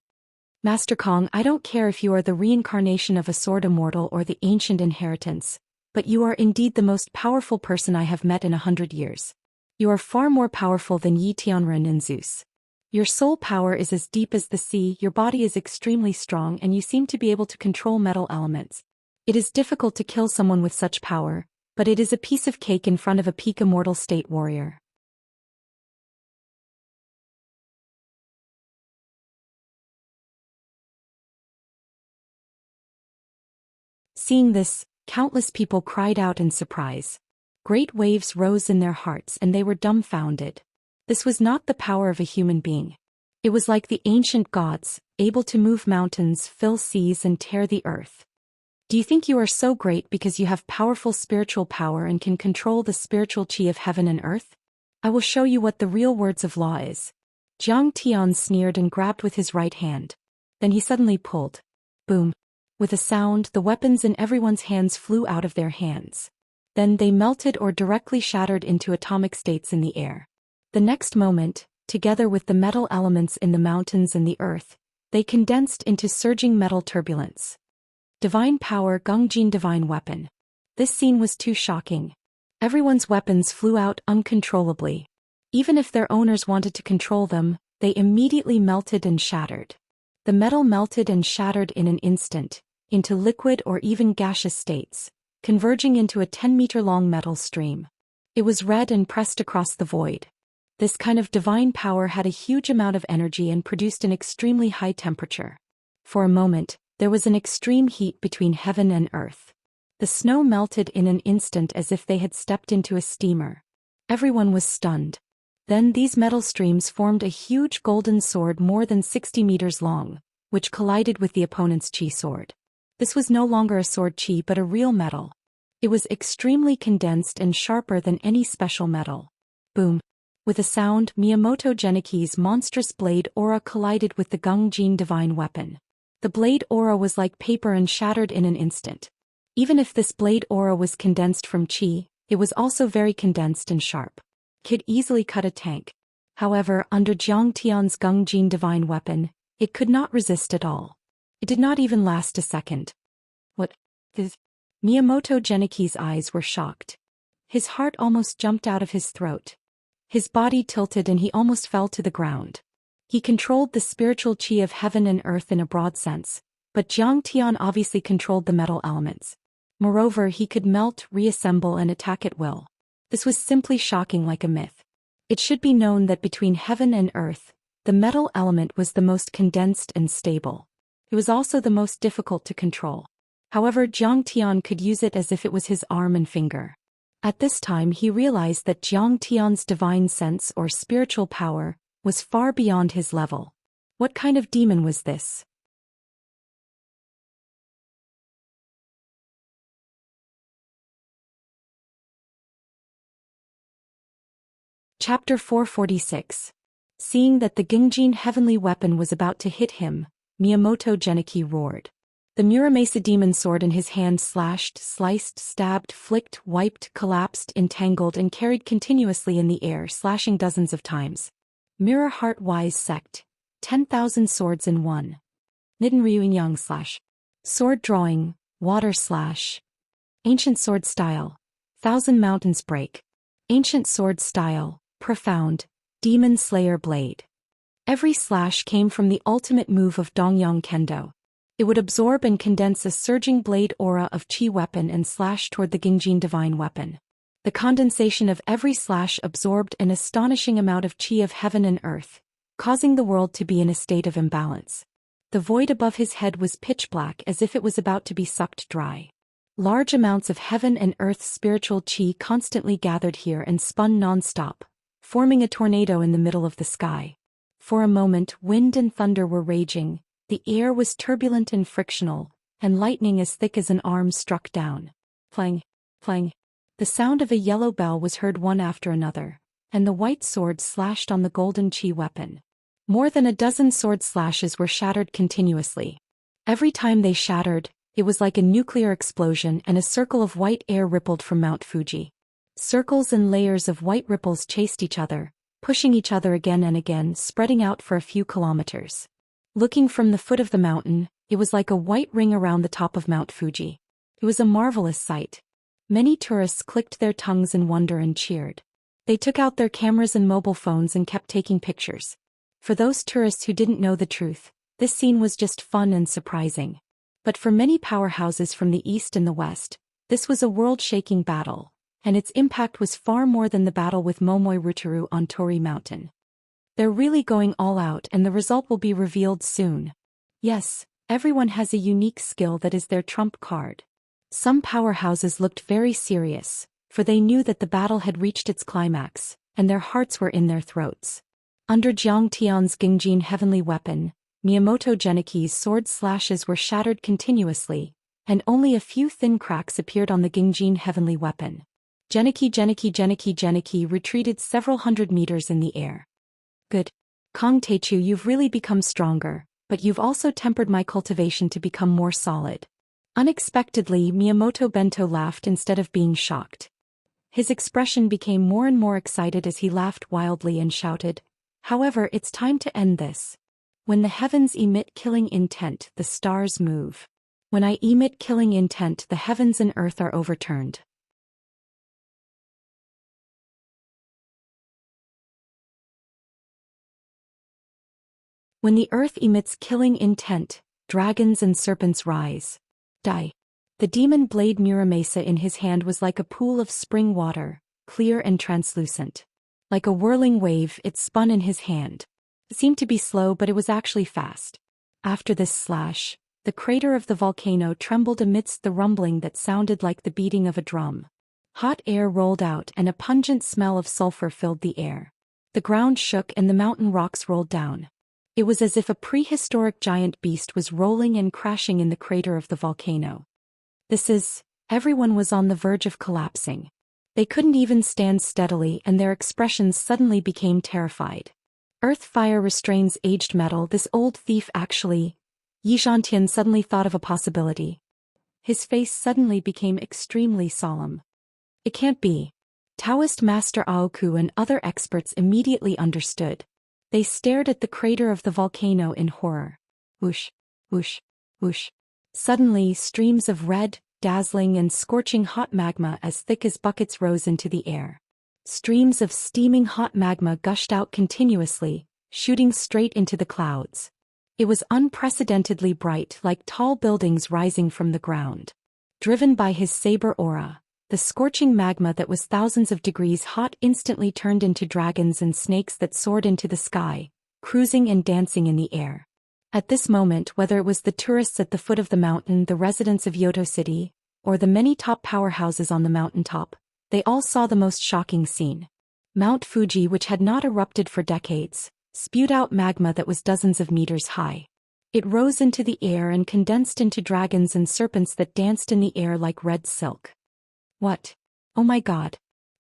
"Master Kong, I don't care if you are the reincarnation of a sword immortal or the ancient inheritance, but you are indeed the most powerful person I have met in 100 years. You are far more powerful than Yi Tianren and Zeus. Your soul power is as deep as the sea, your body is extremely strong, and you seem to be able to control metal elements. It is difficult to kill someone with such power, but it is a piece of cake in front of a peak immortal state warrior." Seeing this, countless people cried out in surprise. Great waves rose in their hearts and they were dumbfounded. This was not the power of a human being. It was like the ancient gods, able to move mountains, fill seas, and tear the earth. Do you think you are so great because you have powerful spiritual power and can control the spiritual chi of heaven and earth? I will show you what the real words of law is. Jiang Tian sneered and grabbed with his right hand. Then he suddenly pulled. Boom. With a sound, the weapons in everyone's hands flew out of their hands. Then they melted or directly shattered into atomic states in the air. The next moment, together with the metal elements in the mountains and the earth, they condensed into surging metal turbulence. Divine power, Gongjin divine weapon. This scene was too shocking. Everyone's weapons flew out uncontrollably. Even if their owners wanted to control them, they immediately melted and shattered. The metal melted and shattered in an instant, into liquid or even gaseous states, converging into a 10-meter-long metal stream. It was red and pressed across the void. This kind of divine power had a huge amount of energy and produced an extremely high temperature. For a moment, there was an extreme heat between heaven and earth. The snow melted in an instant as if they had stepped into a steamer. Everyone was stunned. Then these metal streams formed a huge golden sword more than 60 meters long, which collided with the opponent's chi sword. This was no longer a sword chi but a real metal. It was extremely condensed and sharper than any special metal. Boom. With a sound, Miyamoto Geniki's monstrous blade aura collided with the Gongjin divine weapon. The blade aura was like paper and shattered in an instant. Even if this blade aura was condensed from chi, it was also very condensed and sharp. It could easily cut a tank. However, under Jiang Tian's Gongjin divine weapon, it could not resist at all. It did not even last a second. What is? Miyamoto Geniki's eyes were shocked. His heart almost jumped out of his throat. His body tilted and he almost fell to the ground. He controlled the spiritual chi of heaven and earth in a broad sense, but Jiang Tian obviously controlled the metal elements. Moreover, he could melt, reassemble and attack at will. This was simply shocking, like a myth. It should be known that between heaven and earth, the metal element was the most condensed and stable. It was also the most difficult to control. However, Zhang Tian could use it as if it was his arm and finger. At this time he realized that Zhang Tian's divine sense or spiritual power was far beyond his level. What kind of demon was this? Chapter 446. Seeing that the Gingjin heavenly weapon was about to hit him, Miyamoto Geniki roared. The Muramasa demon sword in his hand slashed, sliced, stabbed, flicked, wiped, collapsed, entangled and carried continuously in the air, slashing dozens of times. Mirror Heart Wise Sect. 10,000 swords in one. Nidden Ryuin Yang slash. Sword drawing, water slash. Ancient sword style. Thousand mountains break. Ancient sword style, profound, demon slayer blade. Every slash came from the ultimate move of Dongyang Kendo. It would absorb and condense a surging blade aura of chi weapon and slash toward the Gingjin divine weapon. The condensation of every slash absorbed an astonishing amount of chi of heaven and earth, causing the world to be in a state of imbalance. The void above his head was pitch black as if it was about to be sucked dry. Large amounts of heaven and earth's spiritual chi constantly gathered here and spun non-stop, forming a tornado in the middle of the sky. For a moment wind and thunder were raging, the air was turbulent and frictional, and lightning as thick as an arm struck down. Plang, plang. The sound of a yellow bell was heard one after another, and the white sword slashed on the golden chi weapon. More than a dozen sword slashes were shattered continuously. Every time they shattered, it was like a nuclear explosion and a circle of white air rippled from Mount Fuji. Circles and layers of white ripples chased each other, pushing each other again and again, spreading out for a few kilometers. Looking from the foot of the mountain, it was like a white ring around the top of Mount Fuji. It was a marvelous sight. Many tourists clicked their tongues in wonder and cheered. They took out their cameras and mobile phones and kept taking pictures. For those tourists who didn't know the truth, this scene was just fun and surprising. But for many powerhouses from the east and the west, this was a world-shaking battle, and its impact was far more than the battle with Momoi Rutaru on Tori Mountain. They're really going all out and the result will be revealed soon. Yes, everyone has a unique skill that is their trump card. Some powerhouses looked very serious, for they knew that the battle had reached its climax, and their hearts were in their throats. Under Zhang Tian's Gingjin heavenly weapon, Miyamoto Geniki's sword slashes were shattered continuously, and only a few thin cracks appeared on the Gingjin heavenly weapon. Geniki retreated several hundred meters in the air. Good. Kong Teichu, you've really become stronger, but you've also tempered my cultivation to become more solid. Unexpectedly, Miyamoto Bento laughed instead of being shocked. His expression became more and more excited as he laughed wildly and shouted, "However, it's time to end this. When the heavens emit killing intent, the stars move. When I emit killing intent, the heavens and earth are overturned." When the earth emits killing intent, dragons and serpents rise. Die. The demon blade Muramasa in his hand was like a pool of spring water, clear and translucent. Like a whirling wave, it spun in his hand. It seemed to be slow, but it was actually fast. After this slash, the crater of the volcano trembled amidst the rumbling that sounded like the beating of a drum. Hot air rolled out and a pungent smell of sulfur filled the air. The ground shook and the mountain rocks rolled down. It was as if a prehistoric giant beast was rolling and crashing in the crater of the volcano. Everyone was on the verge of collapsing. They couldn't even stand steadily and their expressions suddenly became terrified. Earth fire restrains aged metal, this old thief actually. Yi Zhantian suddenly thought of a possibility. His face suddenly became extremely solemn. It can't be. Daoist Master Aoku and other experts immediately understood. They stared at the crater of the volcano in horror. Whoosh, whoosh, whoosh. Suddenly, streams of red, dazzling and scorching hot magma as thick as buckets rose into the air. Streams of steaming hot magma gushed out continuously, shooting straight into the clouds. It was unprecedentedly bright, like tall buildings rising from the ground. Driven by his saber aura, the scorching magma that was thousands of degrees hot instantly turned into dragons and snakes that soared into the sky, cruising and dancing in the air. At this moment, whether it was the tourists at the foot of the mountain, the residents of Yoto City, or the many top powerhouses on the mountaintop, they all saw the most shocking scene. Mount Fuji, which had not erupted for decades, spewed out magma that was dozens of meters high. It rose into the air and condensed into dragons and serpents that danced in the air like red silk. What? Oh my God.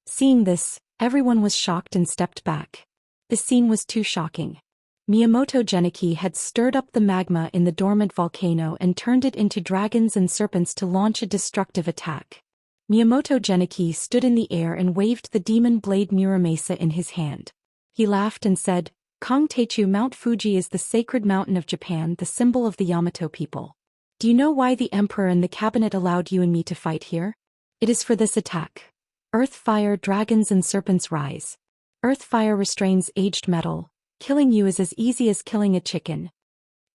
Seeing this, everyone was shocked and stepped back. The scene was too shocking. Miyamoto Geniki had stirred up the magma in the dormant volcano and turned it into dragons and serpents to launch a destructive attack. Miyamoto Geniki stood in the air and waved the demon blade Muramasa in his hand. He laughed and said, "Kongteichu, Mount Fuji is the sacred mountain of Japan, the symbol of the Yamato people. Do you know why the emperor and the cabinet allowed you and me to fight here? It is for this attack. Earth fire, dragons and serpents rise. Earth fire restrains aged metal. Killing you is as easy as killing a chicken."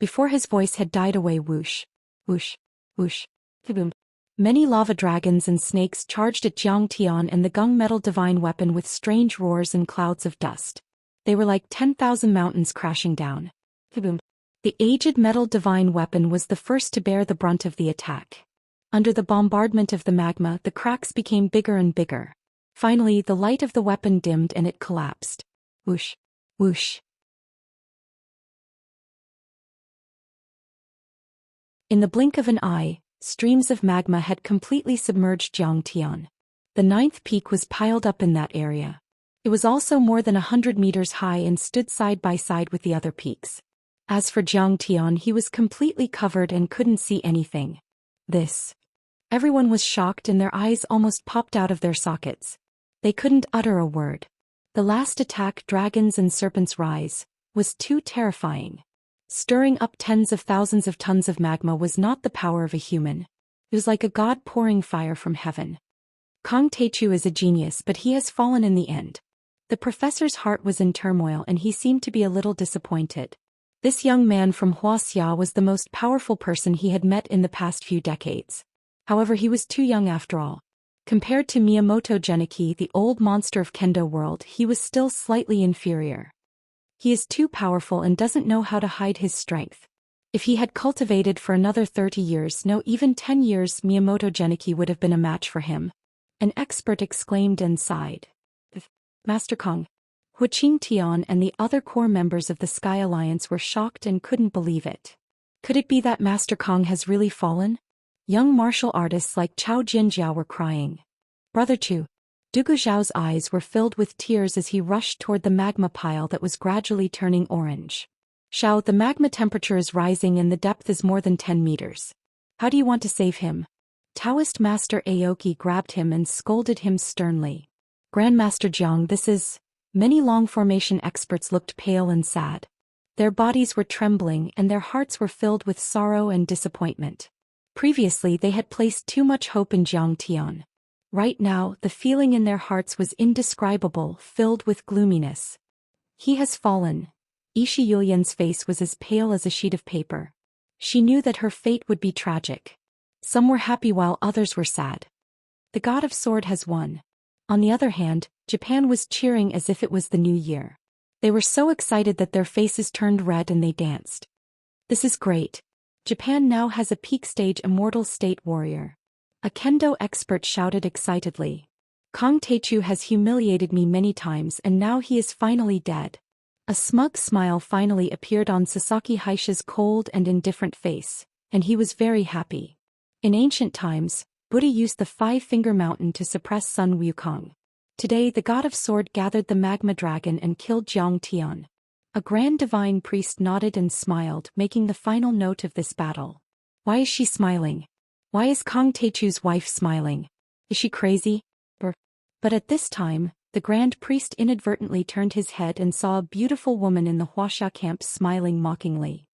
Before his voice had died away, whoosh, whoosh, whoosh, kaboom. Many lava dragons and snakes charged at Jiang Tian and the gunmetal divine weapon with strange roars and clouds of dust. They were like 10,000 mountains crashing down. Kaboom. The aged metal divine weapon was the first to bear the brunt of the attack. Under the bombardment of the magma, the cracks became bigger and bigger. Finally, the light of the weapon dimmed and it collapsed. Whoosh, whoosh. In the blink of an eye, streams of magma had completely submerged Jiangtian. The 9th peak was piled up in that area. It was also more than 100 meters high and stood side by side with the other peaks. As for Jiangtian, he was completely covered and couldn't see anything. Everyone was shocked and their eyes almost popped out of their sockets. They couldn't utter a word. The last attack, dragons and serpents rise, was too terrifying. Stirring up tens of thousands of tons of magma was not the power of a human. It was like a god pouring fire from heaven. Kongteichu is a genius, but he has fallen in the end. The professor's heart was in turmoil and he seemed to be a little disappointed. This young man from Wuxia was the most powerful person he had met in the past few decades. However, he was too young after all. Compared to Miyamoto Geniki, the old monster of Kendo world, he was still slightly inferior. He is too powerful and doesn't know how to hide his strength. If he had cultivated for another 30 years, no, even 10 years, Miyamoto Geniki would have been a match for him. An expert exclaimed and sighed. Master Kong. Huqing Tian and the other core members of the Sky Alliance were shocked and couldn't believe it. Could it be that Master Kong has really fallen? Young martial artists like Chao Jinjiao were crying. Brother Chu. Dugu Zhao's eyes were filled with tears as he rushed toward the magma pile that was gradually turning orange. Xiao, the magma temperature is rising and the depth is more than 10 meters. How do you want to save him? Daoist Master Aoki grabbed him and scolded him sternly. Grandmaster Jiang, this is... Many long formation experts looked pale and sad. Their bodies were trembling and their hearts were filled with sorrow and disappointment. Previously they had placed too much hope in Jiang Tian. Right now, the feeling in their hearts was indescribable, filled with gloominess. He has fallen. Ishi Yulian's face was as pale as a sheet of paper. She knew that her fate would be tragic. Some were happy while others were sad. The God of Sword has won. On the other hand, Japan was cheering as if it was the new year. They were so excited that their faces turned red and they danced. This is great. Japan now has a peak stage immortal state warrior. A kendo expert shouted excitedly. Kongteichu has humiliated me many times and now he is finally dead. A smug smile finally appeared on Sasaki Haisha's cold and indifferent face, and he was very happy. In ancient times, Buddha used the five-finger mountain to suppress Sun Wukong. Today the God of Sword gathered the magma dragon and killed Jiang Tian. A grand divine priest nodded and smiled, making the final note of this battle. Why is she smiling? Why is Kongteichu's wife smiling? Is she crazy? But at this time, the grand priest inadvertently turned his head and saw a beautiful woman in the Wuxia camp smiling mockingly.